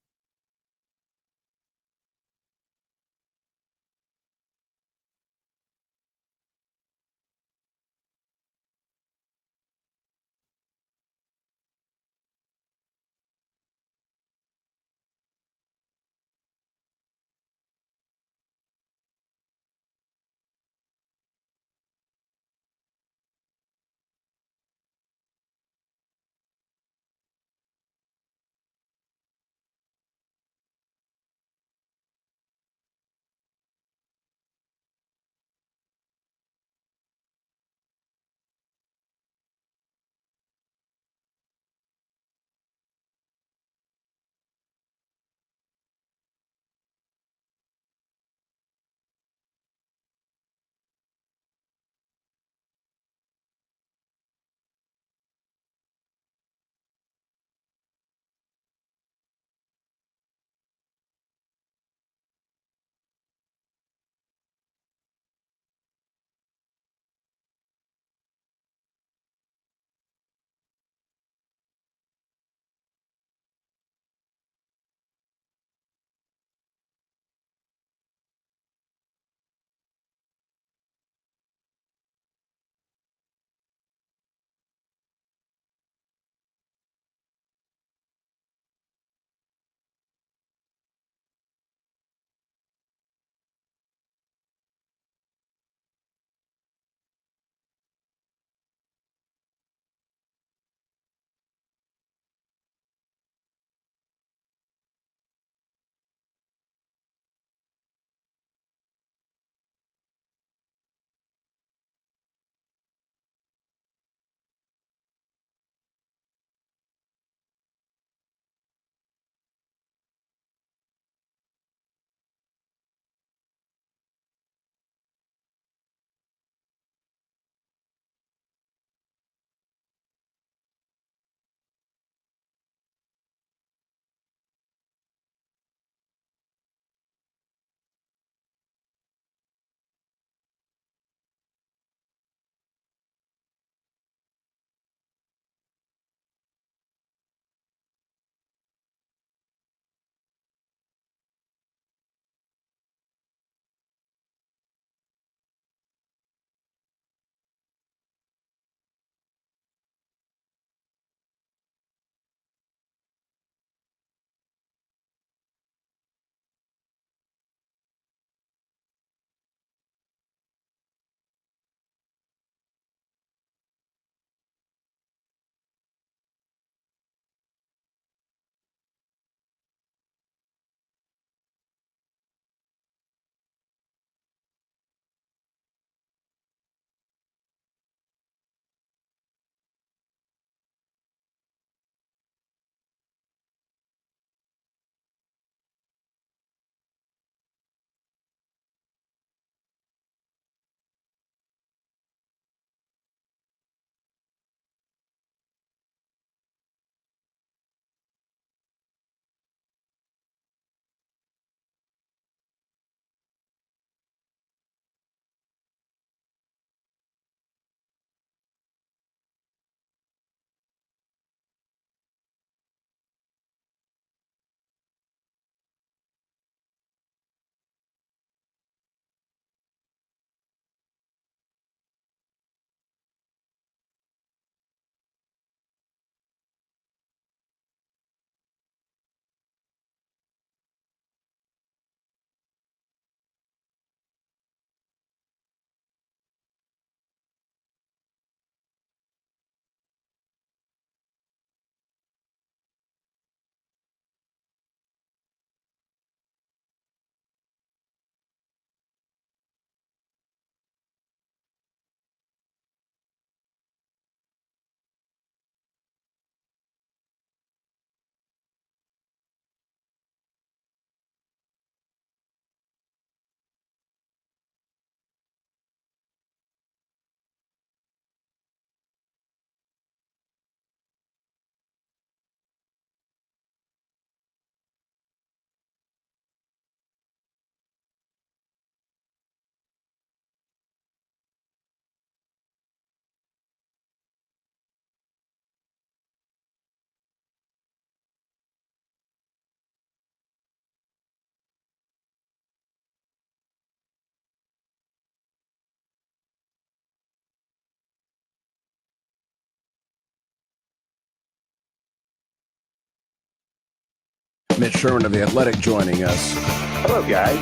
Mitch Sherman of The Athletic joining us. Hello, guys.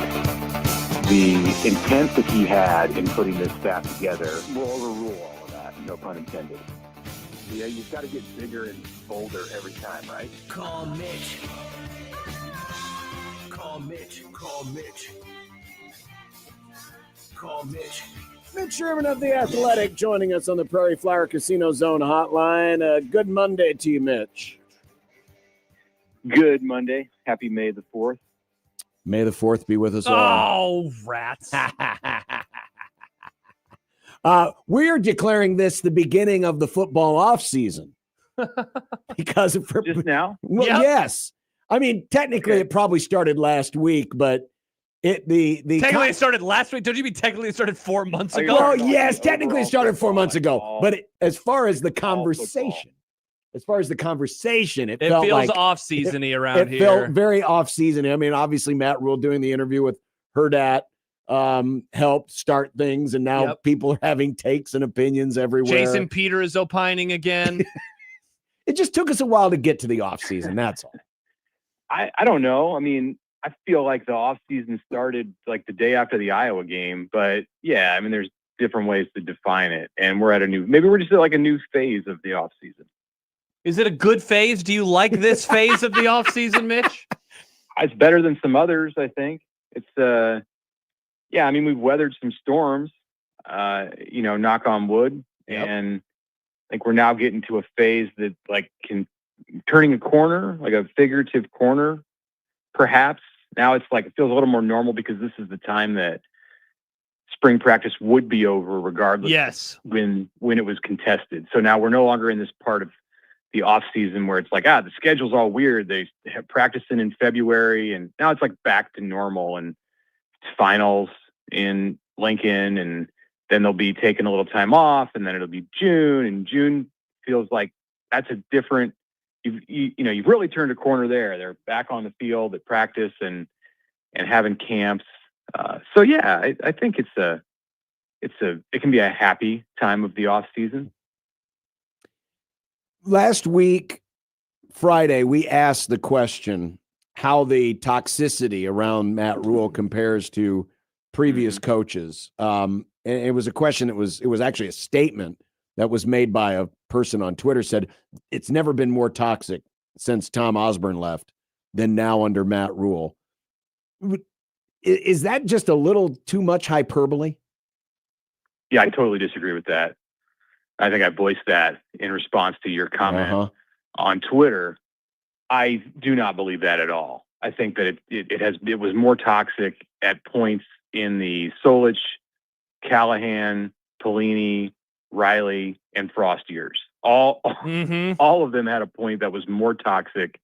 The intent that he had in putting this staff together will overrule all of that, no pun intended. Yeah, you've got to get bigger and bolder every time, right? Call Mitch. Call Mitch. Call Mitch. Call Mitch. Mitch Sherman of The Athletic joining us on the Prairie Flower Casino Zone hotline. Good Monday to you, Mitch. Good Monday. Happy May the 4th. May the 4th be with us all. Oh, rats. We're declaring this the beginning of the football offseason. Because for, Just now? Well, Yep. yes. I mean, technically it probably started last week, but Technically it started last week. Don't you mean technically it started 4 months ago? Well, yes, technically it started 4 months ago. But as far as the conversation, it felt feels like off-season-y around it here. felt very off-season. I mean, obviously Matt Rule doing the interview with Herdat helped start things, and now people are having takes and opinions everywhere. Jason Peter is opining again. It just took us a while to get to the offseason, that's all. I don't know. I mean, I feel like the offseason started like the day after the Iowa game, but yeah, I mean, there's different ways to define it, and maybe we're just at like a new phase of the offseason. Is it a good phase? Do you like this phase of the offseason, Mitch? It's better than some others, I think. It's yeah, I mean, we've weathered some storms, knock on wood. Yep. And I think we're now getting to a phase that like turning a corner, like a figurative corner, perhaps. Now it's like, it feels a little more normal because this is the time that spring practice would be over regardless of when it was contested. So now we're no longer in this part of the off season where it's like, the schedule's all weird. They have practicing in February, and now it's like back to normal, and it's finals in Lincoln, and then they'll be taking a little time off, and then it'll be June, and June feels like that's a different, you've really turned a corner there. They're back on the field at practice and having camps. So yeah, I think it can be a happy time of the off season. Last week, Friday, we asked the question how the toxicity around Matt Rule compares to previous coaches. And it was a question it was actually a statement that was made by a person on Twitter, said it's never been more toxic since Tom Osborne left than now under Matt Rule. Is that just a little too much hyperbole? Yeah, I totally disagree with that. I think I voiced that in response to your comment on Twitter. I do not believe that at all. I think that it was more toxic at points in the Solich, Callahan, Pelini, Riley, and Frost years. All of them had a point that was more toxic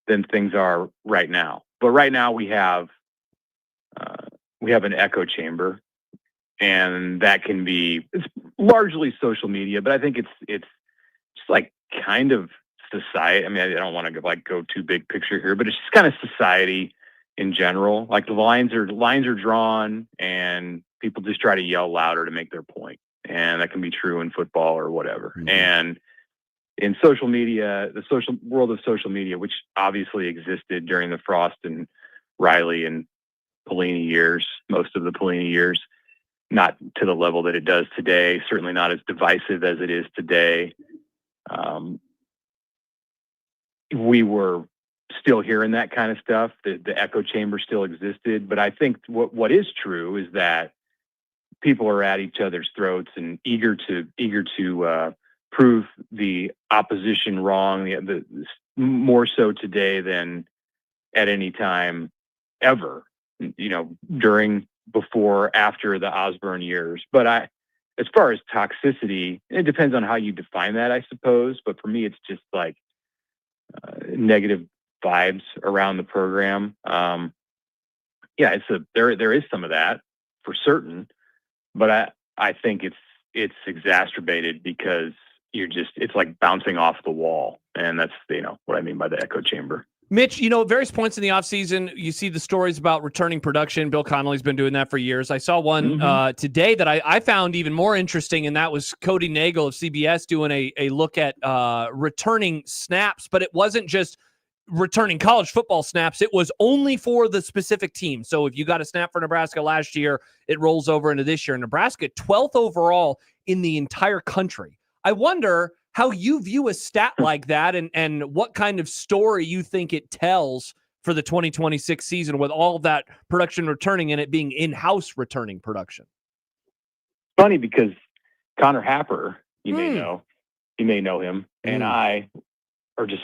than things are right now. But right now we have an echo chamber. And that can be, it's largely social media, but I think it's just like kind of society. I mean, I don't want to go too big picture here, but it's just kind of society in general. Like the lines are drawn and people just try to yell louder to make their point. And that can be true in football or whatever. Mm-hmm. And in social media, the social world of social media, which obviously existed during the Frost and Riley and Pelini years, most of the Pelini years, not to the level that it does today, certainly not as divisive as it is today. We were still hearing that kind of stuff. The echo chamber still existed. But I think what is true is that people are at each other's throats and eager to prove the opposition wrong, more so today than at any time ever, during, before, after the Osborne years. But as far as toxicity, it depends on how you define that, I suppose. But for me, it's just like negative vibes around the program. Yeah, there is some of that for certain, but I think it's exacerbated because it's like bouncing off the wall, and that's what I mean by the echo chamber. Mitch, at various points in the offseason, you see the stories about returning production. Bill Connolly's been doing that for years. I saw one today that I found even more interesting, and that was Cody Nagel of CBS doing a look at returning snaps. But it wasn't just returning college football snaps, it was only for the specific team. So if you got a snap for Nebraska last year, it rolls over into this year. Nebraska 12th overall in the entire country. I wonder how you view a stat like that and what kind of story you think it tells for the 2026 season with all of that production returning and it being in-house returning production. Funny because Connor Happer, you may know him, and I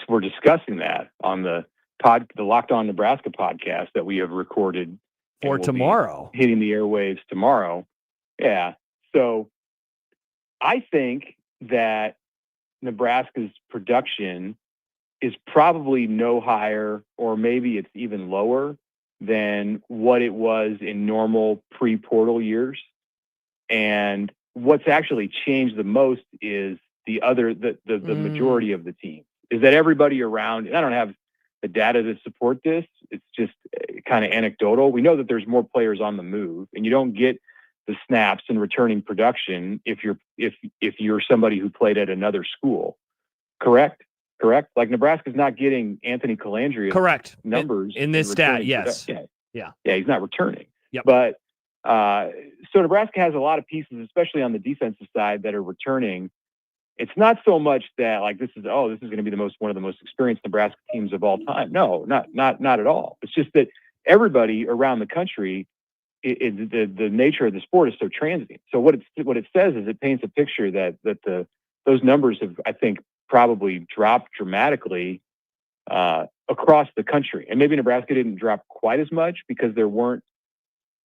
we're discussing that on the Locked On Nebraska podcast that we have recorded for tomorrow, hitting the airwaves tomorrow. Yeah. So I think that Nebraska's production is probably no higher, or maybe it's even lower than what it was in normal pre-portal years. And what's actually changed the most is the majority of the team. Is that everybody around, and I don't have the data to support this, it's just kind of anecdotal. We know that there's more players on the move, and you don't get the snaps and returning production if you're somebody who played at another school. Correct? Like Nebraska's not getting Anthony Calandria numbers in this stat. Yes. Yeah, he's not returning. Yep. But so Nebraska has a lot of pieces, especially on the defensive side, that are returning. It's not so much that like this is going to be one of the most experienced Nebraska teams of all time. No, not at all. It's just that everybody around the country, the nature of the sport is so transient. So what it says is it paints a picture that those numbers have, I think, probably dropped dramatically across the country. And maybe Nebraska didn't drop quite as much because there weren't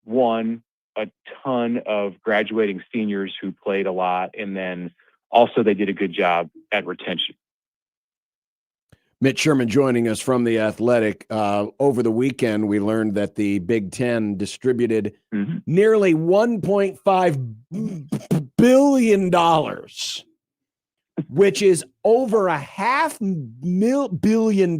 a ton of graduating seniors who played a lot, and then also they did a good job at retention. Mitch Sherman joining us from The Athletic. Over the weekend, we learned that the Big Ten distributed nearly $1.5 billion, which is over $500 million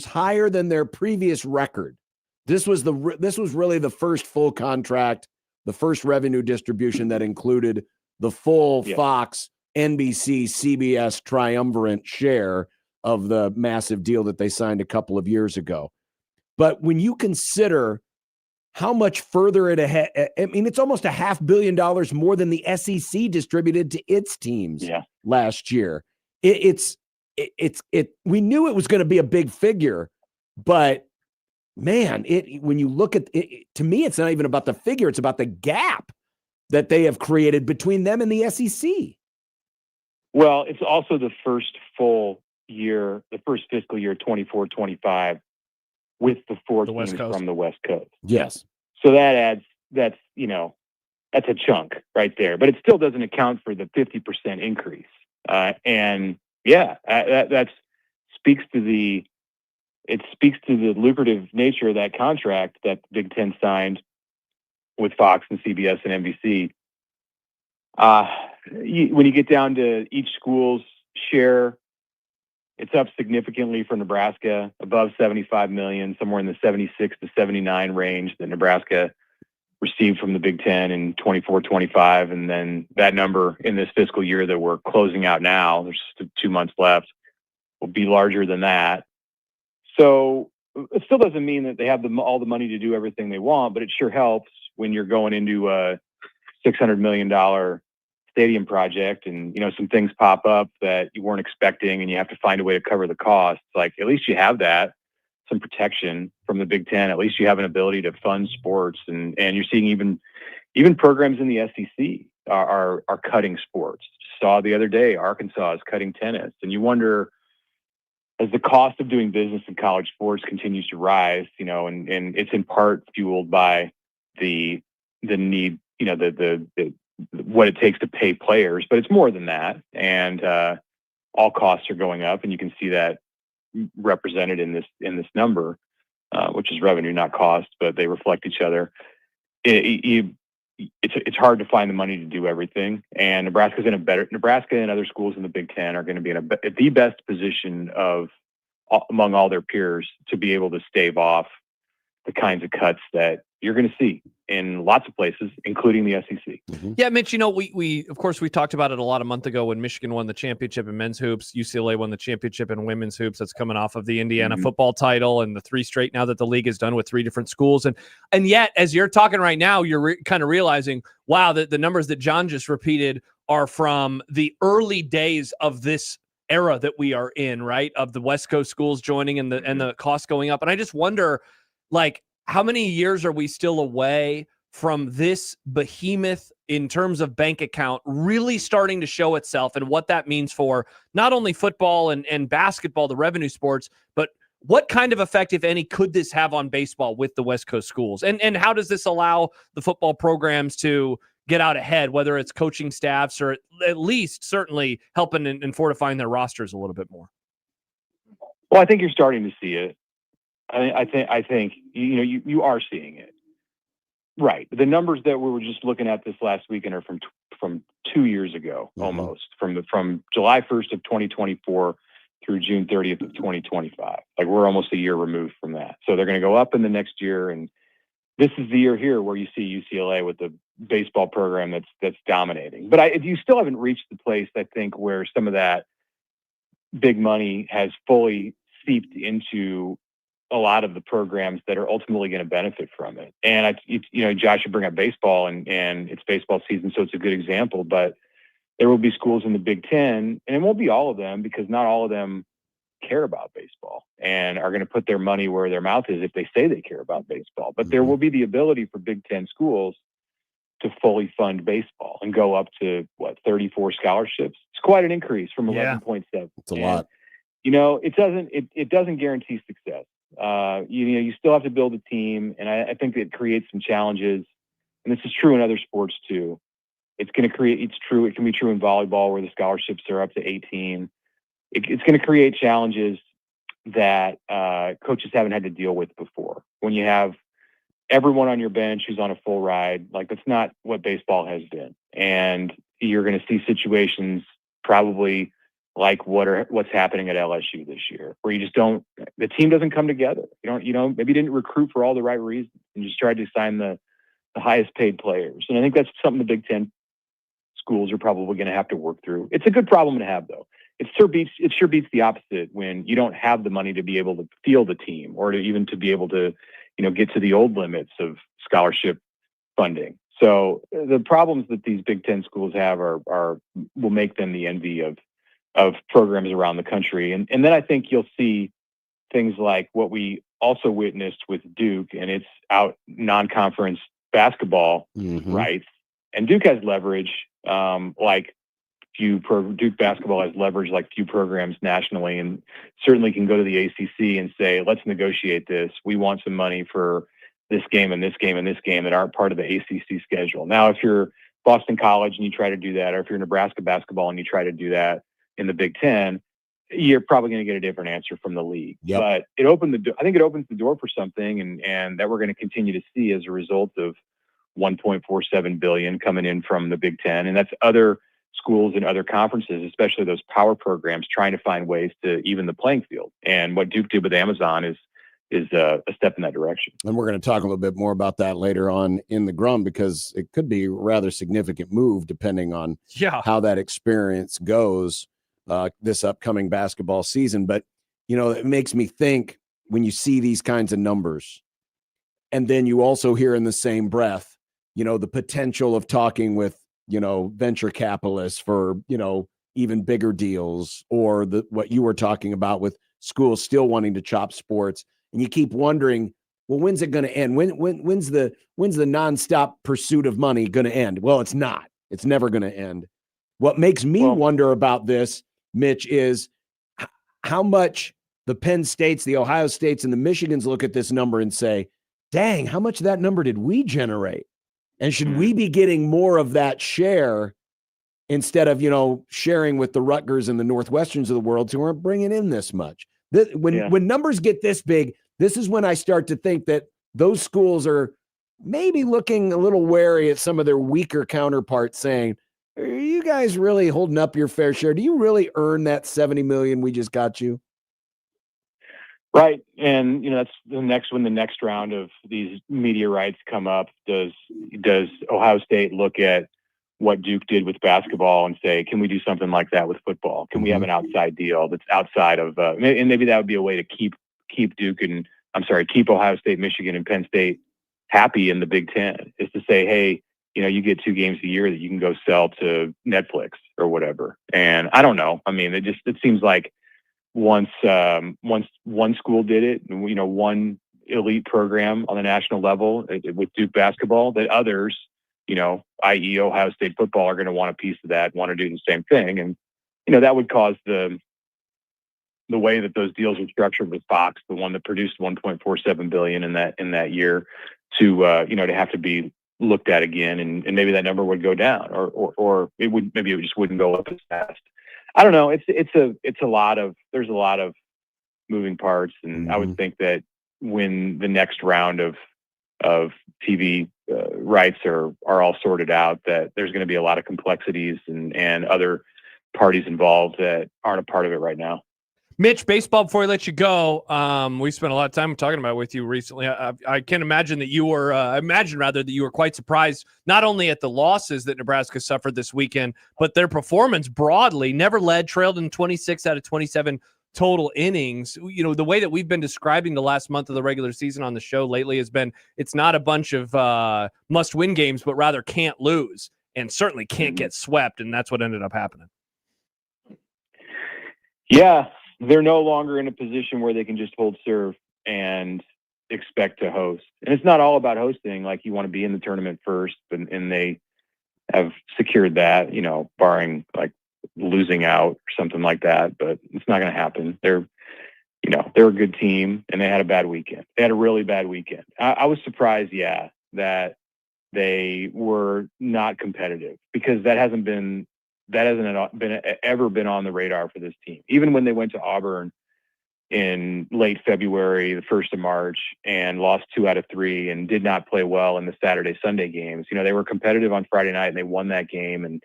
higher than their previous record. This was really the first full contract, the first revenue distribution that included the full Fox, NBC, CBS triumvirate share of the massive deal that they signed a couple of years ago. But when you consider how much further it ahead, I mean, it's almost $500 million more than the SEC distributed to its teams last year. We knew it was going to be a big figure, but man, when you look at it, to me, it's not even about the figure. It's about the gap that they have created between them and the SEC. Well, it's also the first full year, the first fiscal year, 24-25, with the four teams from the West Coast. Yes. So that's a chunk right there, but it still doesn't account for the 50% increase. That speaks to the lucrative nature of that contract that Big Ten signed with Fox and CBS and NBC. When you get down to each school's share, it's up significantly for Nebraska, above $75 million, somewhere in the 76 to 79 range that Nebraska received from the Big Ten in 24-25. And then that number in this fiscal year that we're closing out now, there's 2 months left, will be larger than that. So it still doesn't mean that they have all the money to do everything they want, but it sure helps when you're going into a $600 million stadium project and, some things pop up that you weren't expecting and you have to find a way to cover the costs. Like, at least you have that, some protection from the Big Ten. At least you have an ability to fund sports, and you're seeing even programs in the SEC are cutting sports. Saw the other day, Arkansas is cutting tennis, and you wonder, as the cost of doing business in college sports continues to rise, and it's in part fueled by the need, what it takes to pay players, but it's more than that. And all costs are going up, and you can see that represented in this number, which is revenue, not cost, but they reflect each other. It's hard to find the money to do everything, and Nebraska and other schools in the Big Ten are going to be in the best position among all their peers to be able to stave off the kinds of cuts that you're going to see in lots of places, including the SEC. Yeah, Mitch, we of course, we talked about it a lot a month ago when Michigan won the championship in men's hoops. UCLA won the championship in women's hoops. That's coming off of the Indiana football title and the 3 straight now that the league has done with 3 different schools. And yet, as you're talking right now, you're kind of realizing, wow, that the numbers that John just repeated are from the early days of this era that we are in, right? Of the West Coast schools joining and the costs going up. And I just wonder, like, how many years are we still away from this behemoth in terms of bank account really starting to show itself, and what that means for not only football and basketball, the revenue sports, but what kind of effect, if any, could this have on baseball with the West Coast schools? And how does this allow the football programs to get out ahead, whether it's coaching staffs or at least certainly helping and fortifying their rosters a little bit more? Well, I think you're starting to see it. I think you are seeing it, right? The numbers that we were just looking at this last weekend are from 2 years ago, almost from July 1st of 2024 through June 30th of 2025. Like, we're almost a year removed from that. So they're going to go up in the next year, and this is the year here where you see UCLA with the baseball program that's dominating. But you still haven't reached the place, I think, where some of that big money has fully seeped into a lot of the programs that are ultimately going to benefit from it. And Josh should bring up baseball, and it's baseball season, so it's a good example. But there will be schools in the Big Ten, and it won't be all of them, because not all of them care about baseball and are going to put their money where their mouth is if they say they care about baseball. But there will be the ability for Big Ten schools to fully fund baseball and go up to 34 scholarships. It's quite an increase from 11.7. It's a lot. It doesn't guarantee success. You still have to build a team, and I think it creates some challenges. And this is true in other sports too. It can be true in volleyball, where the scholarships are up to 18. It's going to create challenges that coaches haven't had to deal with before. When you have everyone on your bench who's on a full ride, like, that's not what baseball has been. And you're going to see situations probably like what's happening at LSU this year, where the team doesn't come together. Maybe you didn't recruit for all the right reasons and just tried to sign the highest paid players. And I think that's something the Big Ten schools are probably going to have to work through. It's a good problem to have, though. It sure beats the opposite when you don't have the money to be able to field a team, or to be able to, get to the old limits of scholarship funding. So the problems that these Big Ten schools have will make them the envy of programs around the country. And then I think you'll see things like what we also witnessed with Duke and its out non-conference basketball rights. And Duke has leverage, Duke basketball has leverage like few programs nationally, and certainly can go to the ACC and say, let's negotiate this. We want some money for this game and this game and this game that aren't part of the ACC schedule. Now, if you're Boston College and you try to do that, or if you're Nebraska basketball and you try to do that in the Big Ten, you're probably going to get a different answer from the league. Yep. But I think it opens the door for something, and that we're going to continue to see as a result of $1.47 billion coming in from the Big Ten. And that's other schools and other conferences, especially those power programs, trying to find ways to even the playing field. And what Duke did with Amazon is a step in that direction. And we're going to talk a little bit more about that later on in the Grum, because it could be a rather significant move depending on how that experience goes this upcoming basketball season. But, it makes me think, when you see these kinds of numbers, and then you also hear in the same breath, the potential of talking with, venture capitalists for, even bigger deals, or what you were talking about with schools still wanting to chop sports. And you keep wondering, well, when's it going to end? When's the nonstop pursuit of money going to end? Well, it's not. It's never going to end. What makes me wonder about this, Mitch, is how much the Penn States, the Ohio States, and the Michigans look at this number and say, dang, how much of that number did we generate? And should we be getting more of that share instead of, sharing with the Rutgers and the Northwesterns of the world who aren't bringing in this much? When numbers get this big, this is when I start to think that those schools are maybe looking a little wary at some of their weaker counterparts, saying, are you guys really holding up your fair share? Do you really earn that $70 million we just got you? Right. And, that's the next round of these media rights come up. Does Ohio State look at what Duke did with basketball and say, can we do something like that with football? Can we have an outside deal that's outside of, and maybe that would be a way to keep Duke and keep Ohio State, Michigan, and Penn State happy in the Big Ten, is to say, hey, you get 2 games a year that you can go sell to Netflix or whatever. And I don't know. I mean, it seems like once one school did it, one elite program on the national level with Duke basketball, that others, i.e. Ohio State football, are going to want a piece of that, want to do the same thing. And, that would cause the way that those deals were structured with Fox, the one that produced $1.47 billion in that year, to have to be looked at again, and maybe that number would go down, or maybe it just wouldn't go up as fast. I don't know. There's a lot of moving parts, and I would think that when the next round of TV rights are all sorted out, that there's going to be a lot of complexities and other parties involved that aren't a part of it right now. Mitch, baseball, before I let you go, we spent a lot of time talking about it with you recently. I can imagine that you were, that you were quite surprised, not only at the losses that Nebraska suffered this weekend, but their performance broadly. Never led, trailed in 26 out of 27 total innings. The way that we've been describing the last month of the regular season on the show lately has been, it's not a bunch of must-win games, but rather can't lose, and certainly can't get swept, and that's what ended up happening. Yeah. They're no longer in a position where they can just hold serve and expect to host. And it's not all about hosting. Like, you want to be in the tournament first, and they have secured that, barring like losing out or something like that, but it's not going to happen. They're a good team, and they had a bad weekend. They had a really bad weekend. I was surprised, that they were not competitive, because that hasn't ever been on the radar for this team. Even when they went to Auburn in late February, the 1st of March, and lost 2 out of 3 and did not play well in the Saturday, Sunday games. They were competitive on Friday night, and they won that game. And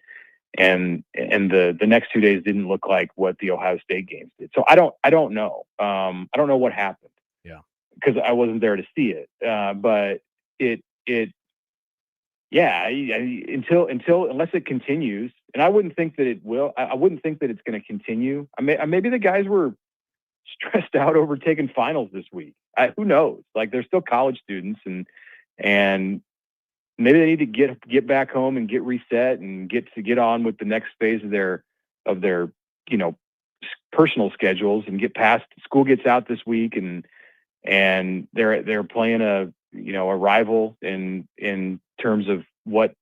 the next 2 days didn't look like what the Ohio State games did. So I don't know. I don't know what happened. Yeah. Because I wasn't there to see it. But unless it continues, and I wouldn't think that it will. I wouldn't think that it's going to continue. Maybe the guys were stressed out over taking finals this week. Who knows? Like, they're still college students, and maybe they need to get back home and get reset and get on with the next phase of their personal schedules, and get past school gets out this week, and they're playing a rival in terms of what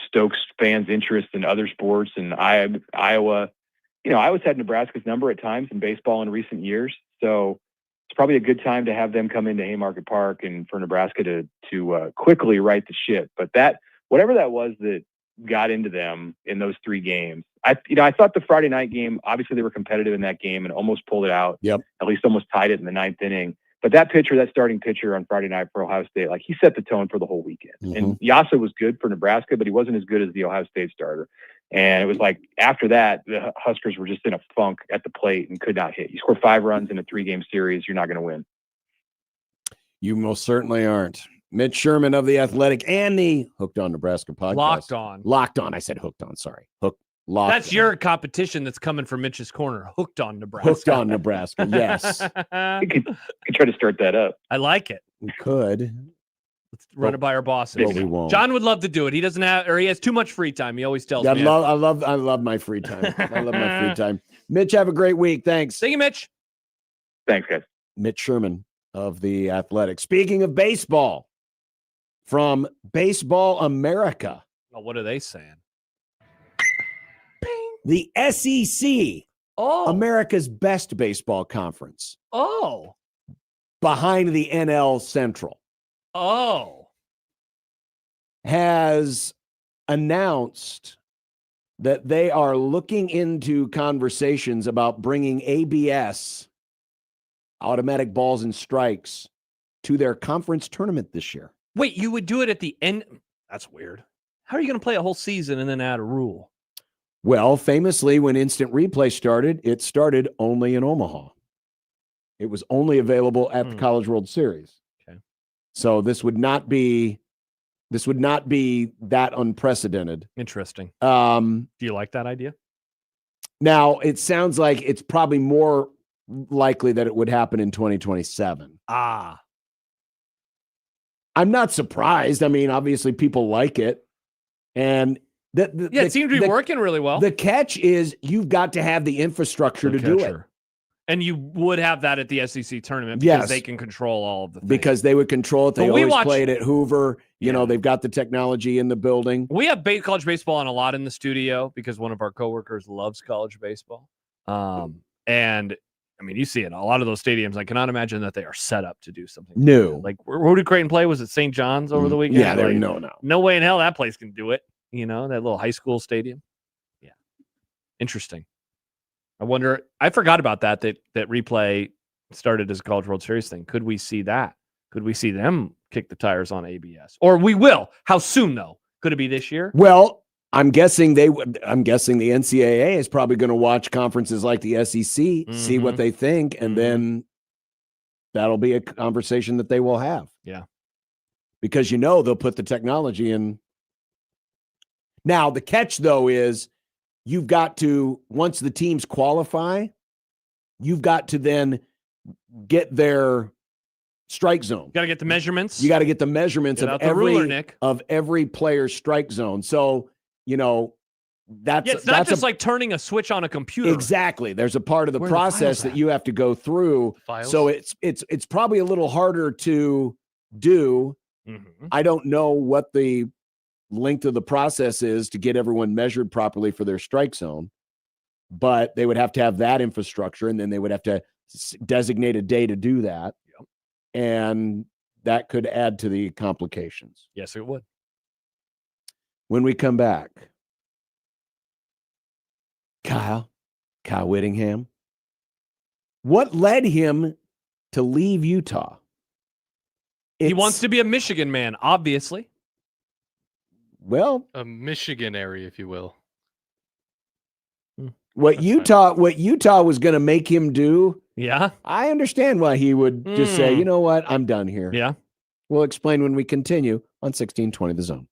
stokes fans' interest in other sports. And Iowa, Iowa's had Nebraska's number at times in baseball in recent years. So it's probably a good time to have them come into Haymarket Park, and for Nebraska to quickly right the ship. But whatever that was that got into them in those 3 games, I thought the Friday night game, obviously they were competitive in that game and almost pulled it out. Yep. At least almost tied it in the 9th inning. But that starting pitcher on Friday night for Ohio State, like, he set the tone for the whole weekend. And Yasa was good for Nebraska, but he wasn't as good as the Ohio State starter. And it was like, after that, the Huskers were just in a funk at the plate and could not hit. You score 5 runs in a 3-game series, you're not going to win. You most certainly aren't. Mitch Sherman of The Athletic and the Hooked on Nebraska podcast. Locked on. I said hooked on. Sorry. Locked That's on. your competition that's coming from Mitch's corner. Hooked on Nebraska. Hooked on Nebraska. Yes. You could try to start that up. I like it. We could. Let's run it by our bosses. But we won't. John would love to do it. He doesn't have, or he has too much free time. He always tells me. I love my free time. I love my free time. Mitch, have a great week. Thanks. Thank you, Mitch. Thanks, guys. Mitch Sherman of The Athletic. Speaking of baseball, from Baseball America. Oh, what are they saying? The SEC, America's best baseball conference. Behind the NL Central. Has announced that they are looking into conversations about bringing ABS, automatic balls and strikes, to their conference tournament this year. Wait, you would do it at the end? That's weird. How are you going to play a whole season and then add a rule? Well, famously, when instant replay started, it started only in Omaha. It was only available at the College World Series. Okay. So this would not be that unprecedented. Interesting. Do you like that idea? Now, it sounds like it's probably more likely that it would happen in 2027. Ah. I'm not surprised. I mean, obviously people like it. And it seemed to be working really well. The catch is you've got to have the infrastructure to do it. And you would have that at the SEC tournament because they can control all of the things. Because they would control it. They always play it at Hoover. You know, they've got the technology in the building. We have college baseball on a lot in the studio because one of our coworkers loves college baseball. And I mean, you see it. A lot of those stadiums, I cannot imagine that they are set up to do something. No. Like, where did Creighton play? Was it St. John's over the weekend? Yeah, no way in hell that place can do it. You know, that little high school stadium. Yeah. Interesting. I wonder, I forgot about that replay started as a College World Series thing. Could we see that? Could we see them kick the tires on ABS? Or we will. How soon, though? Could it be this year? Well, I'm guessing the NCAA is probably going to watch conferences like the SEC, see what they think, and then that'll be a conversation that they will have. Yeah. Because they'll put the technology in. Now, the catch, though, is you've got to, once the teams qualify, you've got to then get their strike zone. Got to get the measurements. You got to get the measurements of every player's strike zone. So, that's it's not just like turning a switch on a computer. Exactly. There's a part of the process that you have to go through. So it's probably a little harder to do. I don't know what the length of the process is to get everyone measured properly for their strike zone, but they would have to have that infrastructure, and then they would have to designate a day to do that. And that could add to the complications. Yes, it would. When we come back, Kyle Whittingham, what led him to leave Utah? He wants to be a Michigan man, obviously. Well, a Michiganary, if you will. What Utah was going to make him do. Yeah. I understand why he would just say, you know what? I'm done here. Yeah. We'll explain when we continue on 1620 The Zone.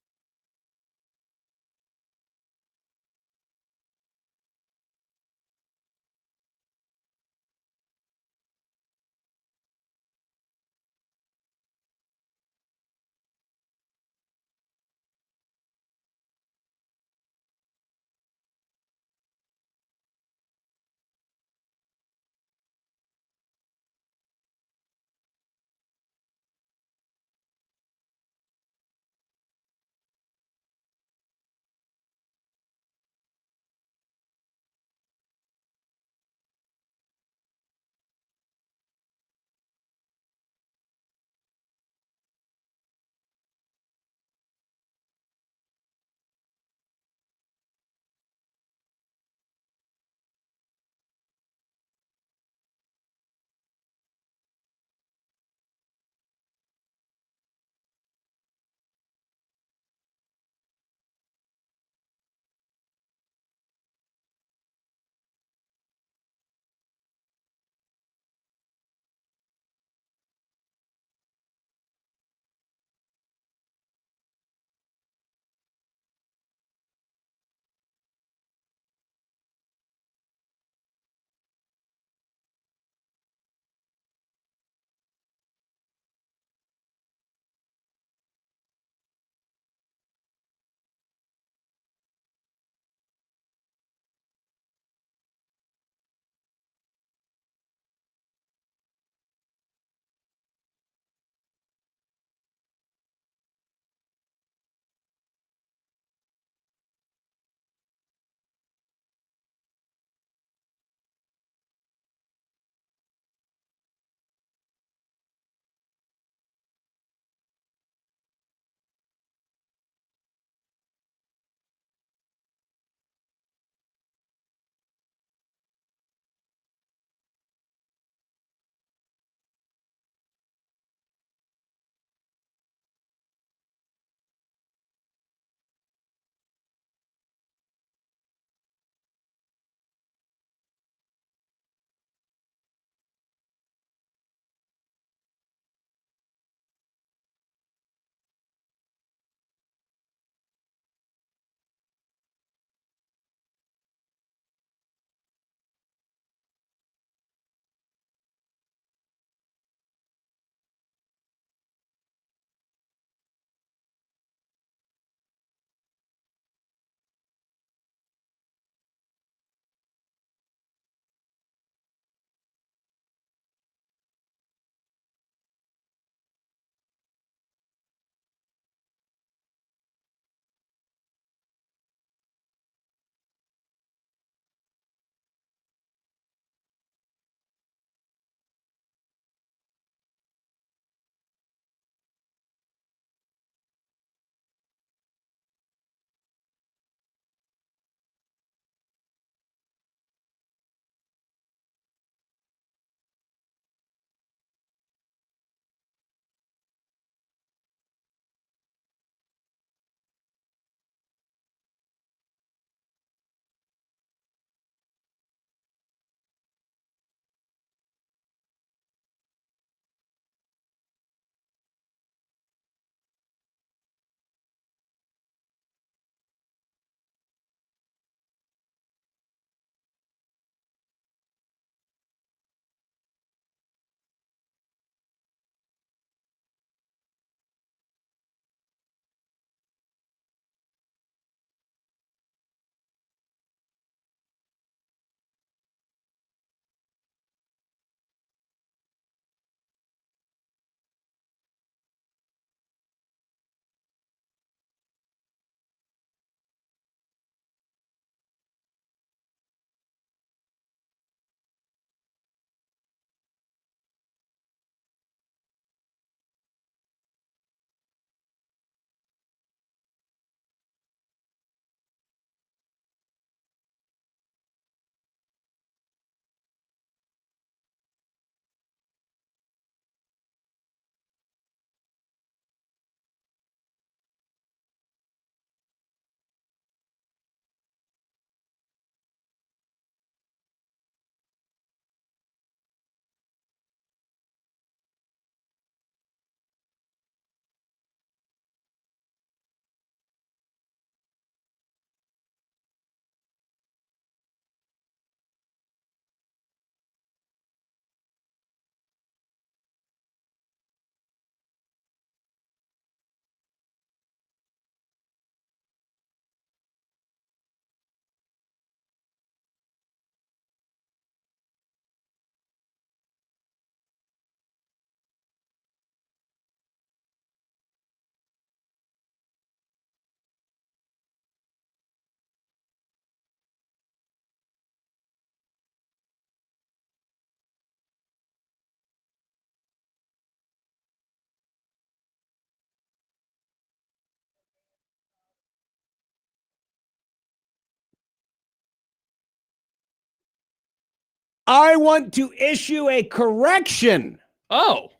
I want to issue a correction Oh,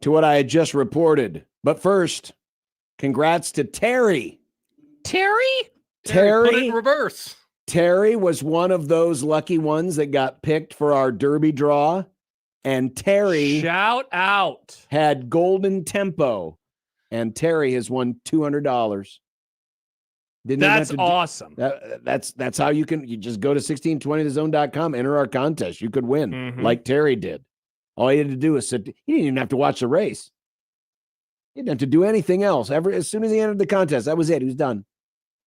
to what I had just reported. But first, congrats to Terry. Terry? put it Terry in reverse. Terry was one of those lucky ones that got picked for our derby draw. And Terry Shout out. had golden tempo. And Terry has won $200. That's awesome. That's how you just go to 1620thezone.com, enter our contest. You could win like Terry did. All he had to do was sit. He didn't even have to watch the race. He didn't have to do anything else. As soon as he entered the contest, that was it. He was done.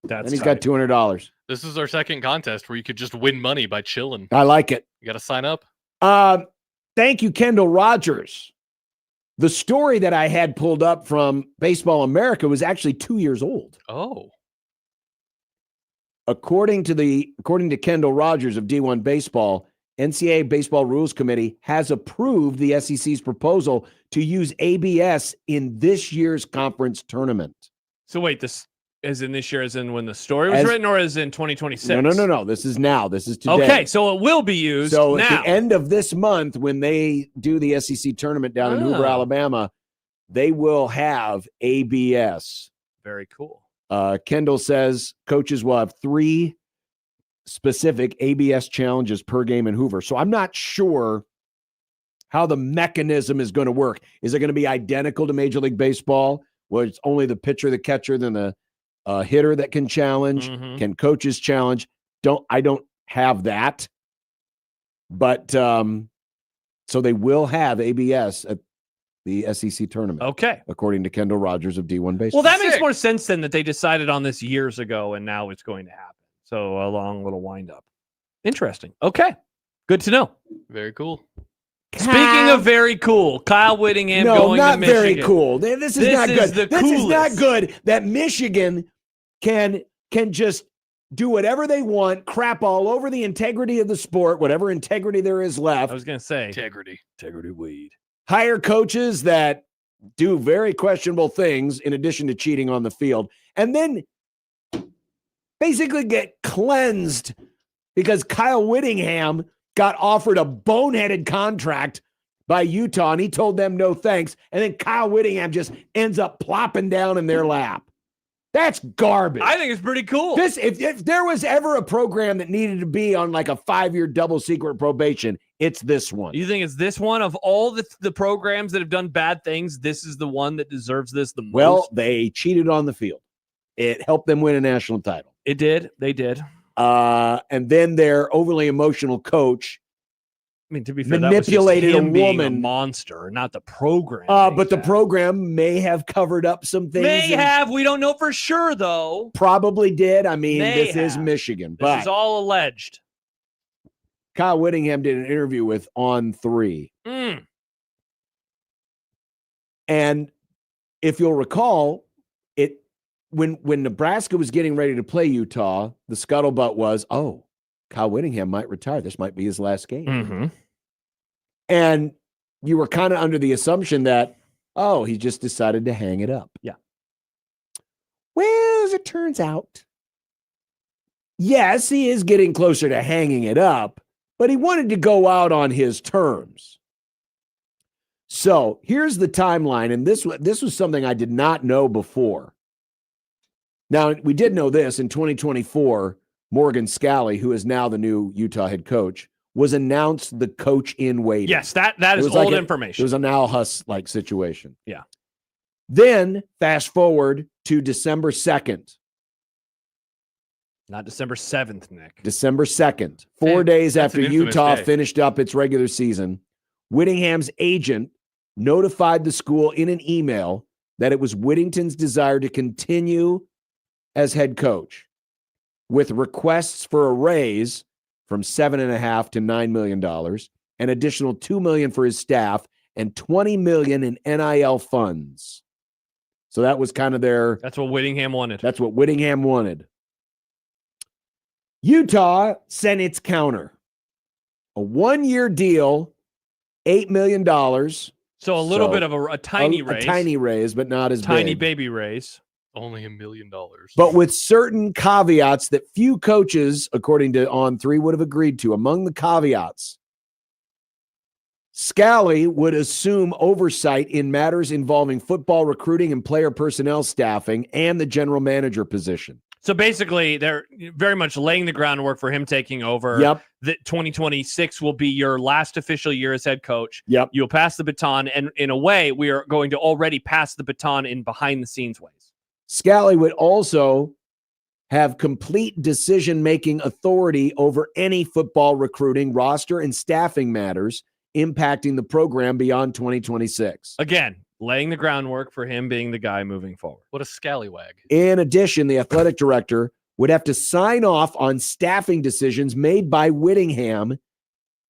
And he's got $200. This is our second contest where you could just win money by chilling. I like it. You got to sign up. Thank you, Kendall Rogers. The story that I had pulled up from Baseball America was actually 2 years old. Oh. According to Kendall Rogers of D1 Baseball, NCAA Baseball Rules Committee has approved the SEC's proposal to use ABS in this year's conference tournament. So wait, this as in this year, as in when the story was written, or as in 2026? No. This is now. This is today. Okay, so it will be used So now. at the end of this month, when they do the SEC tournament down in Hoover, Alabama, they will have ABS. Very cool. Kendall says coaches will have 3 specific ABS challenges per game in Hoover. So I'm not sure how the mechanism is going to work. Is it going to be identical to Major League Baseball, where it's only the pitcher, the catcher, then the hitter that can challenge? Can coaches challenge? I don't have that. But so they will have ABS at the SEC tournament. Okay. According to Kendall Rogers of D1 Baseball. Well, that makes more sense than that they decided on this years ago and now it's going to happen. So a long little wind up. Interesting. Okay. Good to know. Very cool. Speaking of very cool, Kyle Whittingham going to Michigan. No, not very cool. This is not good. This coolest. is not good that Michigan can just do whatever they want, crap all over the integrity of the sport, whatever integrity there is left. I was going to say. Integrity weed. Hire coaches that do very questionable things in addition to cheating on the field, and then basically get cleansed because Kyle Whittingham got offered a boneheaded contract by Utah, and he told them no thanks, and then Kyle Whittingham just ends up plopping down in their lap. That's garbage. I think it's pretty cool. If there was ever a program that needed to be on like a 5-year double secret probation, it's this one. You think it's this one of all the programs that have done bad things? This is the one that deserves this the most? Well, they cheated on the field. It helped them win a national title. It did. They did. And then their overly emotional coach, I mean, to be fair, manipulated that was just him being woman, a monster, not the program. But the program may have covered up some things. May have. We don't know for sure, though. Probably did. I mean, this is Michigan. This is all alleged. Kyle Whittingham did an interview with On3. And if you'll recall, when Nebraska was getting ready to play Utah, the scuttlebutt was, Kyle Whittingham might retire. This might be his last game. And you were kind of under the assumption that, he just decided to hang it up. Yeah. Well, as it turns out, yes, he is getting closer to hanging it up, but he wanted to go out on his terms. So here's the timeline, and this was something I did not know before. Now, we did know this in 2024, Morgan Scalley, who is now the new Utah head coach, was announced the coach in waiting. Yes, that is old information. It was an Al Huss-like situation. Yeah. Then, fast forward to December 2nd. Not December 7th, Nick. December 2nd, 4 days that's after an infamous Utah day. finished up its regular season, Whittingham's agent notified the school in an email that it was Whittington's desire to continue as head coach, with requests for a raise from $7.5 to $9 million, an additional $2 million for his staff, and $20 million in NIL funds. So that was kind of That's what Whittingham wanted. That's what Whittingham wanted. Utah sent its counter. A 1-year deal, $8 million. So a little bit of a tiny raise. A tiny raise, but not as tiny big. baby raise. Only $1 million. but with certain caveats that few coaches, according to On3, would have agreed to. Among the caveats, Scally would assume oversight in matters involving football recruiting and player personnel staffing and the general manager position. So basically, they're very much laying the groundwork for him taking over. Yep. That 2026 will be your last official year as head coach. Yep. You'll pass the baton, and in a way, we are going to already pass the baton in behind-the-scenes ways. Scally would also have complete decision-making authority over any football recruiting, roster, and staffing matters impacting the program beyond 2026. Again, laying the groundwork for him being the guy moving forward. What a scallywag. In addition, the athletic director would have to sign off on staffing decisions made by Whittingham,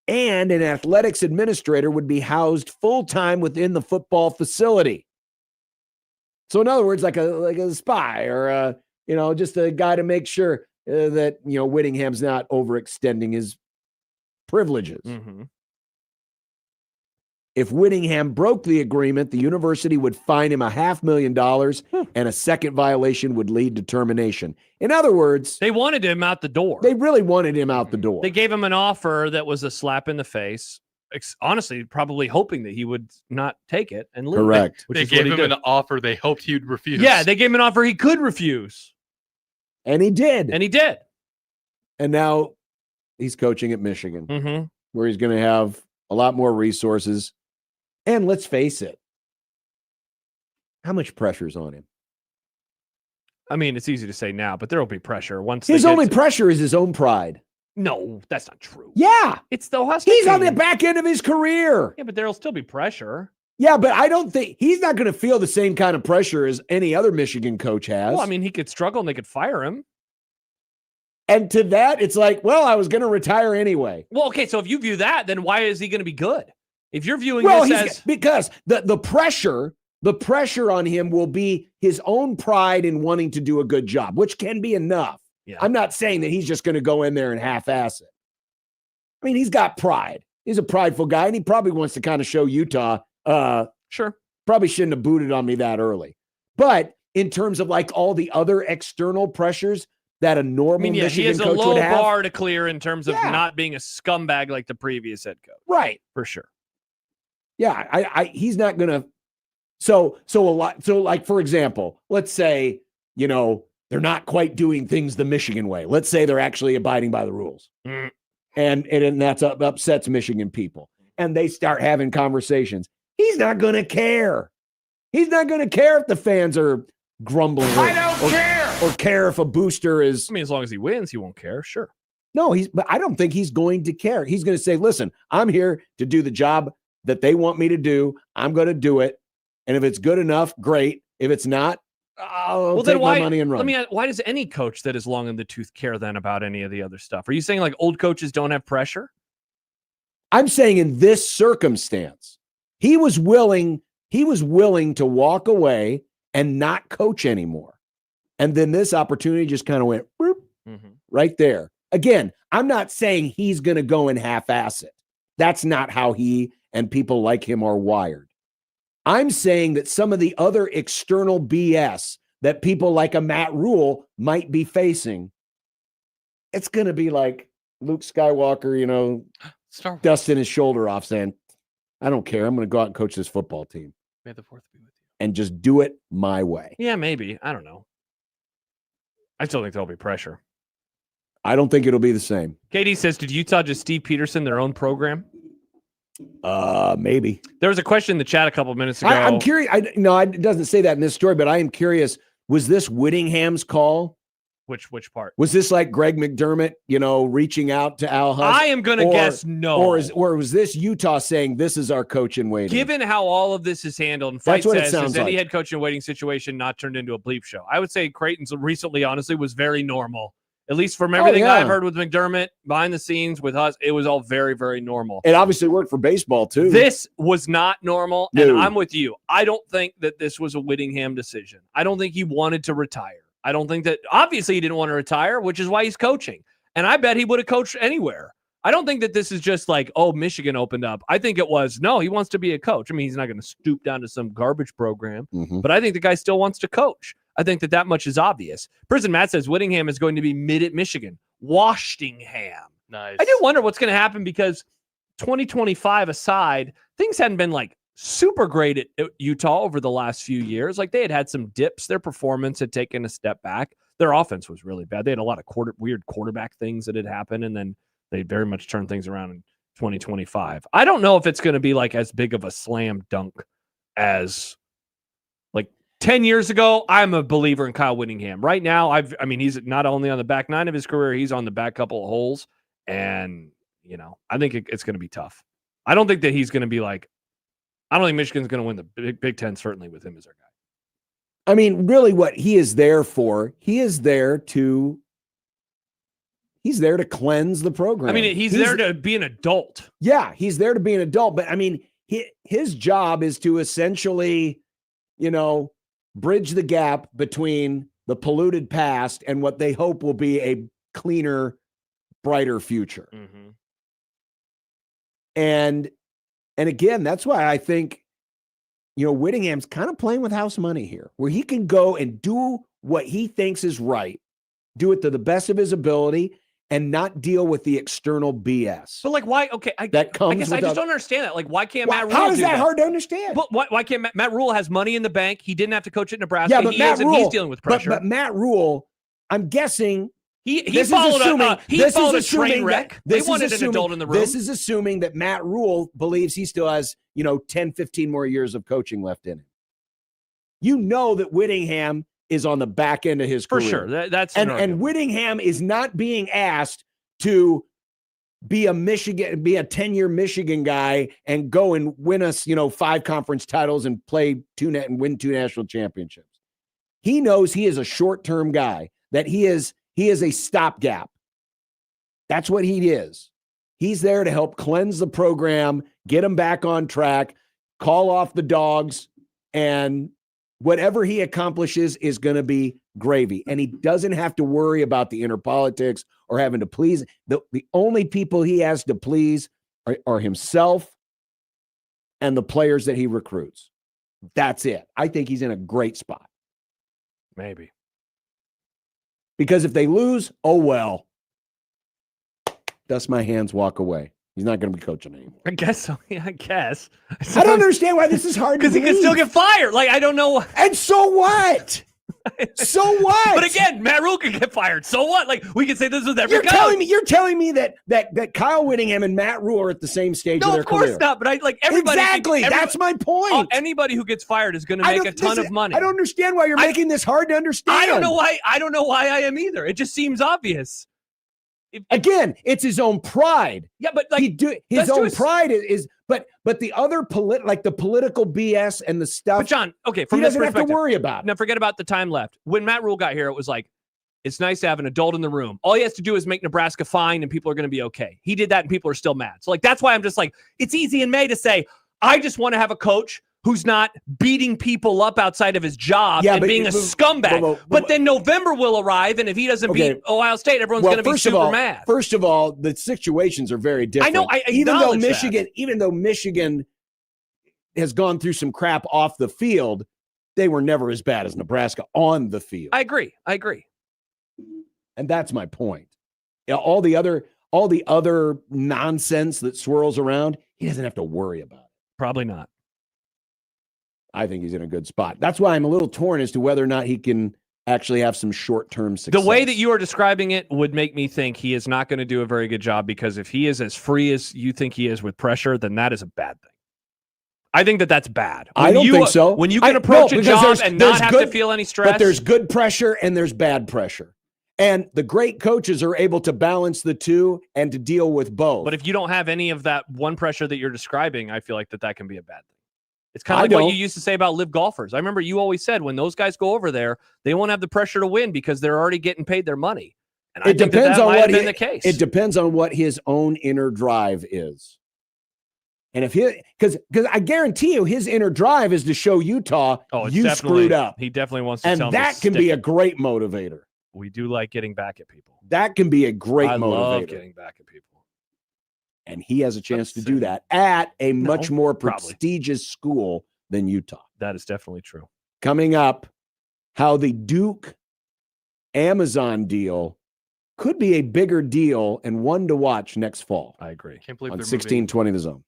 and an athletics administrator would be housed full-time within the football facility. So in other words, like a spy or just a guy to make sure that Whittingham's not overextending his privileges. Mm-hmm. If Whittingham broke the agreement, the university would fine him $500,000 and a second violation would lead to termination. In other words, they wanted him out the door. They really wanted him out the door. They gave him an offer that was a slap in the face. Honestly, probably hoping that he would not take it and leave. Correct. They gave him an offer they hoped he'd refuse. Yeah, they gave him an offer he could refuse. And he did. And now he's coaching at Michigan, where he's going to have a lot more resources. And let's face it, how much pressure's on him? I mean, it's easy to say now, but there will be pressure once. His only pressure is his own pride. No, that's not true. Yeah. It's the Husker He's team. on the back end of his career. Yeah, but there'll still be pressure. Yeah, but I don't think he's not going to feel the same kind of pressure as any other Michigan coach has. Well, I mean, he could struggle and they could fire him. And to that, it's like, well, I was going to retire anyway. Well, okay, so if you view that, then why is he going to be good? If you're viewing this as... Because the pressure on him will be his own pride in wanting to do a good job, which can be enough. Yeah. I'm not saying that he's just going to go in there and half-ass it. I mean, he's got pride. He's a prideful guy, and he probably wants to kind of show Utah, sure, probably shouldn't have booted on me that early. But in terms of like all the other external pressures that a normal Michigan he has a coach low would have, bar to clear in terms of not being a scumbag like the previous head coach. Right. For sure. Yeah, he's not going to. So like, for example, let's say, they're not quite doing things the Michigan way. Let's say they're actually abiding by the rules. And that's upsets Michigan people. And they start having conversations. He's not going to care. He's not going to care if the fans are grumbling. I don't care. Or care if a booster is. I mean, as long as he wins, he won't care. Sure. No, but I don't think he's going to care. He's going to say, listen, I'm here to do the job that they want me to do. I'm going to do it. And if it's good enough, great. If it's not, I'll take my money and run. Why does any coach that is long in the tooth care then about any of the other stuff? Are you saying like old coaches don't have pressure? I'm saying in this circumstance, he was willing to walk away and not coach anymore. And then this opportunity just kind of went whoop, right there. Again, I'm not saying he's going to go and half-ass it. That's not how he and people like him are wired. I'm saying that some of the other external BS that people like a Matt Rule might be facing, it's going to be like Luke Skywalker, dusting his shoulder off saying, I don't care. I'm going to go out and coach this football team. May the fourth be with you. And just do it my way. Yeah, maybe. I don't know. I still think there'll be pressure. I don't think it'll be the same. KD says, did Utah just Steve Peterson their own program? Maybe. There was a question in the chat a couple of minutes ago. I'm curious. It doesn't say that in this story, but I am curious. Was this Whittingham's call? Which part? Was this like Greg McDermott, reaching out to Al Huss? I am going to guess no. Or was this Utah saying this is our coach in waiting? Given how all of this is handled, and Fight That's what it says, sounds has any like. head coach in waiting situation not turned into a bleep show? I would say Creighton's recently, honestly, was very normal. At least from everything I've heard with McDermott, behind the scenes with us, it was all very, very normal. It obviously worked for baseball, too. This was not normal, No. and I'm with you. I don't think that this was a Whittingham decision. I don't think he wanted to retire. I don't think that, obviously, he didn't want to retire, which is why he's coaching. And I bet he would have coached anywhere. I don't think that this is just like, oh, Michigan opened up. I think it was, no, he wants to be a coach. I mean, he's not going to stoop down to some garbage program, but I think the guy still wants to coach. I think that much is obvious. Prison Matt says Whittingham is going to be mid at Michigan. Washtingham. Nice. I do wonder what's going to happen because 2025 aside, things hadn't been like super great at Utah over the last few years. Like they had some dips. Their performance had taken a step back. Their offense was really bad. They had a lot of weird quarterback things that had happened, and then they very much turned things around in 2025. I don't know if it's going to be like as big of a slam dunk as like 10 years ago. I'm a believer in Kyle Whittingham. Right now, he's not only on the back nine of his career, he's on the back couple of holes. And, I think it's going to be tough. I don't think that he's going to be like, I don't think Michigan's going to win the Big Ten, certainly with him as our guy. I mean, really what he is there for, he's there to cleanse the program. I mean, he's there to be an adult. Yeah, he's there to be an adult. But I mean, his job is to essentially, bridge the gap between the polluted past and what they hope will be a cleaner, brighter future. Mm-hmm. And again, that's why I think, Whittingham's kind of playing with house money here, where he can go and do what he thinks is right, do it to the best of his ability, and not deal with the external BS. But like, why? Okay, I guess I just don't understand that. Like, why can't Matt Rule? How is that hard to understand? But why can't Matt Rule has money in the bank? He didn't have to coach at Nebraska. Yeah, but he's dealing with pressure. But Matt Rule, I'm guessing. He followed a train wreck. They wanted an adult in the room. This is assuming that Matt Rule believes he still has, 10, 15 more years of coaching left in him. That Whittingham is on the back end of his career. For sure. That's and Whittingham is not being asked to be a 10-year Michigan guy and go and win us, 5 conference titles and win 2 national championships. He knows he is a short-term guy, that he is a stopgap. That's what he is. He's there to help cleanse the program, get him back on track, call off the dogs, and whatever he accomplishes is going to be gravy. And he doesn't have to worry about the inner politics or having to please. The only people he has to please are himself and the players that he recruits. That's it. I think he's in a great spot. Maybe. Because if they lose, oh well. Dust my hands, walk away. He's not going to be coaching anymore. I guess so. Yeah, I guess. I don't understand why this is hard because he can still get fired. Like, I don't know. And so what? So what? But again, Matt Rule can get fired. So what? Like, we can say this with every You're telling me that Kyle Whittingham and Matt Rule are at the same stage of their career. No, of course not. But everybody. Exactly. That's my point. Anybody who gets fired is going to make a ton of money. I don't understand why you're making this hard to understand. I don't know why I am either. It just seems obvious. Again, it's his own pride. Yeah, but his own pride is but the other the political BS and the stuff. But John, okay, he doesn't have to worry about it. Now forget about the time left. When Matt Rule got here, it was like, it's nice to have an adult in the room. All he has to do is make Nebraska fine and people are going to be okay. He did that and people are still mad. So that's why I'm just like, it's easy in May to say, I just want to have a coach who's not beating people up outside of his job and being a scumbag. But then November will arrive, and if he doesn't beat Ohio State, everyone's going to be super mad. First of all, the situations are very different. I know. Even though Michigan has gone through some crap off the field, they were never as bad as Nebraska on the field. I agree. And that's my point. All the other nonsense that swirls around, he doesn't have to worry about it. Probably not. I think he's in a good spot. That's why I'm a little torn as to whether or not he can actually have some short-term success. The way that you are describing it would make me think he is not going to do a very good job, because if he is as free as you think he is with pressure, then that is a bad thing. I think that's bad. I don't think so. When you can approach a job and not have to feel any stress. But there's good pressure and there's bad pressure. And the great coaches are able to balance the two and to deal with both. But if you don't have any of that one pressure that you're describing, I feel like that can be a bad thing. It's kind of like what you used to say about live golfers. I remember you always said when those guys go over there, they won't have the pressure to win because they're already getting paid their money. And I think that might have been the case. It depends on what his own inner drive is. And if because I guarantee you his inner drive is to show Utah, you screwed up. He definitely wants to tell them. And that can be a great motivator. We do like getting back at people. That can be a great motivator. I love getting back at people. And he has a chance to do that at a much more prestigious school than Utah. That is definitely true. Coming up, how the Duke Amazon deal could be a bigger deal and one to watch next fall. I agree. Can't believe On they're 1620 The Zone.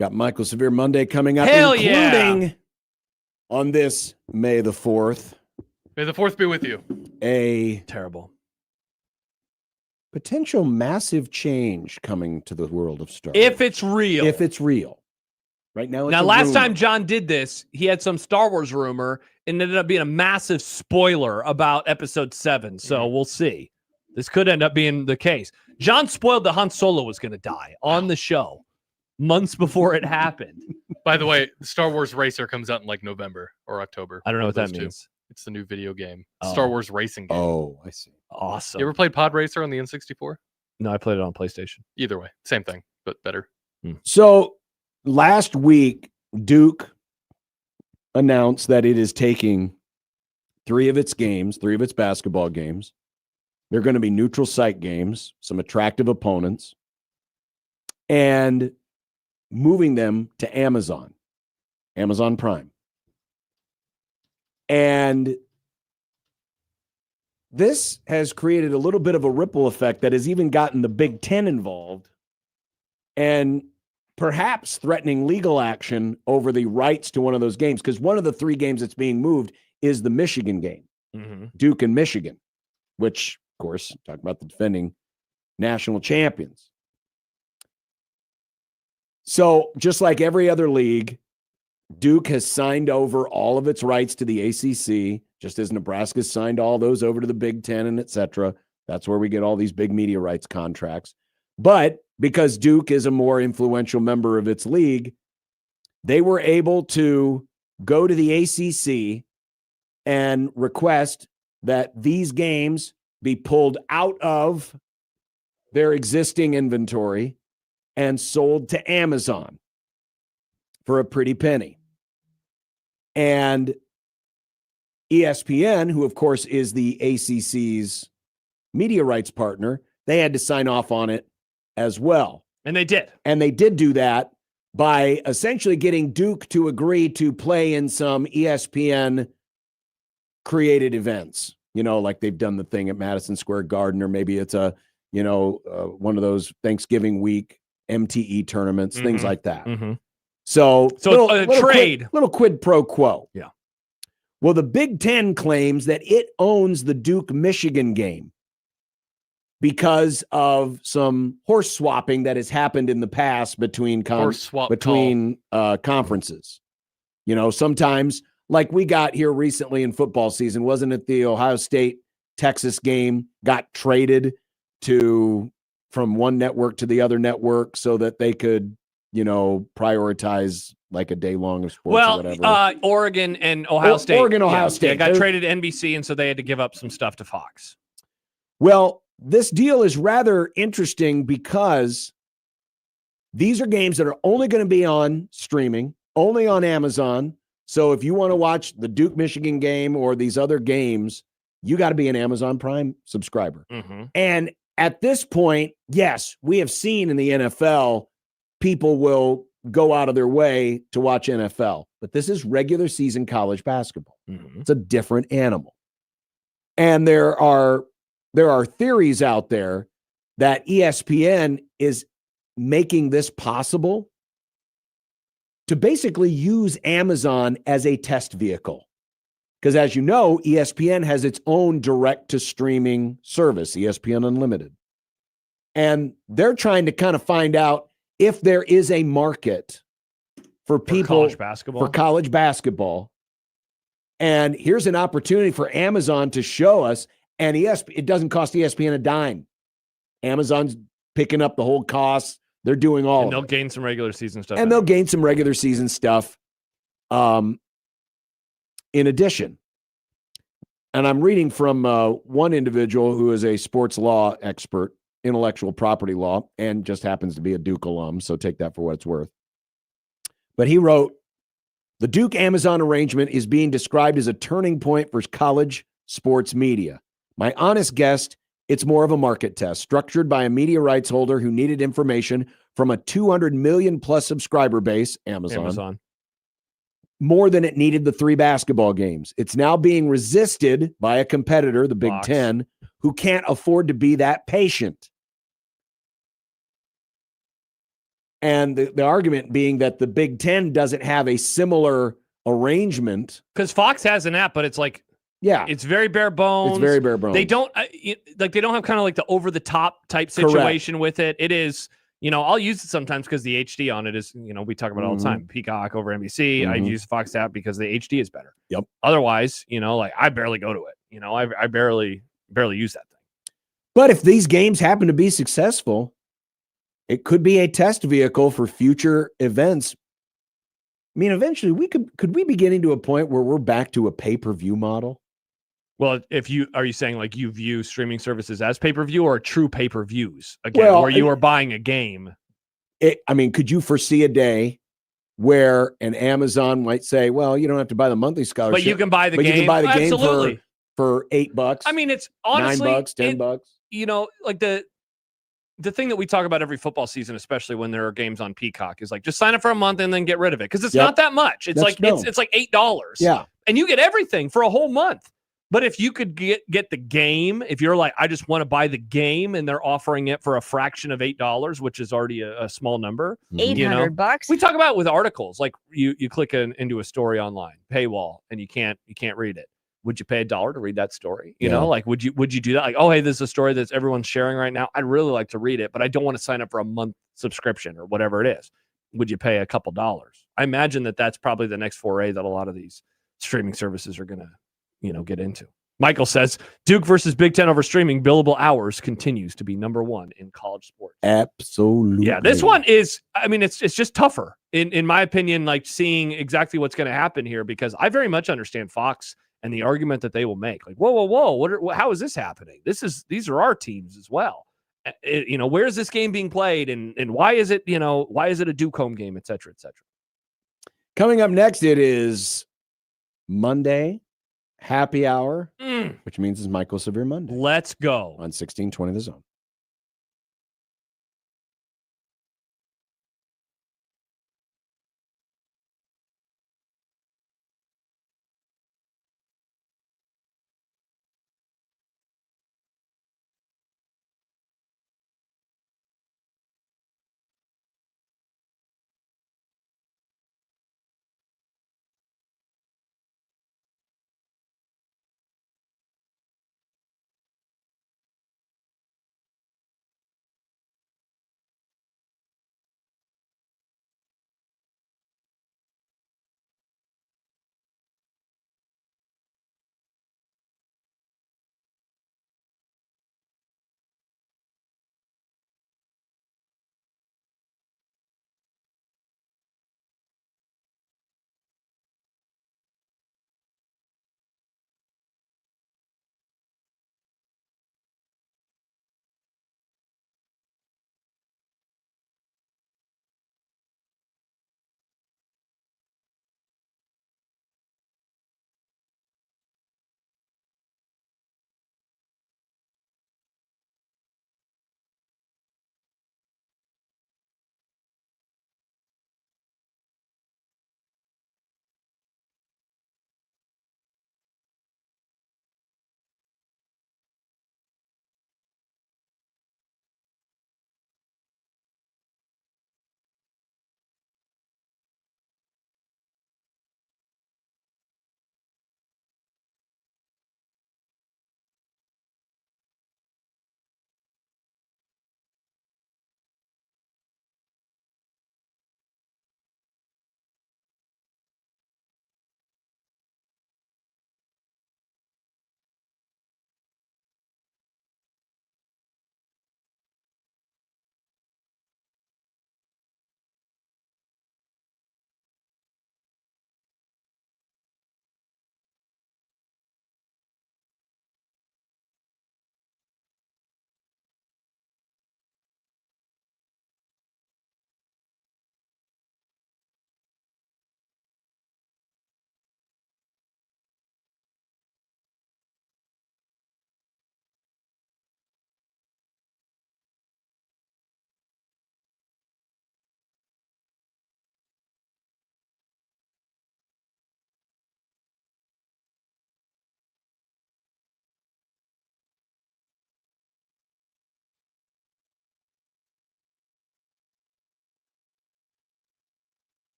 Got Michael Severe Monday coming up, Hell including on this May the 4th. May the 4th be with you. A terrible potential massive change coming to the world of Star Wars. If it's real. If it's real. Right now, it's Now, a last rumor. time John did this, he had some Star Wars rumor and it ended up being a massive spoiler about episode 7. So we'll see. This could end up being the case. John spoiled that Han Solo was going to die on the show months before it happened. By the way, Star Wars Racer comes out in like November or October. I don't know what that Those two. means. It's the new video game. Oh. Star Wars racing game. Oh, I see. Awesome. You ever played Pod Racer on the N64? No, I played it on PlayStation. Either way, same thing, but better. So last week, Duke announced that it is taking 3 of its basketball games. They're going to be neutral site games, some attractive opponents, and moving them to Amazon Prime. And this has created a little bit of a ripple effect that has even gotten the Big Ten involved and perhaps threatening legal action over the rights to one of those games. Because one of the 3 games that's being moved is the Michigan game, Duke and Michigan, which, of course, talk about the defending national champions. So just like every other league, Duke has signed over all of its rights to the ACC, just as Nebraska signed all those over to the Big Ten and et cetera. That's where we get all these big media rights contracts. But because Duke is a more influential member of its league, they were able to go to the ACC and request that these games be pulled out of their existing inventory and sold to Amazon for a pretty penny. And ESPN, who of course is the ACC's media rights partner, they had to sign off on it as well. And they did. And they did do that by essentially getting Duke to agree to play in some ESPN created events. You know, like they've done the thing at Madison Square Garden, or maybe it's a, one of those Thanksgiving week MTE tournaments, things like that. So it's a trade. Little quid pro quo. Yeah. Well, the Big Ten claims that it owns the Duke-Michigan game because of some horse swapping that has happened in the past between conferences. You know, sometimes, like we got here recently in football season, wasn't it the Ohio State-Texas game got traded from one network to the other network so that they could, prioritize like a day long of sports or whatever. Oregon and Ohio State. Ohio State. Yeah, got traded to NBC, and so they had to give up some stuff to Fox. Well, this deal is rather interesting because these are games that are only going to be on streaming, only on Amazon. So if you want to watch the Duke-Michigan game or these other games, you got to be an Amazon Prime subscriber. And at this point, yes, we have seen in the NFL, people will go out of their way to watch NFL, but this is regular season college basketball. It's a different animal. And there are theories out there that ESPN is making this possible to basically use Amazon as a test vehicle. Because as you know, ESPN has its own direct-to-streaming service, ESPN Unlimited. And they're trying to kind of find out if there is a market for college basketball. And here's an opportunity for Amazon to show us, and it doesn't cost ESPN a dime. Amazon's picking up the whole cost. They're doing all and they'll of it. gain some regular season stuff. And they'll gain some regular season stuff. In addition, and I'm reading from one individual who is a sports law expert, intellectual property law, and just happens to be a Duke alum, so take that for what it's worth. But he wrote, the Duke-Amazon arrangement is being described as a turning point for college sports media. My honest guess, it's more of a market test structured by a media rights holder who needed information from a 200 million plus subscriber base, Amazon. More than it needed the 3 basketball games. It's now being resisted by a competitor, the Big Ten, who can't afford to be that patient. And the argument being that the Big Ten doesn't have a similar arrangement. Because Fox has an app, but it's like, yeah, it's very bare bones. It's very bare bones. They don't they don't have kind of like the over the top type situation with it. It is, I'll use it sometimes because the HD on it is, we talk about it all the time. Peacock over NBC. I use Fox app because the HD is better. Yep. Otherwise, like I barely go to it. I barely use that thing. But if these games happen to be successful, it could be a test vehicle for future events. I mean, eventually could we be getting to a point where we're back to a pay-per-view model? Well, are you saying like you view streaming services as pay-per-view or true pay-per-views again, where you are buying a game? Could you foresee a day where an Amazon might say, well, you don't have to buy the monthly scholarship, but you can buy the game. You can buy the Absolutely. game for $8. I mean, it's honestly $9, $10. Like the thing that we talk about every football season, especially when there are games on Peacock, is like just sign up for a month and then get rid of it because it's not that much. It's it's like $8. Yeah, and you get everything for a whole month. But if you could get the game, if you're like, I just want to buy the game, and they're offering it for a fraction of $8, which is already a small number, $800. We talk about it with articles, like you click into a story online, paywall, and you can't read it. Would you pay $1 to read that story? You know, like would you do that? Like, oh, hey, this is a story that's everyone's sharing right now. I'd really like to read it, but I don't want to sign up for a month subscription or whatever it is. Would you pay a couple dollars? I imagine that's probably the next foray that a lot of these streaming services are gonna get into. Michael says Duke versus Big Ten over streaming billable hours continues to be number one in college sports. Absolutely. Yeah, this one is, it's just tougher in my opinion, like seeing exactly what's going to happen here, because I very much understand Fox and the argument that they will make. Like, whoa, how is this happening? These are our teams as well. Where is this game being played, and why is it a Duke home game, et cetera, et cetera. Coming up next, it is Monday happy hour, which means it's Michael Severe Monday. Let's go on 1620 The Zone.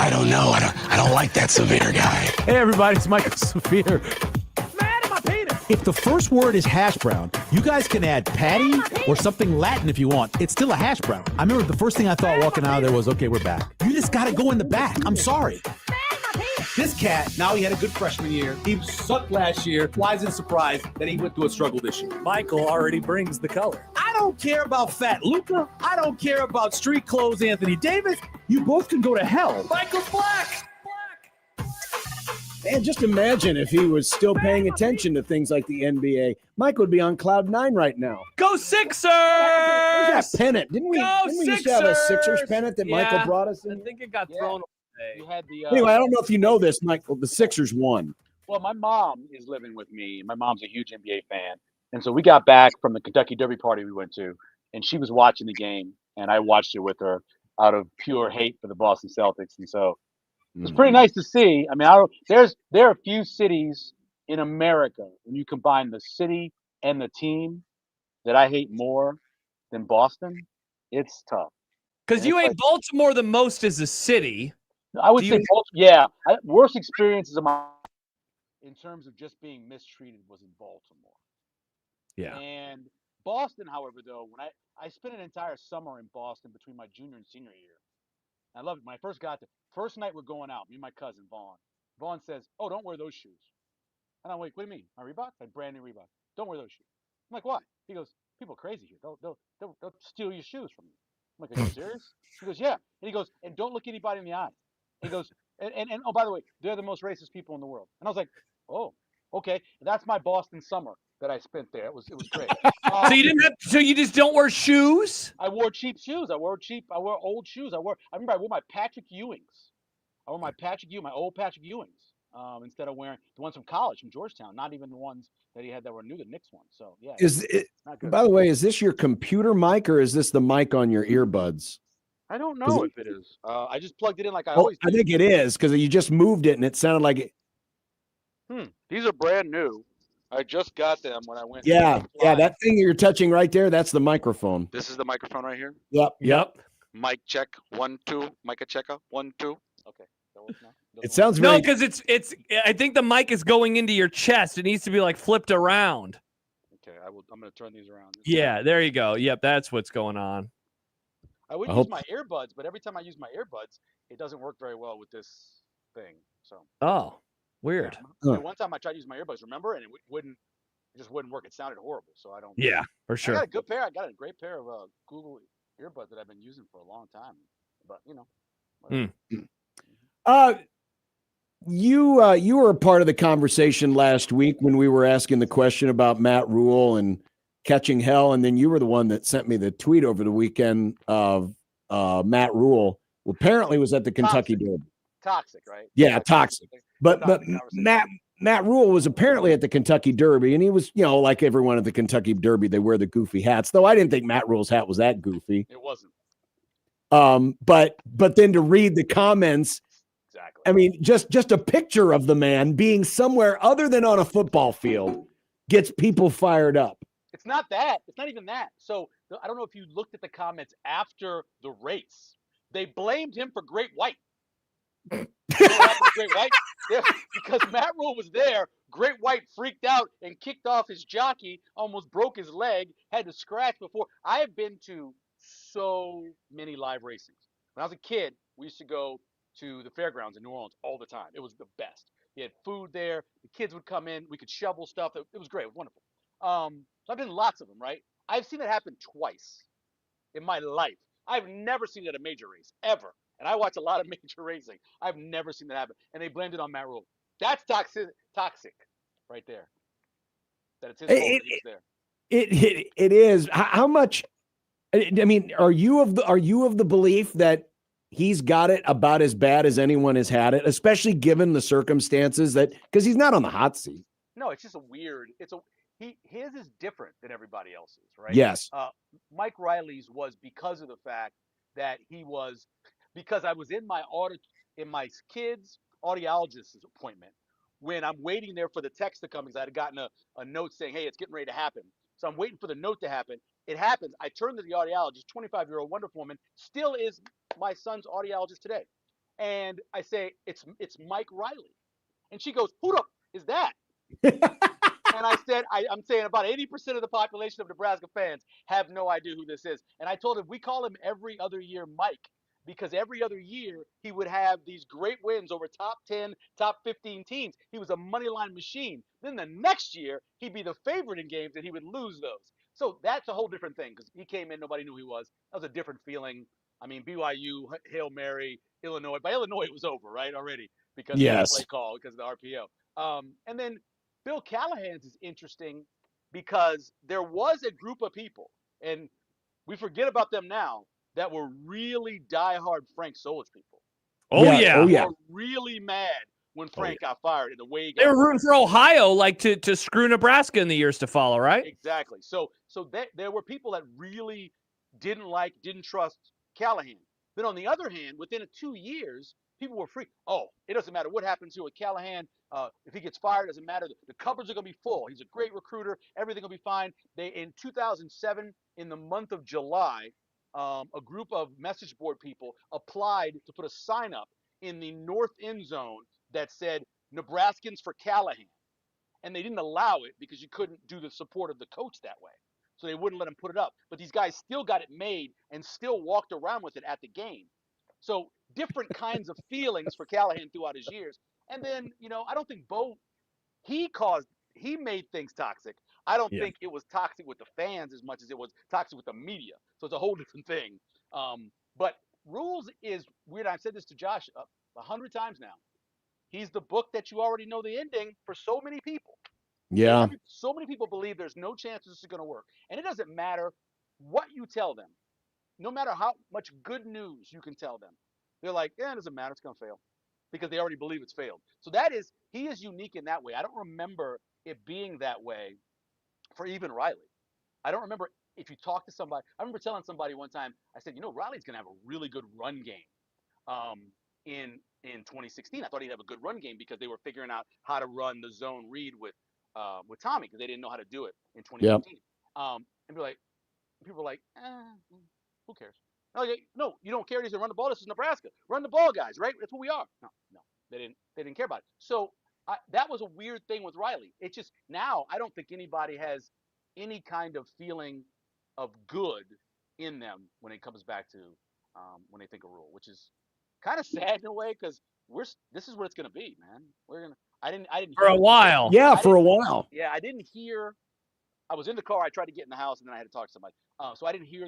I don't know. I don't like that Severe guy. Hey, everybody, it's Michael Severe. If the first word is hash brown, you guys can add patty or something Latin if you want. It's still a hash brown. I remember the first thing I thought walking out of there was, okay, we're back. You just got to go in the back. I'm sorry. This cat, now he had a good freshman year. He sucked last year. Why isn't surprised that he went through a struggle this year? Michael already brings the color. I don't care about Fat Luca. I don't care about street clothes Anthony Davis. You both can go to hell. Michael's black. Man, just imagine if he was still paying attention to things like the NBA. Mike would be on cloud 9 right now. Go Sixers! Where's that pennant? Didn't we used to have a Sixers pennant that Michael brought us in? I think it got thrown away. You had the, Anyway, I don't know if you know this, Michael. The Sixers won. Well, my mom is living with me. My mom's a huge NBA fan. And so we got back from the Kentucky Derby party we went to, and she was watching the game, and I watched it with her out of pure hate for the Boston Celtics. And so it's pretty nice to see. I mean, there are a few cities in America when you combine the city and the team that I hate more than Boston. It's tough. Because you hate Baltimore the most as a city. I would say Baltimore. Yeah, worst experiences of my in terms of just being mistreated was in Baltimore. Yeah. And Boston, however, though, when I spent an entire summer in Boston between my junior and senior year. I love it. When I first got there, first night we're going out, me and my cousin Vaughn. Vaughn says, "Oh, don't wear those shoes." And I'm like, "What do you mean? My Reebok? Like brand new Reebok? Don't wear those shoes." I'm like, "Why?" He goes, "People are crazy here. They'll steal your shoes from you." I'm like, "Are you serious?" He goes, "Yeah." And he goes, "And don't look anybody in the eye." He goes, and oh, by the way, they're the most racist people in the world. And I was like, "Oh, okay." That's my Boston summer that I spent there. It was great. So you just don't wear shoes? I wore cheap shoes. I wore old shoes. I remember I wore my Patrick Ewings. My old Patrick Ewings, instead of wearing the ones from college, from Georgetown, not even the ones that he had that were new, the Knicks ones. So yeah. Not good. By the way, is this your computer mic or is this the mic on your earbuds? I don't know if it is. I just plugged it in like I always do. I think it is because you just moved it and it sounded like it. These are brand new. I just got them when I went. Yeah, that thing you're touching right there, that's the microphone. This is the microphone right here. Yep. Mic check 1 2. Mic checker 1 2. Okay. It sounds no, because it's. I think the mic is going into your chest. It needs to be like flipped around. Okay, I'm going to turn these around. Yeah, there you go. Yep, that's what's going on. I would use my earbuds, but every time I use my earbuds, it doesn't work very well with this thing. So. Oh, weird. Yeah. One time I tried to use my earbuds, remember, and it just wouldn't work. It sounded horrible. So I don't. Yeah, for sure. I got a good pair. I got a great pair of Google earbuds that I've been using for a long time. But You were a part of the conversation last week when we were asking the question about Matt Rule and catching hell, and then you were the one that sent me the tweet over the weekend of Matt Rule, who apparently was at the Kentucky Derby. Toxic, right? Yeah, toxic. But Matt Rule was apparently at the Kentucky Derby, and he was, like everyone at the Kentucky Derby, they wear the goofy hats. Though I didn't think Matt Rule's hat was that goofy. It wasn't. But then to read the comments, exactly. I mean, just a picture of the man being somewhere other than on a football field gets people fired up. It's not that. It's not even that. So I don't know if you looked at the comments after the race. They blamed him for Great White. You know what happened to Great White? Yeah, because Matt Rule was there. Great White freaked out and kicked off his jockey, almost broke his leg, had to scratch before. I have been to so many live racings. When I was a kid, we used to go to the fairgrounds in New Orleans all the time. It was the best. You had food there. The kids would come in. We could shovel stuff. It was great. It was wonderful. So I've been to lots of them, right? I've seen it happen twice in my life. I've never seen it at a major race, ever. And I watch a lot of major racing. I've never seen that happen. And they blamed it on Matt Rule. That's toxic right there. That it's his fault that he's there. It is. How much? I mean, are you of the belief that he's got it about as bad as anyone has had it, especially given the circumstances because he's not on the hot seat? No, it's just his is different than everybody else's, right? Yes. Mike Riley's was because of the fact that because I was in my kid's audiologist's appointment when I'm waiting there for the text to come because I had gotten a note saying, hey, it's getting ready to happen. So I'm waiting for the note to happen. It happens. I turn to the audiologist, 25-year-old wonderful woman, still is my son's audiologist today. And I say, it's Mike Riley. And she goes, who the is that? And I said, I'm saying about 80% of the population of Nebraska fans have no idea who this is. And I told him we call him every other year Mike, because every other year he would have these great wins over top 10, top 15 teams. He was a money line machine. Then the next year he'd be the favorite in games and he would lose those. So that's a whole different thing, because he came in, nobody knew who he was. That was a different feeling. I mean, BYU, Hail Mary, Illinois. By Illinois, it was over, right, already, because of the play call, because of the RPO. And then Bill Callahan's is interesting because there was a group of people, and we forget about them now, that were really diehard Frank Solich people. Oh yeah. Were really mad when Frank got fired and the way he got they were rooting for Ohio, like to screw Nebraska in the years to follow, right? Exactly. So there were people that really didn't trust Callahan. Then on the other hand, within 2 years, people were free. Oh, it doesn't matter what happens here with Callahan. If he gets fired, it doesn't matter. The cupboards are going to be full. He's a great recruiter. Everything will be fine. In 2007, in the month of July, a group of message board people applied to put a sign up in the north end zone that said Nebraskans for Callahan. And they didn't allow it because you couldn't do the support of the coach that way. So they wouldn't let him put it up. But these guys still got it made and still walked around with it at the game. So different kinds of feelings for Callahan throughout his years. And then, I don't think Bo, he made things toxic. I don't think it was toxic with the fans as much as it was toxic with the media. So it's a whole different thing. But Rules is weird. I've said this to Josh 100 times now. He's the book that you already know the ending for so many people. Yeah. So many people believe there's no chance this is going to work. And it doesn't matter what you tell them. No matter how much good news you can tell them. They're like, it doesn't matter. It's going to fail. Because they already believe it's failed. So he is unique in that way. I don't remember it being that way for even Riley. I don't remember if you talk to somebody. I remember telling somebody one time, I said, Riley's going to have a really good run game in 2016. I thought he'd have a good run game because they were figuring out how to run the zone read with Tommy, because they didn't know how to do it in 2015. And people were like, who cares? No, you don't care. He said, run the ball. This is Nebraska. Run the ball, guys, right? That's who we are. No, they didn't care about it. So that was a weird thing with Riley. It's just now I don't think anybody has any kind of feeling of good in them when it comes back to when they think of Rule, which is kind of sad in a way, because this is what it's gonna be, man. I didn't for a while. Yeah, for a while. Yeah, I didn't hear. I was in the car. I tried to get in the house, and then I had to talk to somebody. So I didn't hear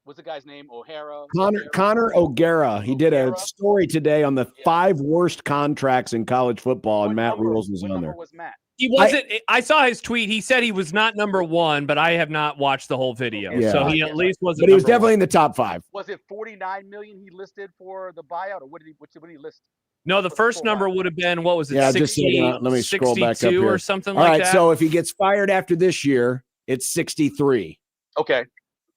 what's the guy's name? O'Hara. Connor O'Gara. He did a story today on the 5 worst contracts in college football, and Matt Rules was on there. Was Matt? He wasn't. I saw his tweet. He said he was not number 1, but I have not watched the whole video. Yeah. So he at least wasn't. But he was definitely in the top 5. Was it $49 million he listed for the buyout, or what did he list? No, the first number would have been, what was it? Yeah, 60, let me scroll back up here. Or something All like right, that. so if he gets fired after this year, it's 63. Okay.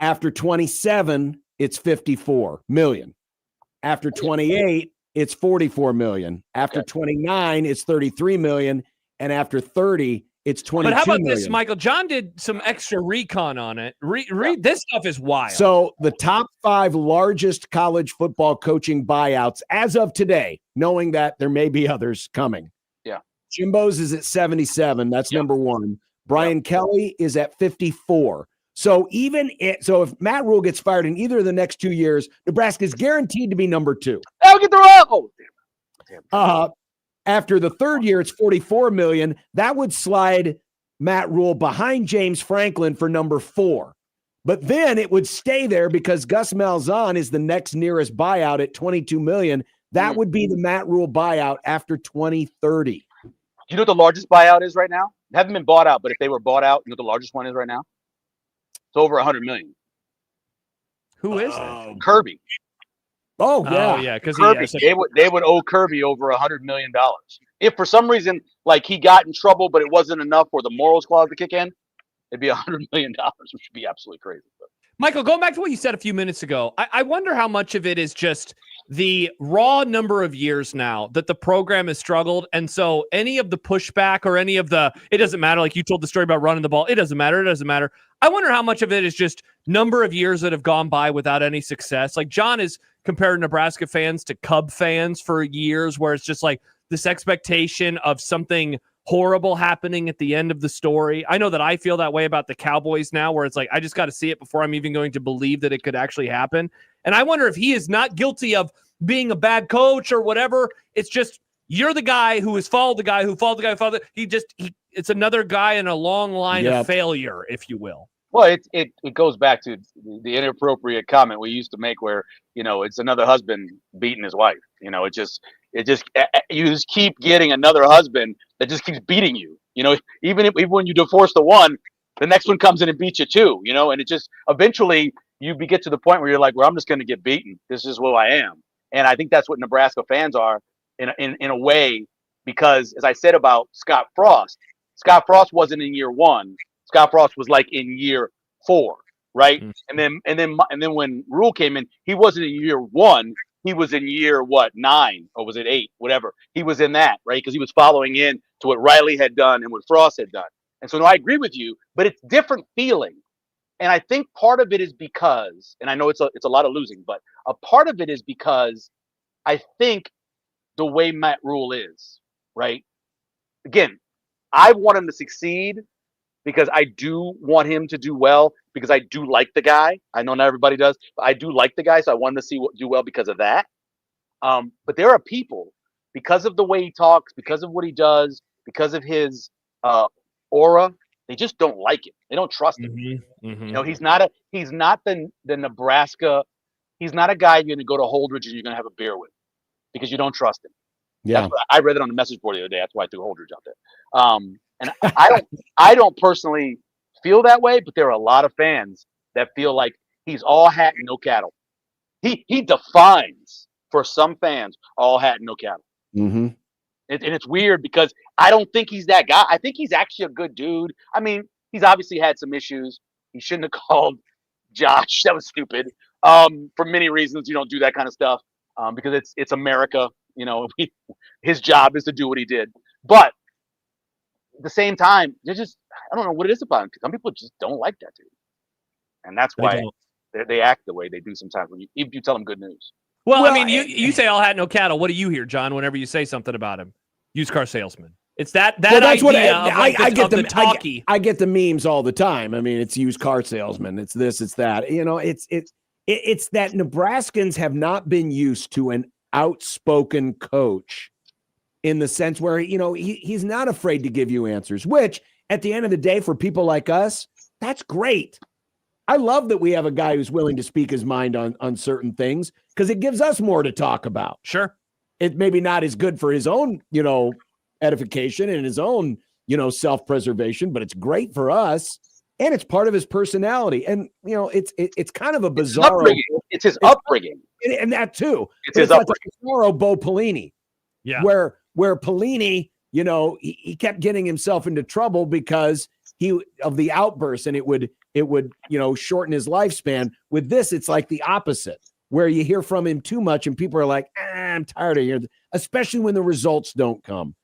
After 27, it's 54 million. After 28, it's 44 million. After 29, it's 33 million. And after 30, it's 22 But how about million. this, Michael? John did some extra recon on it. Read this stuff is wild. So the top 5 largest college football coaching buyouts as of today, knowing that there may be others coming. Yeah. Jimbo's is at 77. That's number 1. Brian Kelly is at 54. So if Matt Rule gets fired in either of the next 2 years, Nebraska is guaranteed to be number 2. I'll get the roll. Damn. After the 3rd year, it's 44 million. That would slide Matt Rule behind James Franklin for number 4. But then it would stay there because Gus Malzahn is the next nearest buyout at 22 million. That would be the Matt Rule buyout after 2030. You know what the largest buyout is right now? They haven't been bought out, but if they were bought out, you know what the largest one is right now? It's over 100 million. Who is that? Kirby. Oh yeah, because they would owe Kirby over $100 million. If for some reason, like, he got in trouble, but it wasn't enough for the morals clause to kick in, it'd be $100 million, which would be absolutely crazy. Michael, going back to what you said a few minutes ago, I wonder how much of it is just the raw number of years now that the program has struggled. And so any of the pushback or any of the, it doesn't matter. Like you told the story about running the ball. It doesn't matter. It doesn't matter. I wonder how much of it is just number of years that have gone by without any success. Like John has compared Nebraska fans to Cub fans for years, where it's just like this expectation of something horrible happening at the end of the story. I know that I feel that way about the Cowboys now, where it's like, I just got to see it before I'm even going to believe that it could actually happen. And I wonder if he is not guilty of being a bad coach or whatever. It's just, you're the guy who has followed the guy who followed the guy who followed it's another guy in a long line of failure, if you will. Well, it goes back to the inappropriate comment we used to make where, it's another husband beating his wife. You just keep getting another husband that just keeps beating you. Even when you divorce the one, the next one comes in and beats you too, and it just eventually you get to the point where you're like, well, I'm just going to get beaten. This is who I am. And I think that's what Nebraska fans are in a way, because as I said about Scott Frost wasn't in year one. Scott Frost was like in year 4, right? Mm-hmm. And then when Rule came in, he wasn't in year 1. He was in year 9 or was it 8, whatever. He was in that, right? Because he was following in to what Riley had done and what Frost had done. And so no, I agree with you, but it's different feeling. And I think part of it is because, and I know it's a lot of losing, but a part of it is because I think the way Matt Rule is, right? Again, I want him to succeed because I do want him to do well, because I do like the guy. I know not everybody does, but I do like the guy, so I want him to do well because of that. But there are people, because of the way he talks, because of what he does, because of his aura, they just don't like him. They don't trust him. Mm-hmm. Mm-hmm. He's not the Nebraska. He's not a guy you're going to go to Holdridge and you're going to have a beer with, because you don't trust him. Yeah, I read it on the message board the other day. That's why I threw Holdridge out there. And I don't personally feel that way, but there are a lot of fans that feel like he's all hat and no cattle. He defines, for some fans, all hat and no cattle. Mm-hmm. And it's weird because I don't think he's that guy. I think he's actually a good dude. I mean, he's obviously had some issues. He shouldn't have called Josh. That was stupid. For many reasons, you don't do that kind of stuff because it's America. His job is to do what he did. But at the same time, I don't know what it is about him. Some people just don't like that dude. And that's why they act the way they do sometimes if you tell them good news. Well, I mean, you say all hat, no cattle. What do you hear, John, whenever you say something about him? Used car salesman. It's that's idea what I get the talkie. I get the memes all the time. I mean, it's used car salesman. It's this, it's that. It's that Nebraskans have not been used to an outspoken coach in the sense where, he's not afraid to give you answers, which at the end of the day, for people like us, that's great. I love that we have a guy who's willing to speak his mind on certain things because it gives us more to talk about. Sure. It maybe not as good for his own, edification and his own, self-preservation, but it's great for us. And it's part of his personality. And, it's kind of a bizarre. It's his upbringing. And that too. It's his upbringing. Like a bizarro Bo Pelini. Yeah. Where Pelini, he kept getting himself into trouble because of the outbursts, and it would shorten his lifespan. With this, it's like the opposite, where you hear from him too much and people are like, I'm tired of hearing, especially when the results don't come.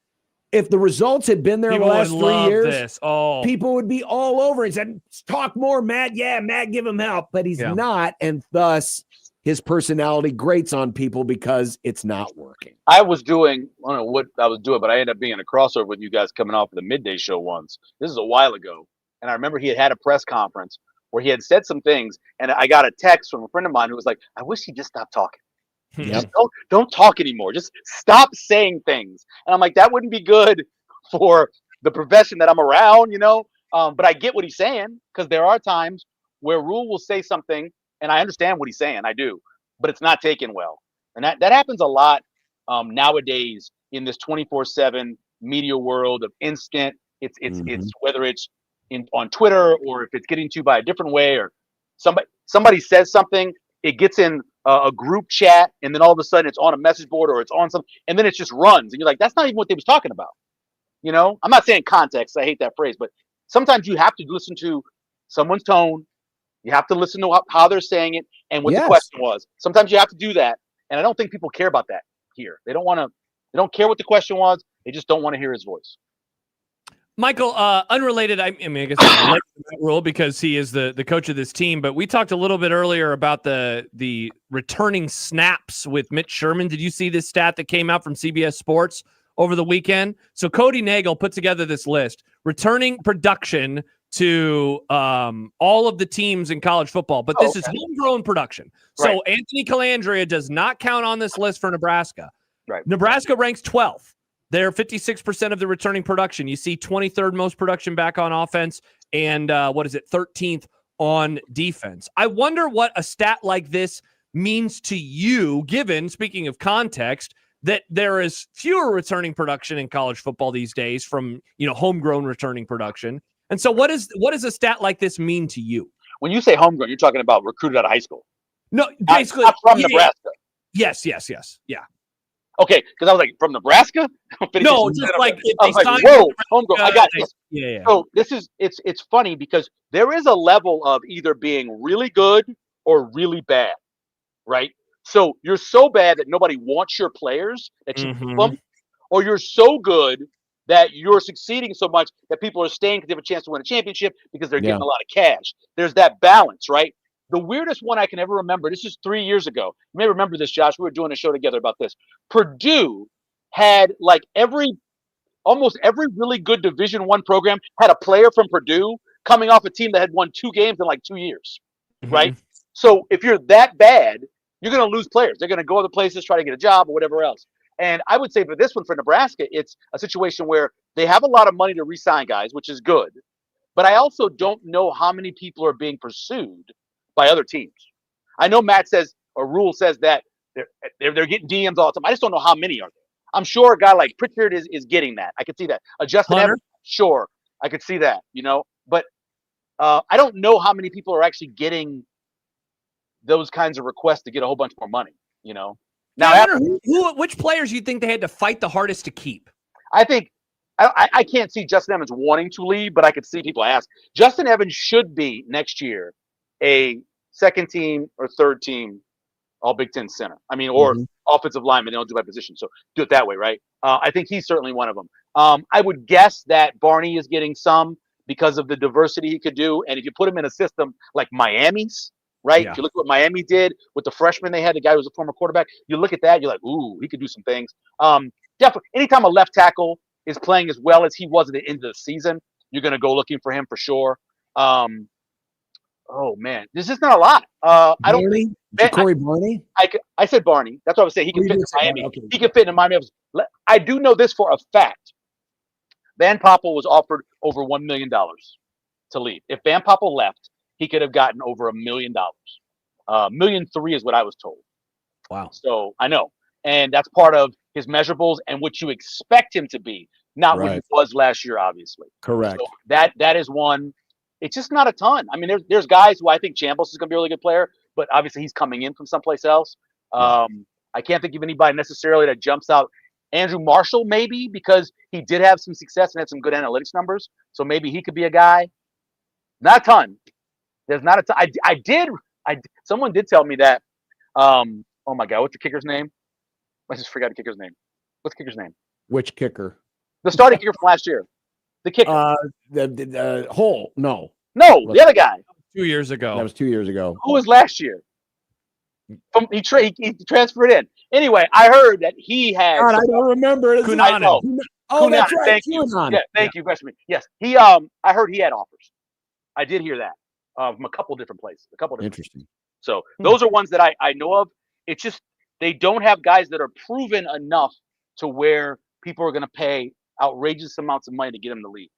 If the results had been there the last 3 years, people would be all over and said, talk more, Matt. Yeah, Matt, give him help. But he's not, and thus his personality grates on people because it's not working. I don't know what I was doing, but I ended up being in a crossover with you guys coming off of the midday show once. This is a while ago. And I remember he had a press conference where he had said some things, and I got a text from a friend of mine who was like, I wish he'd just stop talking. Just don't talk anymore. Just stop saying things. And I'm like, that wouldn't be good for the profession that I'm around, But I get what he's saying, because there are times where Rule will say something, and I understand what he's saying. I do. But it's not taken well. And that happens a lot nowadays in this 24/7 media world of instant. It's whether it's on Twitter or if it's getting to by a different way, or somebody says something, it gets in a group chat, and then all of a sudden it's on a message board or it's on something, and then it just runs, and you're like, that's not even what they was talking about. I'm not saying context. I hate that phrase, but sometimes you have to listen to someone's tone. You have to listen to how they're saying it and what the question was. Sometimes you have to do that. And I don't think people care about that here. They don't care what the question was. They just don't want to hear his voice. Michael, unrelated, I mean, I guess it's related to that rule because he is the coach of this team, but we talked a little bit earlier about the returning snaps with Mitch Sherman. Did you see this stat that came out from CBS Sports over the weekend? So Cody Nagel put together this list, returning production to all of the teams in college football, but this is homegrown production. So Anthony Calandria does not count on this list for Nebraska. Right. Nebraska ranks 12th. They're 56% of the returning production. You see 23rd most production back on offense and 13th on defense. I wonder what a stat like this means to you, given, speaking of context, that there is fewer returning production in college football these days from, homegrown returning production. And so what does a stat like this mean to you? When you say homegrown, you're talking about recruited out of high school. No, basically not from Nebraska. Yes. Yeah. Okay, because I was like, from Nebraska? No, just like if I they was like, signed whoa, homegrown. I got this. Yeah. So it's funny because there is a level of either being really good or really bad, right? So you're so bad that nobody wants your players that you keep them, or you're so good that you're succeeding so much that people are staying because they have a chance to win a championship because they're getting a lot of cash. There's that balance, right? The weirdest one I can ever remember, this is 3 years ago. You may remember this, Josh. We were doing a show together about this. Purdue had almost every really good Division I program had a player from Purdue coming off a team that had won 2 games in 2 years, right? So if you're that bad, you're going to lose players. They're going to go other places, try to get a job or whatever else. And I would say for this one, for Nebraska, it's a situation where they have a lot of money to re-sign guys, which is good. But I also don't know how many people are being pursued by other teams. I know Matt says, or Rule says that they're getting DMs all the time. I just don't know how many are there. I'm sure a guy like Pritchard is getting that. I could see that. Justin Evans, sure, I could see that. But I don't know how many people are actually getting those kinds of requests to get a whole bunch more money. Now, I wonder which players you think they had to fight the hardest to keep. I think I can't see Justin Evans wanting to leave, but I could see people ask. Justin Evans should be next year a second team or third team all Big Ten center. I mean, or offensive lineman. They don't do by position. So do it that way, right? I think he's certainly one of them. I would guess that Barney is getting some because of the diversity he could do. And if you put him in a system like Miami's, right? If you look at what Miami did with the freshman they had, the guy who was a former quarterback, you look at that, you're like, ooh, he could do some things. Definitely, anytime a left tackle is playing as well as he was at the end of the season, you're going to go looking for him for sure. Oh man, there's just not a lot. I don't think Corey Barney. I said Barney. That's what I was saying. He can fit in Miami. Okay. He can fit in Miami. I do know this for a fact. Van Poppel was offered over $1 million to leave. If Van Poppel left, he could have gotten over $1 million. $1.3 million is what I was told. Wow. So I know, and that's part of his measurables and what you expect him to be, not what he was last year, obviously. Correct. So that is one. It's just not a ton. I mean, there's guys who I think Chambliss is going to be a really good player, but obviously he's coming in from someplace else. I can't think of anybody necessarily that jumps out. Andrew Marshall, maybe, because he did have some success and had some good analytics numbers. So maybe he could be a guy. Not a ton. There's not a ton. Someone did tell me that. Oh my God, what's the kicker's name? I just forgot the kicker's name. What's the kicker's name? Which kicker? The starting kicker from last year. The kicker. The Hole. No, the other guy. 2 years ago. That was 2 years ago. Who was last year? He transferred in. Anyway, I heard that he had. God, I don't remember. Kunana. Oh, that's right. Thank you. Yeah, thank you, freshman. Yes, he. I heard he had offers. I did hear that from a couple different places. Interesting. So those are ones that I know of. It's just they don't have guys that are proven enough to where people are going to pay outrageous amounts of money to get them to leave.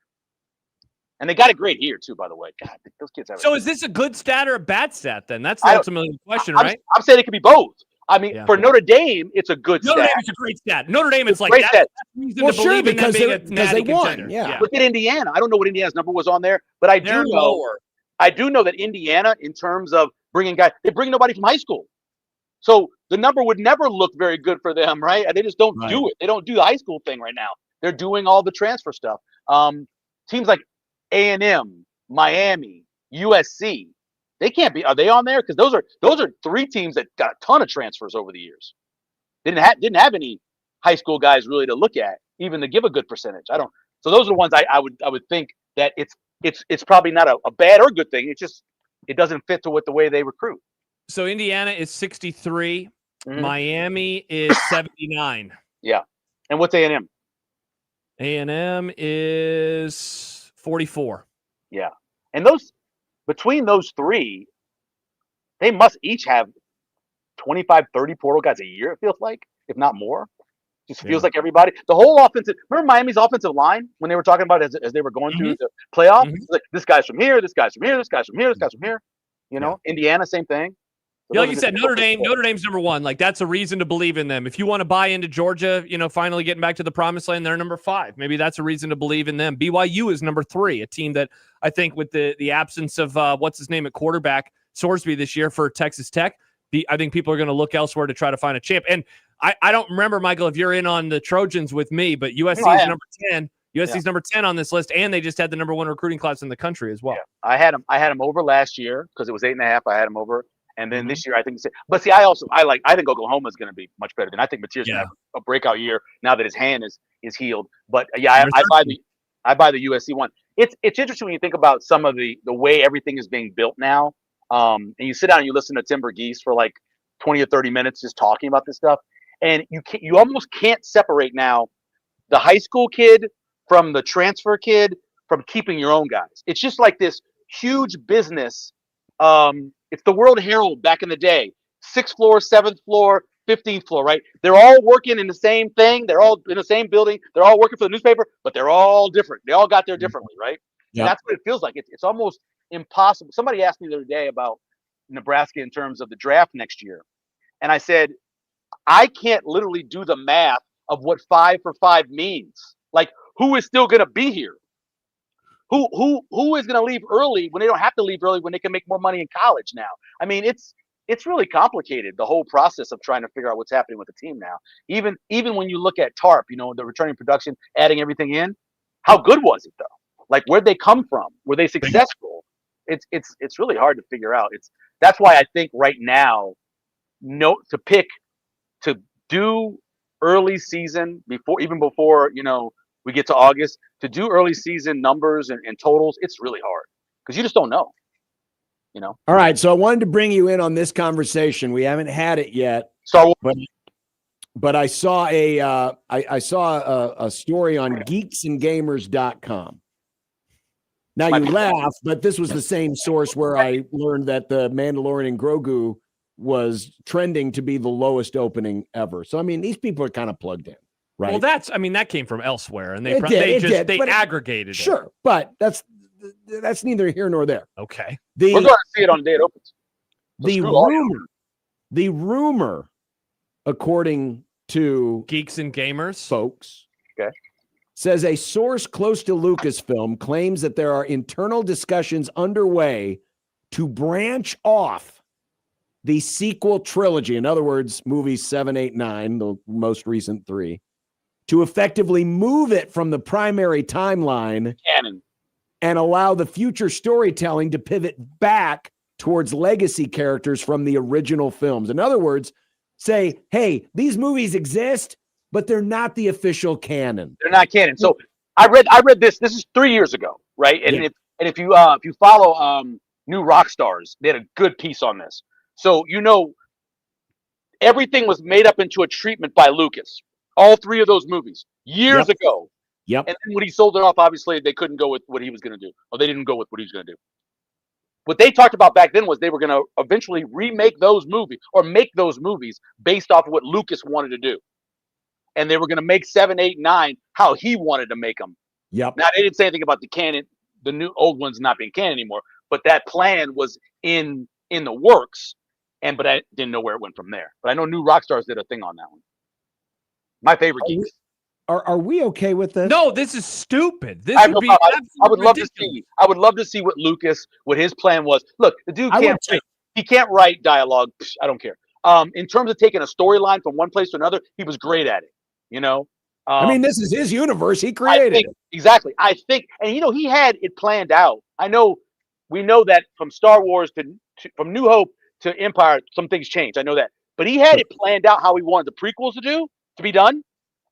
And they got a great year too, by the way. God, those kids have. So is this a good stat or a bad stat then? That's ultimately the question, right? I'm saying it could be both. I mean, for Notre Dame, it's a good stat. Notre Dame is a great stat. Notre Dame is like great that's reason to believe in them being a natty they won. contender. Yeah. Look at Indiana. I don't know what Indiana's number was on there, but I do know that Indiana, in terms of bringing guys, they bring nobody from high school. So the number would never look very good for them, right? They just don't do it. They don't do the high school thing right now. They're doing all the transfer stuff. Teams like A&M, Miami, USC, They can't be. Are they on there? Because those are three teams that got a ton of transfers over the years. Didn't have any high school guys really to look at, even to give a good percentage. I don't. So those are the ones I would think that it's probably not a bad or good thing. It doesn't fit to the way they recruit. So Indiana is 63. Miami is 79. Yeah. And what's A&M? A&M is 44. Yeah. And between those three, they must each have 25, 30 portal guys a year, it feels like, if not more. Just feels like everybody. The whole offensive. Remember Miami's offensive line when they were talking about it as they were going through the playoff? Like, this guy's from here, this guy's from here, this guy's from here, this guy's from here. You know, Indiana, same thing. Yeah, like you said, Notre Dame's number one. Like, that's a reason to believe in them. If you want to buy into Georgia, finally getting back to the promised land, they're number 5. Maybe that's a reason to believe in them. BYU is number 3, a team that I think with the absence of what's his name at quarterback, Sorsby this year for Texas Tech, I think people are going to look elsewhere to try to find a champ. And I don't remember, Michael, if you're in on the Trojans with me, but USC is number 10. USC's number 10 on this list, and they just had the number 1 recruiting class in the country as well. Yeah. I had them over last year because it was 8.5. I had them over. And then this year, I think. But see, I think Oklahoma is going to be much better than I think Mateer's going to have a breakout year now that his hand is healed. But yeah, I buy the USC one. It's interesting when you think about some of the way everything is being built now. And you sit down and you listen to Tim Verghese for like 20 or 30 minutes just talking about this stuff, and you almost can't separate now the high school kid from the transfer kid from keeping your own guys. It's just like this huge business. It's the World Herald back in the day. 6th floor, 7th floor, 15th floor, right? They're all working in the same thing. They're all in the same building. They're all working for the newspaper, but they're all different. They all got there differently, right? Yeah. And that's what it feels like. It's almost impossible. Somebody asked me the other day about Nebraska in terms of the draft next year. And I said, I can't literally do the math of what 5 for 5 means. Like, who is still going to be here? Who is going to leave early when they don't have to leave early when they can make more money in college now? I mean, it's really complicated, the whole process of trying to figure out what's happening with the team now. Even when you look at TARP, the returning production, adding everything in, how good was it though? Like, where'd they come from? Were they successful? It's really hard to figure out. That's why I think right now, to do early season before we get to August, to do early season numbers and totals, it's really hard because you just don't know. All right, so I wanted to bring you in on this conversation. We haven't had it yet, but I saw I saw a story on geeksandgamers.com. Now you laugh, but this was the same source where I learned that the Mandalorian Grogu was trending to be the lowest opening ever. So I mean, these people are kind of plugged in. Right. Well, that came from elsewhere, and they aggregated it. Sure, but that's neither here nor there. Okay, we're going to see it on the day it opens. The rumor, according to Geeks and Gamers folks, okay, says a source close to Lucasfilm claims that there are internal discussions underway to branch off the sequel trilogy. In other words, movies 7, 8, 9, the most recent 3. To effectively move it from the primary timeline canon and allow the future storytelling to pivot back towards legacy characters from the original films. In other words, say, hey, these movies exist, but they're not the official canon. They're not canon. So I read this. This is 3 years ago, right? And if you follow New Rock Stars, they had a good piece on this. So everything was made up into a treatment by Lucas. All 3 of those movies years ago. Yep. And then when he sold it off, obviously they couldn't go with what he was going to do, or they didn't go with what he was going to do. What they talked about back then was they were going to eventually remake those movies or make those movies based off of what Lucas wanted to do, and they were going to make 7, 8, 9 how he wanted to make them. Yep. Now they didn't say anything about the canon, the new old ones not being canon anymore, but that plan was in the works, but I didn't know where it went from there. But I know New Rockstars did a thing on that one. My favorite geeks. Are we okay with this? No, this is stupid. This I would be I would love ridiculous. to see. I would love to see what his plan was. Look, the dude can't write dialogue. I don't care. In terms of taking a storyline from one place to another, he was great at it. I mean, this is his universe. He created it. Exactly. I think, and he had it planned out. I know we know that from Star Wars from New Hope to Empire, some things changed. I know that, but he had it planned out how he wanted the prequels to be done,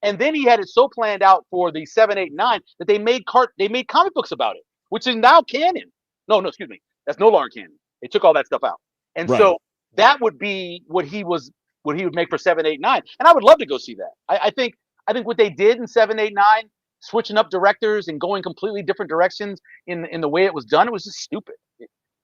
and then he had it so planned out for the 7, 8, 9 that they made comic books about it, which is now canon. No, excuse me, that's no longer canon. They took all that stuff out, and so that would be what he would make for 7, 8, 9, and I would love to go see that. I think what they did in 7, 8, 9, switching up directors and going completely different directions in the way it was done, it was just stupid.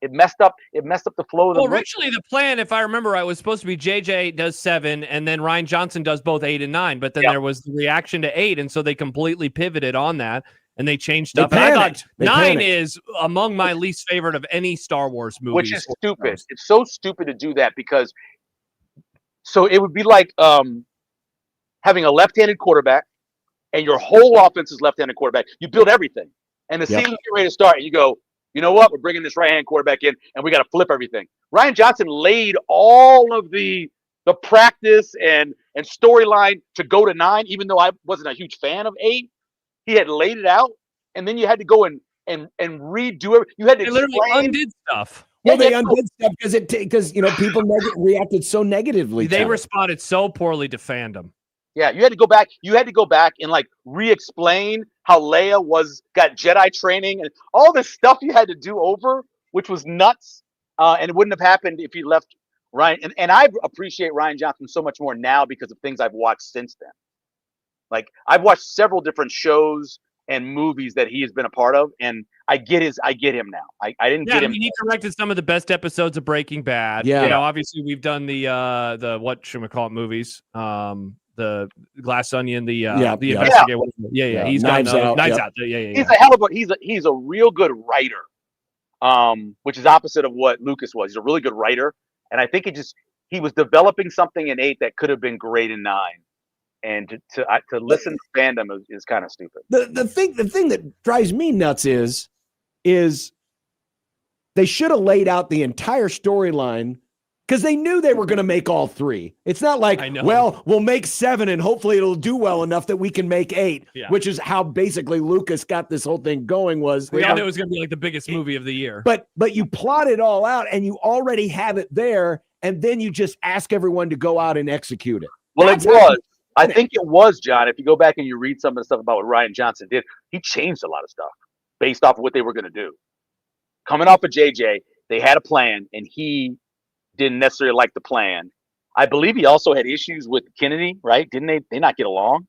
It messed up the flow of the movie. Originally the plan, if I remember right, was supposed to be JJ does 7 and then Rian Johnson does both 8 and 9, but then there was the reaction to 8, and so they completely pivoted on that and they changed stuff. And I thought 9 is among my least favorite of any Star Wars movies. Which is stupid. It's so stupid to do that because so it would be like having a left-handed quarterback and your whole offense is left-handed quarterback. You build everything. And the season's ready to start, and you go, you know what? We're bringing this right-hand quarterback in, and we got to flip everything. Rian Johnson laid all of the practice and storyline to go to 9, even though I wasn't a huge fan of 8. He had laid it out, and then you had to go and redo it. You had to literally undid stuff. Well, they undid stuff because people reacted so negatively. They responded so poorly to fandom. Yeah, you had to go back. You had to go back and like re-explain how Leia got Jedi training and all this stuff you had to do over, which was nuts. And it wouldn't have happened if you left Ryan. And I appreciate Rian Johnson so much more now because of things I've watched since then. Like I've watched several different shows and movies that he has been a part of, and I get him now. I didn't get him. He directed some of the best episodes of Breaking Bad. Yeah, obviously we've done the what should we call it movies? The Glass Onion, the Investigator. Yeah. He's Knives Out. Knives Out. Yeah. He's a hell of he's a real good writer, which is opposite of what Lucas was. He's a really good writer, and I think he was developing something in 8 that could have been great in 9. And to listen to fandom is kind of stupid. The thing that drives me nuts is they should have laid out the entire storyline because they knew they were going to make all 3. It's not like, well, we'll make 7 and hopefully it'll do well enough that we can make 8, which is how basically Lucas got this whole thing going. We all knew it was going to be like the biggest movie of the year. But you plot it all out and you already have it there, and then you just ask everyone to go out and execute it. Well, it was. I think it was, John. If you go back and you read some of the stuff about what Rian Johnson did, he changed a lot of stuff based off of what they were going to do. Coming off of JJ, they had a plan, and he didn't necessarily like the plan. I believe he also had issues with Kennedy, right? Didn't they not get along?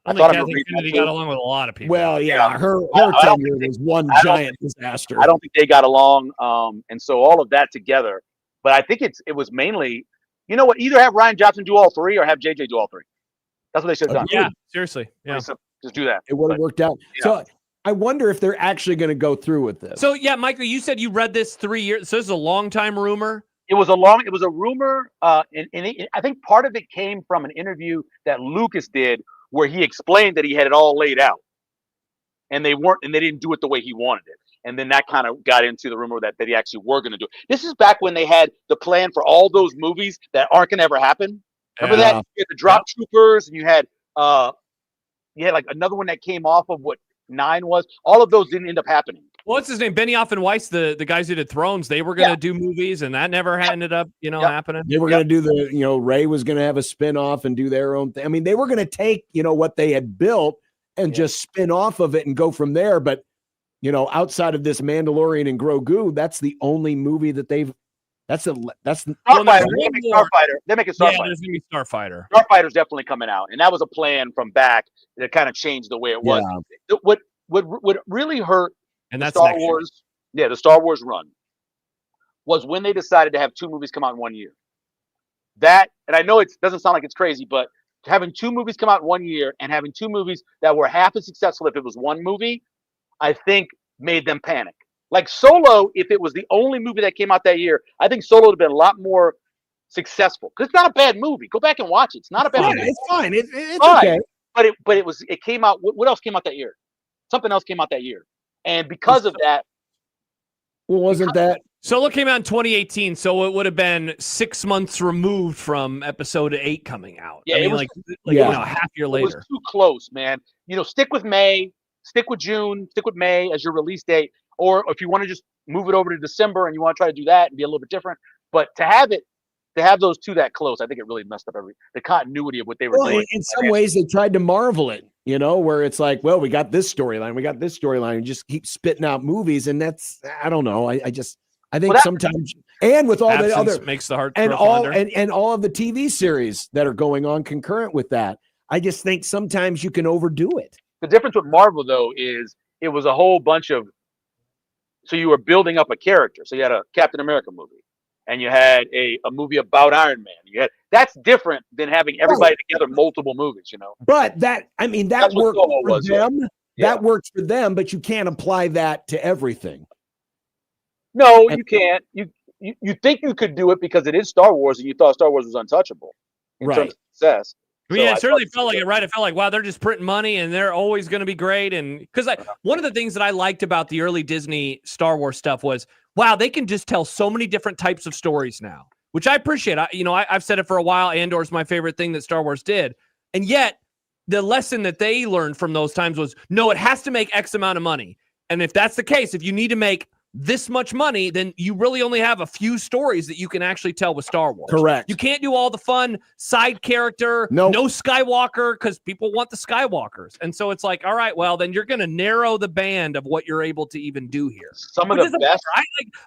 I thought Kennedy got along with a lot of people. Well, yeah, her tenure was one giant disaster. I don't think they got along, and so all of that together. But I think it was mainly, you know what? Either have Rian Johnson do all 3 or have JJ do all 3. That's what they should have done. Yeah, seriously. Yeah. Just do that. It would have worked out. Yeah. So I wonder if they're actually going to go through with this. So, Michael, you said you read this 3 years. So this is a long time rumor. It was a rumor. And I think part of it came from an interview that Lucas did where he explained that he had it all laid out and they didn't do it the way he wanted it. And then that kind of got into the rumor that they actually were going to do it. This is back when they had the plan for all those movies that aren't going to ever happen. Remember that? You had the Drop Troopers, and you had like another one that came off of what 9 was. All of those didn't end up happening. What's his name? Benioff and Weiss, the guys who did Thrones, they were going to do movies, and that never ended up, happening. They were going to do Ray was going to have a spinoff and do their own thing. I mean, they were going to take, what they had built and just spin off of it and go from there. But, outside of this Mandalorian and Grogu, that's the only movie that they've. That's Starfighter. They're making Starfighter. Yeah, there's gonna be Starfighter. Starfighter's definitely coming out, and that was a plan from back that kind of changed the way it was. Yeah. What really hurt the Star Wars run was when they decided to have 2 movies come out in 1 year. That, and I know it doesn't sound like it's crazy, but having 2 movies come out in 1 year and having 2 movies that were half as successful if it was one movie, I think made them panic. Like Solo, if it was the only movie that came out that year, I think Solo would have been a lot more successful. Because it's not a bad movie. Go back and watch it. It's not a bad movie. It's fine. It's fine. Okay. But it came out. What else came out that year? Something else came out that year, and because of that, well, wasn't that Solo came out in 2018? So it would have been 6 months removed from Episode 8 coming out. Yeah, I mean, it was, a half year later. It was too close, man. Stick with May, stick with June, stick with May as your release date. Or if you want to just move it over to December and you want to try to do that and be a little bit different. But to have those two that close, I think it really messed up the continuity of what they were doing. In some ways, they tried to marvel it, where it's like, well, we got this storyline, and just keep spitting out movies, and that's, I don't know. I think sometimes, and with all the other makes the heart and all and all of the TV series that are going on concurrent with that, I just think sometimes you can overdo it. The difference with Marvel though is it was a whole bunch of, so you were building up a character. So you had a Captain America movie, and you had a movie about Iron Man. That's different than having everybody together multiple movies. But that worked for them. Yeah. That works for them, but you can't apply that to everything. No, you can't. You think you could do it because it is Star Wars, and you thought Star Wars was untouchable in terms of success. I mean, it certainly felt like it, right? I felt like, wow, they're just printing money and they're always going to be great. And because one of the things that I liked about the early Disney Star Wars stuff was, wow, they can just tell so many different types of stories now, which I appreciate. I've said it for a while. Andor's my favorite thing that Star Wars did. And yet the lesson that they learned from those times was, no, it has to make X amount of money. And if that's the case, if you need to make this much money, then you really only have a few stories that you can actually tell with Star Wars. Correct. You can't do all the fun side character, no Skywalker, because people want the Skywalkers. And so it's like, all right, well, then you're going to narrow the band of what you're able to even do here. Some of the best.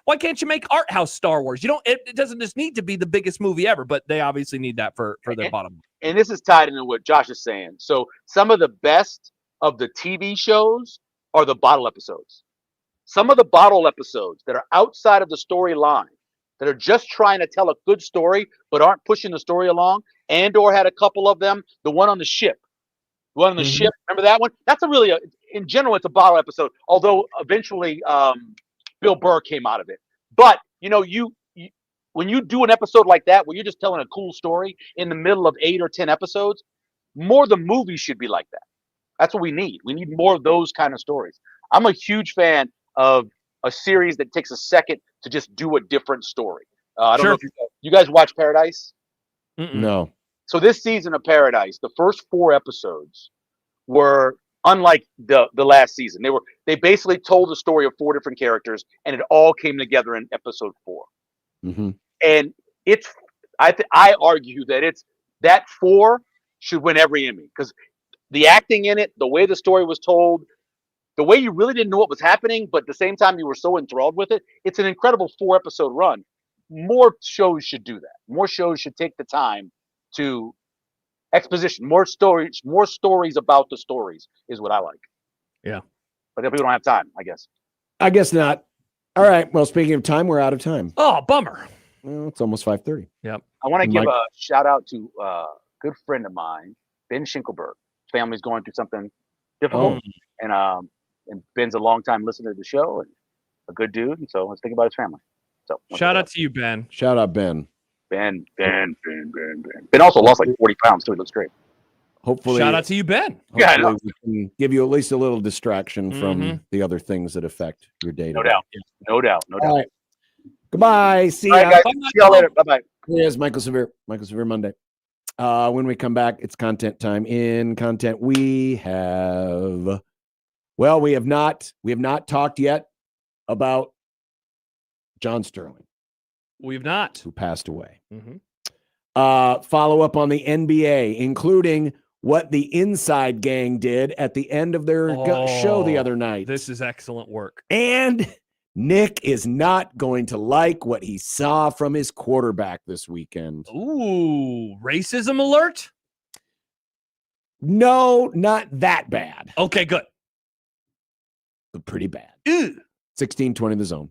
Why can't you make art house Star Wars? It doesn't just need to be the biggest movie ever, but they obviously need that for their bottom. And this is tied into what Josh is saying. So some of the best of the TV shows are the bottle episodes. Some of the bottle episodes that are outside of the storyline, that are just trying to tell a good story, but aren't pushing the story along. Andor had a couple of them. The one on the ship. Ship. Remember that one? That's in general, it's a bottle episode. Although eventually Bill Burr came out of it. But, when you do an episode like that, where you're just telling a cool story in the middle of 8 or 10 episodes, more of the movies should be like that. That's what we need. We need more of those kind of stories. I'm a huge fan of a series that takes a second to just do a different story. I don't know if you guys watch Paradise. No. So this season of Paradise, the first 4 episodes were unlike the last season. They basically told the story of 4 different characters, and it all came together in episode 4. Mm-hmm. And I argue that 4 should win every Emmy, because the acting in it, the way the story was told, the way you really didn't know what was happening, but at the same time you were so enthralled with it. It's an incredible 4-episode run. More shows should do that. More shows should take the time to exposition. More stories about the stories is what I like. Yeah. But people don't have time, I guess. I guess not. All right. Well, speaking of time, we're out of time. Oh, bummer. Well, it's almost 5:30. Yep. I want to give a shout out to a good friend of mine, Ben Schinkelberg. His family's going through something difficult. And Ben's a long-time listener to the show and a good dude. And so let's think about his family. So shout out to you, Ben. Shout out, Ben. Ben also lost like 40 pounds, so he looks great. Hopefully, shout out to you, Ben. Hopefully we can give you at least a little distraction from the other things that affect your day. No doubt. All right. Goodbye. See ya. Guys. See y'all later. Bye-bye. Here's Michael Severe Monday. When we come back, it's content time. In content, we have not talked yet about John Sterling. We've not. Who passed away. Follow up on the NBA, including what the Inside Gang did at the end of their show the other night. This is excellent work. And Nick is not going to like what he saw from his quarterback this weekend. Ooh, racism alert? No, not that bad. Okay, good. But pretty bad. 16-20 the zone.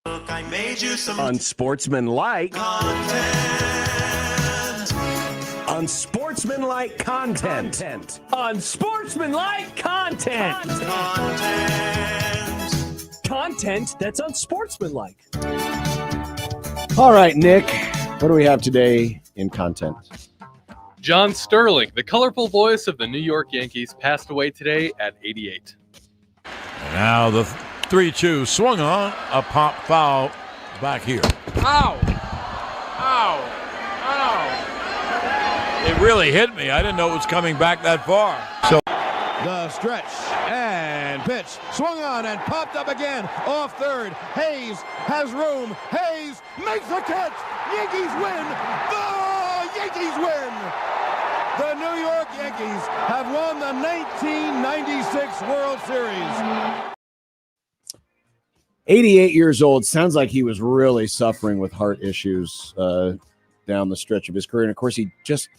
I made you some Unsportsmanlike content. Unsportsmanlike content. Unsportsmanlike content. Content that's unsportsmanlike. All right, Nick, what do we have today in content? John Sterling, the colorful voice of the New York Yankees, passed away today at 88. And now the 3-2 swung on, a pop foul back here. Ow! Ow! Ow! It really hit me. I didn't know it was coming back that far. So the stretch and pitch swung on and popped up again off third. Hayes has room. Hayes makes the catch. Yankees win. The Yankees win. The New York Yankees have won the 1996 World Series. 88 years old. Sounds like he was really suffering with heart issues down the stretch of his career. And of course, he just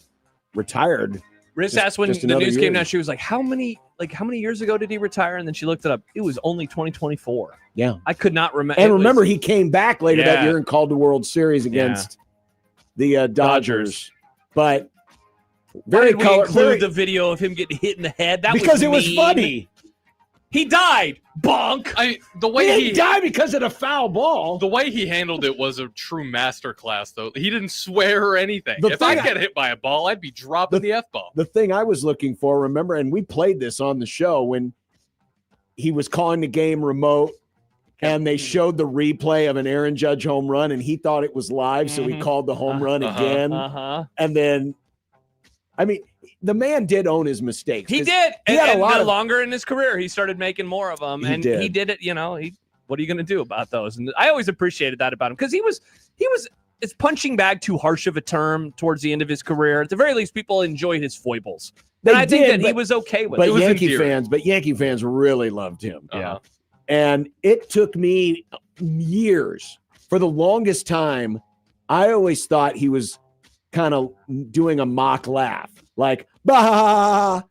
retired. Riz asked when the news came out, she was like, how many years ago did he retire? And then she looked it up. It was only 2024. Yeah. I could not remember. And remember, he came back later that year and called the World Series against the Dodgers. But why did we include the video of him getting hit in the head? That because was it was funny. He died. Bonk. The way he died because of the foul ball. The way he handled it was a true masterclass, though. He didn't swear or anything. The If I thing get hit by a ball, I'd be dropping the F-ball. The thing I was looking for, remember, and we played this on the show when he was calling the game remote and they showed the replay of an Aaron Judge home run and he thought it was live, so he called the home run again. And then, I mean, the man did own his mistakes. He did. He had a lot of longer in his career, he started making more of them. He did it, what are you going to do about those? And I always appreciated that about him because it's punching bag too harsh of a term towards the end of his career. At the very least, people enjoyed his foibles. And I think that he was okay with it. But Yankee fans really loved him. Yeah. And it took me years. For the longest time, I always thought he was kind of doing a mock laugh. Like, bah.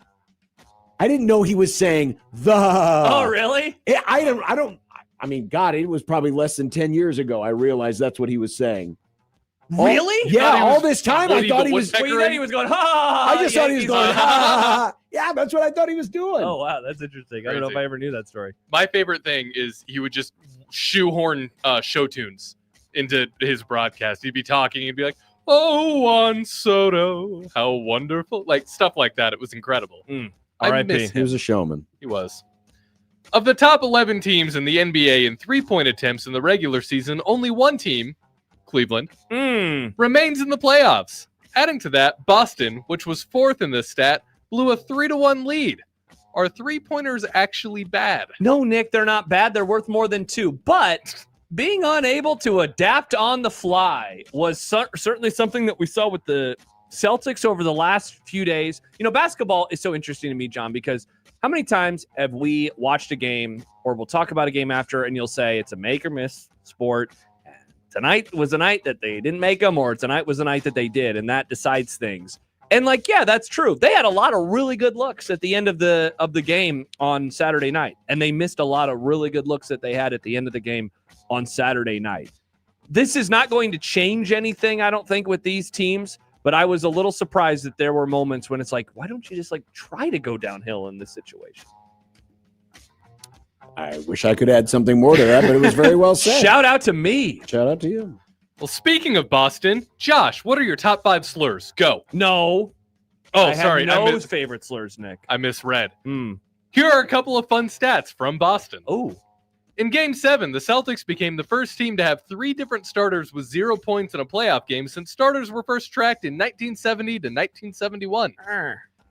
I didn't know he was saying the. Oh, really? I mean, God, it was probably less than 10 years ago. I realized that's what he was saying. Really? All this time I thought he was. He was going, ha. I just thought he was going, ha, ha. Yeah, that's what I thought he was doing. Oh, wow. That's interesting. I don't know if I ever knew that story. My favorite thing is he would just shoehorn show tunes into his broadcast. He'd be talking. He'd be like, oh, Juan Soto, how wonderful. Like, stuff like that. It was incredible. I miss him. He was a showman. He was. Of the top 11 teams in the NBA in three-point attempts in the regular season, only one team, Cleveland, remains in the playoffs. Adding to that, Boston, which was fourth in this stat, blew a 3-1 lead. Are three-pointers actually bad? No, Nick, they're not bad. They're worth more than two. But being unable to adapt on the fly was certainly something that we saw with the Celtics over the last few days. Basketball is so interesting to me, John, because how many times have we watched a game or we'll talk about a game after and you'll say it's a make or miss sport. Tonight was the night that they didn't make them, or tonight was the night that they did, and that decides things. And that's true. They had a lot of really good looks at the end of the game on Saturday night, and they missed a lot of really good looks that they had at the end of the game on Saturday night. This is not going to change anything, I don't think, with these teams, but I was a little surprised that there were moments when it's like, why don't you just try to go downhill in this situation? I wish I could add something more to that, but it was very well said. Shout out to me. Shout out to you. Well, speaking of Boston, Josh, what are your top 5 slurs? Go. No. Oh, I sorry. Have favorite slurs, Nick. I misread. Here are a couple of fun stats from Boston. Oh. In Game 7, the Celtics became the first team to have 3 different starters with 0 points in a playoff game since starters were first tracked in 1970 to 1971.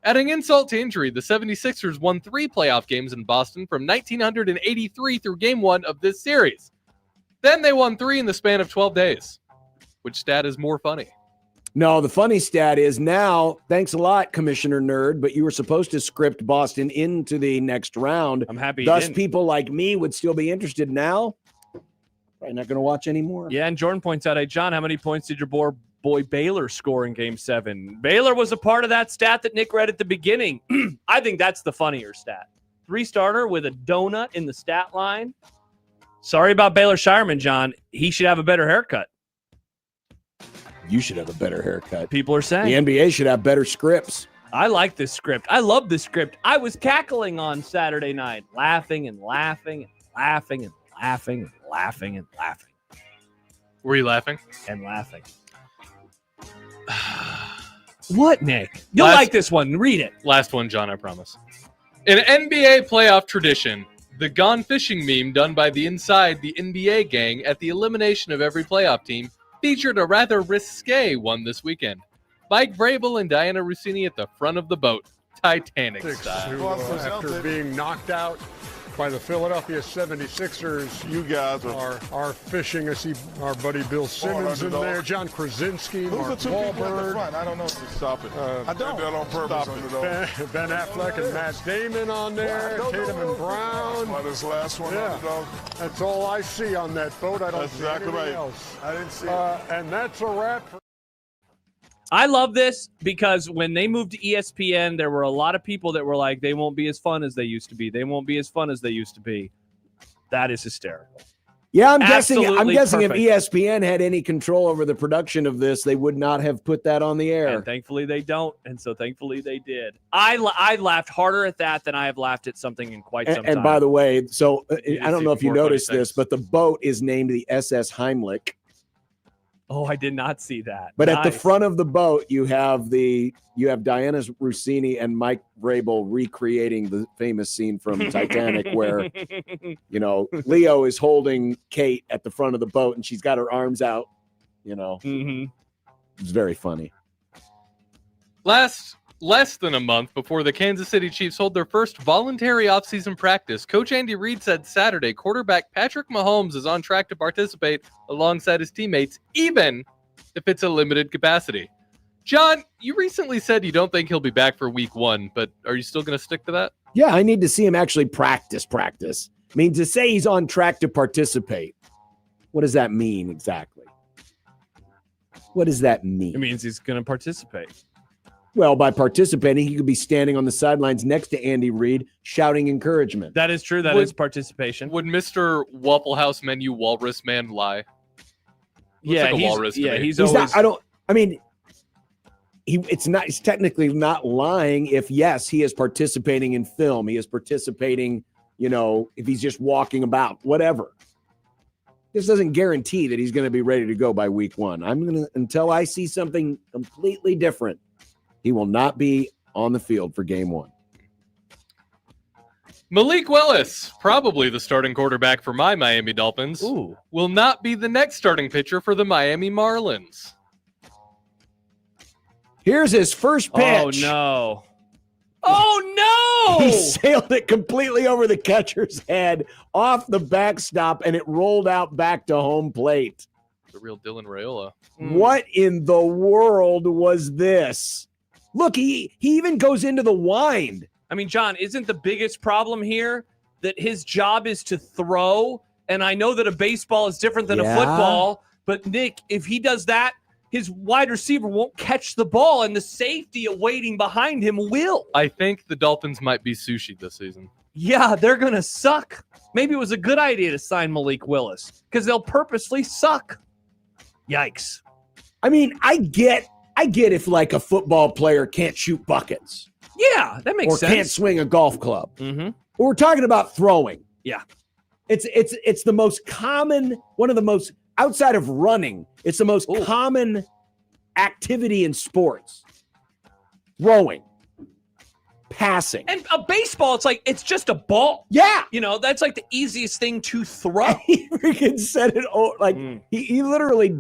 Adding insult to injury, the 76ers won 3 playoff games in Boston from 1983 through Game 1 of this series. Then they won 3 in the span of 12 days. Which stat is more funny? No, the funny stat is now, thanks a lot, Commissioner Nerd, but you were supposed to script Boston into the next round. I'm happy. Thus, people like me would still be interested now. Probably not going to watch anymore. Yeah, and Jordan points out, hey, John, how many points did your boy Baylor score in Game 7? Baylor was a part of that stat that Nick read at the beginning. I think that's the funnier stat. 3-starter with a donut in the stat line. Sorry about Baylor Shireman, John. He should have a better haircut. You should have a better haircut. People are saying. The NBA should have better scripts. I like this script. I love this script. I was cackling on Saturday night, laughing and laughing and laughing and laughing and laughing and laughing. Were you laughing? And laughing. What, Nick? You'll like this one. Read it. Last one, John, I promise. In NBA playoff tradition, the Gone Fishing meme done by the Inside the NBA gang at the elimination of every playoff team featured a rather risque one this weekend. Mike Vrabel and Diana Rossini at the front of the boat, Titanic style. After being knocked out by the Philadelphia 76ers, You guys are fishing. I see our buddy Bill Simmons in there, John Krasinski, Who's the Mark two people at the Wahlberg, front? I don't know if you stop it. I don't. That on purpose. Ben Affleck and Matt Damon on there, Tatum and Brown. Why this last one? Yeah, that's all I see on that boat. I don't That's see exactly anything right. else. I didn't see And that's a wrap for I love this because when they moved to ESPN, there were a lot of people that were like, they won't be as fun as they used to be. They won't be as fun as they used to be. That is hysterical. Yeah, I'm guessing perfect. if ESPN had any control over the production of this, they would not have put that on the air. And thankfully they don't. And so thankfully they did. I laughed harder at that than I have laughed at something in quite some time. And by the way, so I don't know if you more funny noticed this, but the boat is named the SS Heimlich. Oh, I did not see that. But at the front of the boat, you have Diana Rossini and Mike Vrabel recreating the famous scene from Titanic where, Leo is holding Kate at the front of the boat and she's got her arms out, Mm-hmm. It's very funny. Less than a month before the Kansas City Chiefs hold their first voluntary offseason practice, Coach Andy Reid said Saturday quarterback Patrick Mahomes is on track to participate alongside his teammates, even if it's a limited capacity. John, you recently said you don't think he'll be back for week 1, but are you still going to stick to that? Yeah, I need to see him actually practice. I mean, to say he's on track to participate, what does that mean exactly? What does that mean? It means he's going to participate. Well, by participating, he could be standing on the sidelines next to Andy Reid, shouting encouragement. That is true. That is participation. Would Mr. Waffle House menu walrus man lie? Looks like a walrus to me. he's not. always. I don't. I mean, it's not. He's technically not lying. If yes, he is participating in film. He is participating. If he's just walking about, whatever. This doesn't guarantee that he's going to be ready to go by week 1. Until I see something completely different. He will not be on the field for game 1. Malik Willis, probably the starting quarterback for my Miami Dolphins, will not be the next starting pitcher for the Miami Marlins. Here's his first pitch. Oh, no! He sailed it completely over the catcher's head, off the backstop, and it rolled out back to home plate. The real Dylan Raiola. What in the world was this? Look, he even goes into the wind. I mean, John, isn't the biggest problem here that his job is to throw? And I know that a baseball is different than a football, but Nick, if he does that, his wide receiver won't catch the ball, and the safety awaiting behind him will. I think the Dolphins might be sushi this season. Yeah, they're going to suck. Maybe it was a good idea to sign Malik Willis because they'll purposely suck. Yikes. I mean, I get if like a football player can't shoot buckets. Yeah, that makes sense. Or can't swing a golf club. Mm-hmm. But we're talking about throwing. Yeah. It's the most common, one of the most, outside of running, it's the most common activity in sports. Throwing. Passing. And a baseball, it's just a ball. Yeah. That's like the easiest thing to throw. He freaking said it, he literally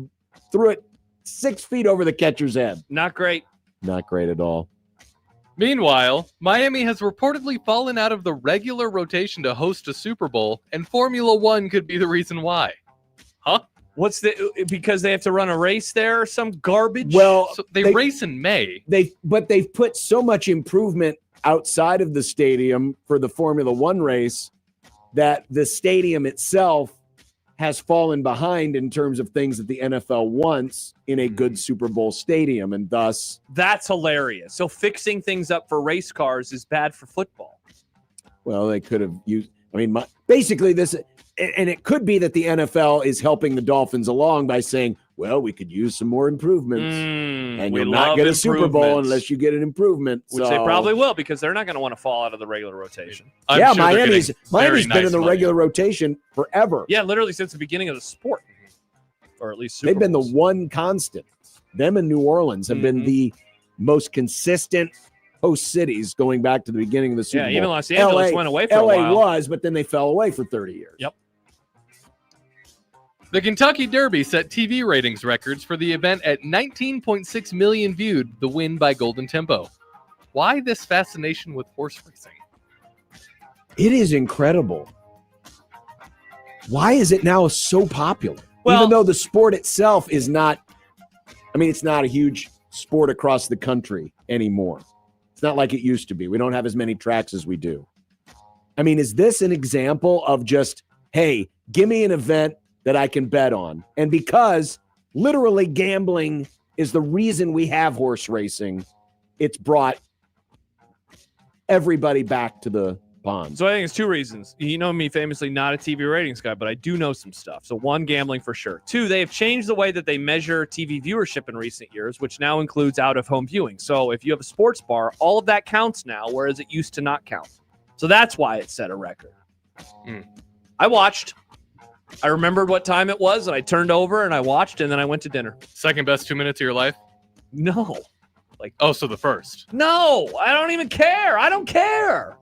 threw it 6 feet over the catcher's head. Not great. Not great at all. Meanwhile, Miami has reportedly fallen out of the regular rotation to host a Super Bowl, and Formula One could be the reason why. Huh? Because they have to run a race there or some garbage? Well, so they race in May. But they've put so much improvement outside of the stadium for the Formula One race that the stadium itself has fallen behind in terms of things that the NFL wants in a good Super Bowl stadium, and thus... That's hilarious. So fixing things up for race cars is bad for football. Well, they could have used... basically, this... and it could be that the NFL is helping the Dolphins along by saying, well, we could use some more improvements. And you'll not get a Super Bowl unless you get an improvement. Which they probably will, because they're not going to want to fall out of the regular rotation. Miami's been in the regular rotation forever. Yeah, literally since the beginning of the sport. Or at least They've been the one constant. Them and New Orleans have been the most consistent host cities going back to the beginning of the Super Bowl. Yeah, even Los Angeles went away for a while. while. Was, but then they fell away for 30 years. Yep. The Kentucky Derby set TV ratings records for the event at 19.6 million viewed, the win by Golden Tempo. Why this fascination with horse racing? It is incredible. Why is it now so popular? Well, even though the sport itself is not, it's not a huge sport across the country anymore. It's not like it used to be. We don't have as many tracks as we do. Is this an example of just, hey, give me an event that I can bet on? And because literally gambling is the reason we have horse racing, it's brought everybody back to the pond. So I think it's two reasons. You know me, famously not a TV ratings guy, but I do know some stuff. So one, gambling for sure. Two, they have changed the way that they measure TV viewership in recent years, which now includes out-of-home viewing. So if you have a sports bar, all of that counts now, whereas it used to not count. So that's why it set a record. I watched. I remembered what time it was, and I turned over and I watched, and then I went to dinner. Second best 2 minutes of your life? No. So the first. No, I don't even care. I don't care.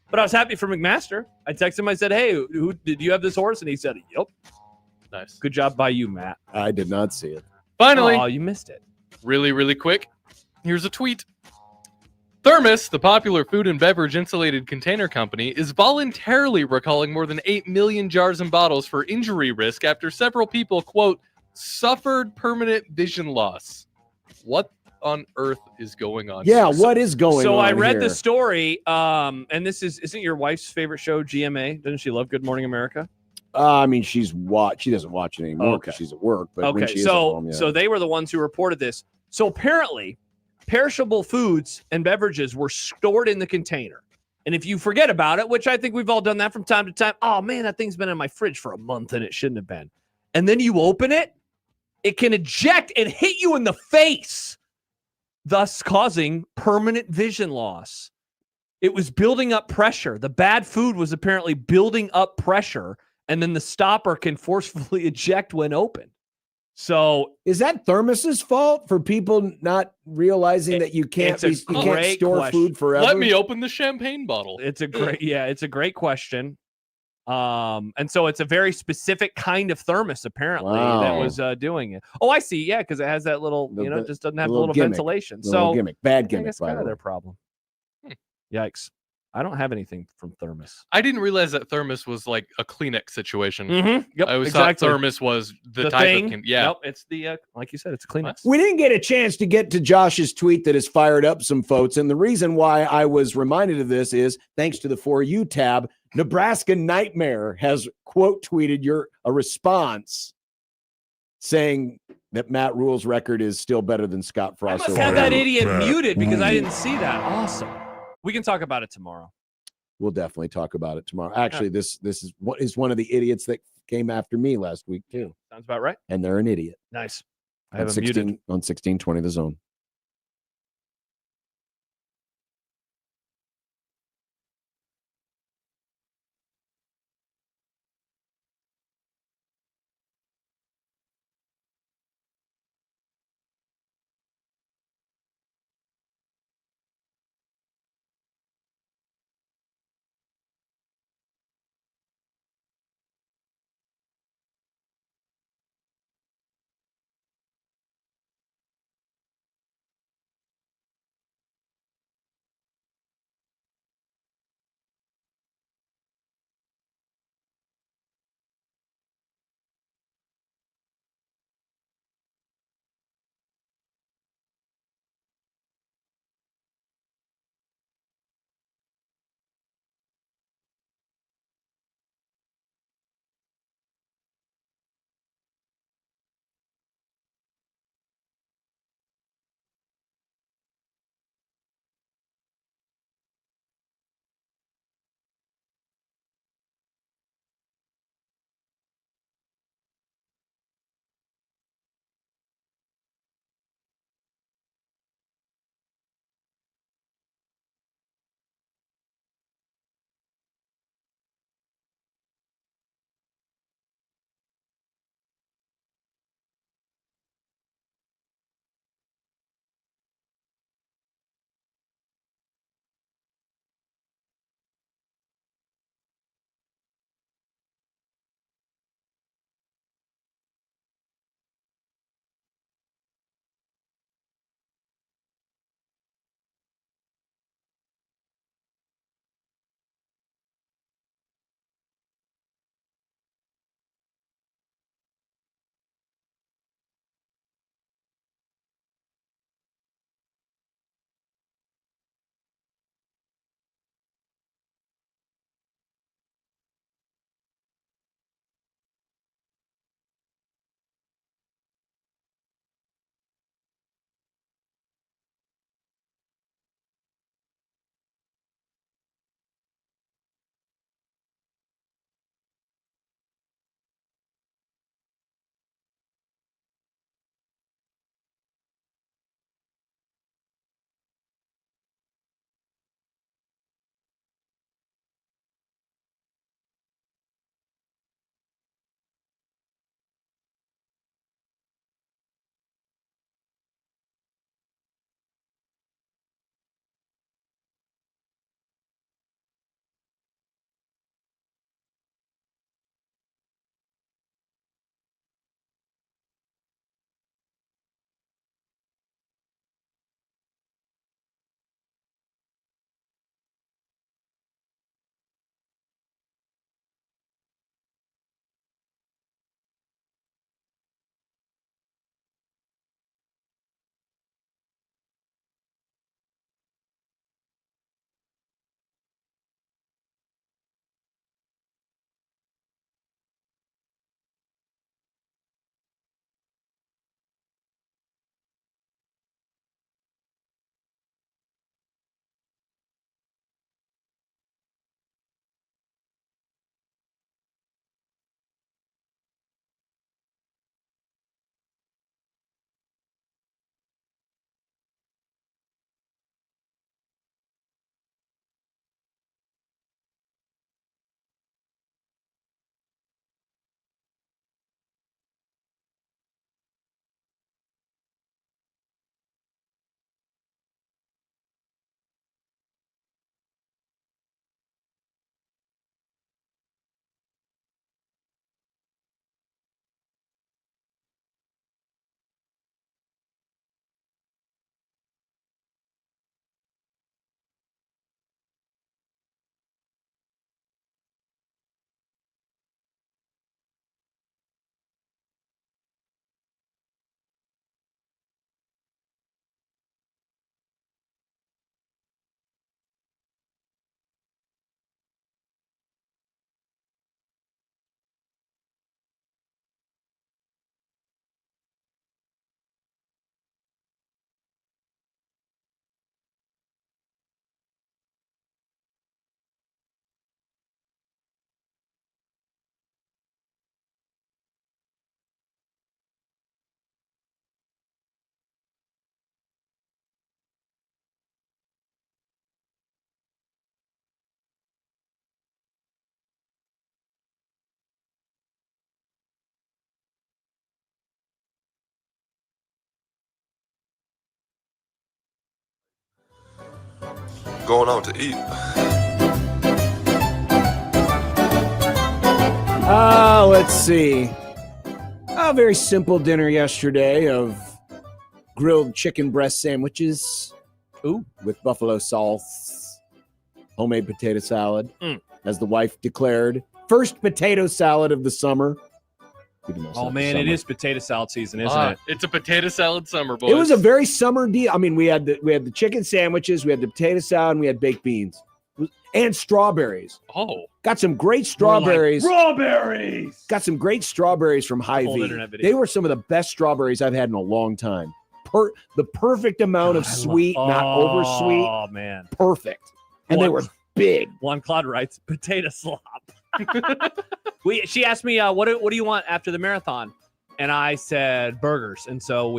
But I was happy for McMaster. I texted him. I said, hey, who did you have this horse? And he said, yep. Nice. Good job by you, Matt. I did not see it. Finally. Oh, you missed it. Really, really quick. Here's a tweet. Thermos, the popular food and beverage insulated container company, is voluntarily recalling more than 8 million jars and bottles for injury risk after several people, quote, suffered permanent vision loss. What on earth is going on? Yeah, what is going on? So I read here? the story, and this isn't your wife's favorite show, GMA? Doesn't she love Good Morning America? She doesn't watch it anymore because she's at work. But when she is at home, yeah. So they were the ones who reported this. So apparently, perishable foods and beverages were stored in the container. And if you forget about it, which I think we've all done that from time to time, oh man, that thing's been in my fridge for a month and it shouldn't have been. And then you open it, it can eject and hit you in the face, thus causing permanent vision loss. It was building up pressure. The bad food was apparently building up pressure, and then the stopper can forcefully eject when open. So is that Thermos's fault for people not realizing that you can't store food forever? Let me open the champagne bottle. It's a great question. And so it's a very specific kind of thermos apparently that was doing it. Oh, I see. Yeah, because it has that little, just doesn't have a little gimmick. ventilation. Little gimmick. Bad gimmick. That's kind of their problem. Yikes. I don't have anything from Thermos. I didn't realize that Thermos was like a Kleenex situation. Mm-hmm. Yep, I always thought Thermos was the type thing. of yeah. Nope, it's the like you said, it's a Kleenex. We didn't get a chance to get to Josh's tweet that has fired up some folks, and the reason why I was reminded of this is thanks to the For You tab. Nebraska Nightmare has quote tweeted a response saying that Matt Rule's record is still better than Scott Frost's. I must have that idiot muted because I didn't see that. Awesome. We can talk about it tomorrow. We'll definitely talk about it tomorrow. Actually, this is one of the idiots that came after me last week too. Sounds about right. And they're an idiot. Nice. I have muted on 1620 The Zone. going out to eat. Let's see. A very simple dinner yesterday of grilled chicken breast sandwiches. Ooh. With buffalo sauce, homemade potato salad, as the wife declared. First potato salad of the summer. Oh man, it is potato salad season, isn't it? It's a potato salad summer, boys. It was a very summer deal. I mean, we had the chicken sandwiches, we had the potato salad, and we had baked beans and strawberries. Oh, got some great strawberries. Strawberries. Got some great strawberries from Hy-Vee. They were some of the best strawberries I've had in a long time. The perfect amount of sweet, not over sweet. Oh man, perfect. And they were big. Juan Claude writes potato slop. She asked me, what do you want after the marathon? And I said burgers. And so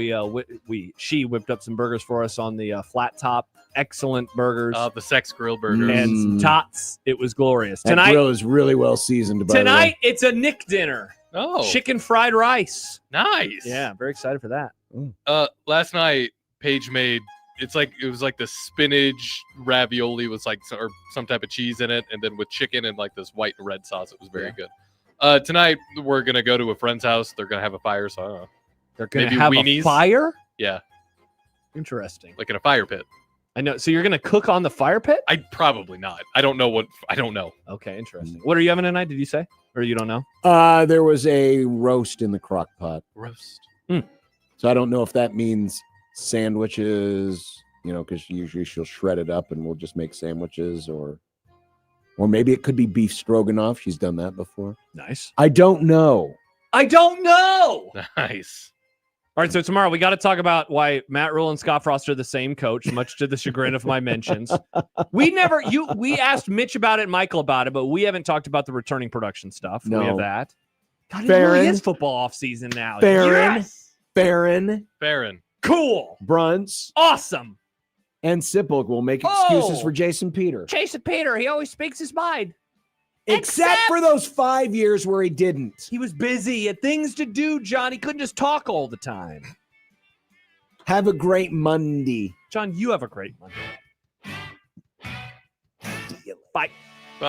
she whipped up some burgers for us on the flat top. Excellent burgers. The Sex Grill burgers. And some tots. It was glorious. That grill is really well seasoned. Tonight, it's a Nick dinner. Oh. Chicken fried rice. Nice. Yeah, very excited for that. Last night, Paige made, it was like the spinach ravioli with or some type of cheese in it, and then with chicken and like this white and red sauce. It was very good. Tonight, we're going to go to a friend's house. They're going to have a fire, so I don't know. They're going to have a fire? Yeah. Interesting. Like in a fire pit. I know. So you're going to cook on the fire pit? Probably not. I don't know. Okay, interesting. What are you having tonight, did you say? Or you don't know? There was a roast in the crock pot. Roast. So I don't know if that means sandwiches, because usually she'll shred it up and we'll just make sandwiches, or maybe it could be beef stroganoff. She's done that before. Nice. I don't know. Nice. All right, so tomorrow we got to talk about why Matt Rule and Scott Frost are the same coach, much to the chagrin of my mentions. We asked Mitch about it, Michael about it, but we haven't talked about the returning production stuff. No. We have that. God, it Farron. really is football off season now. Farron. Yes! Farron. Cool. Bruntz. Awesome. And Sipple will make excuses for Jason Peter. Jason Peter, he always speaks his mind. Except for those 5 years where he didn't. He was busy. He had things to do, John. He couldn't just talk all the time. Have a great Monday. John, you have a great Monday. Bye.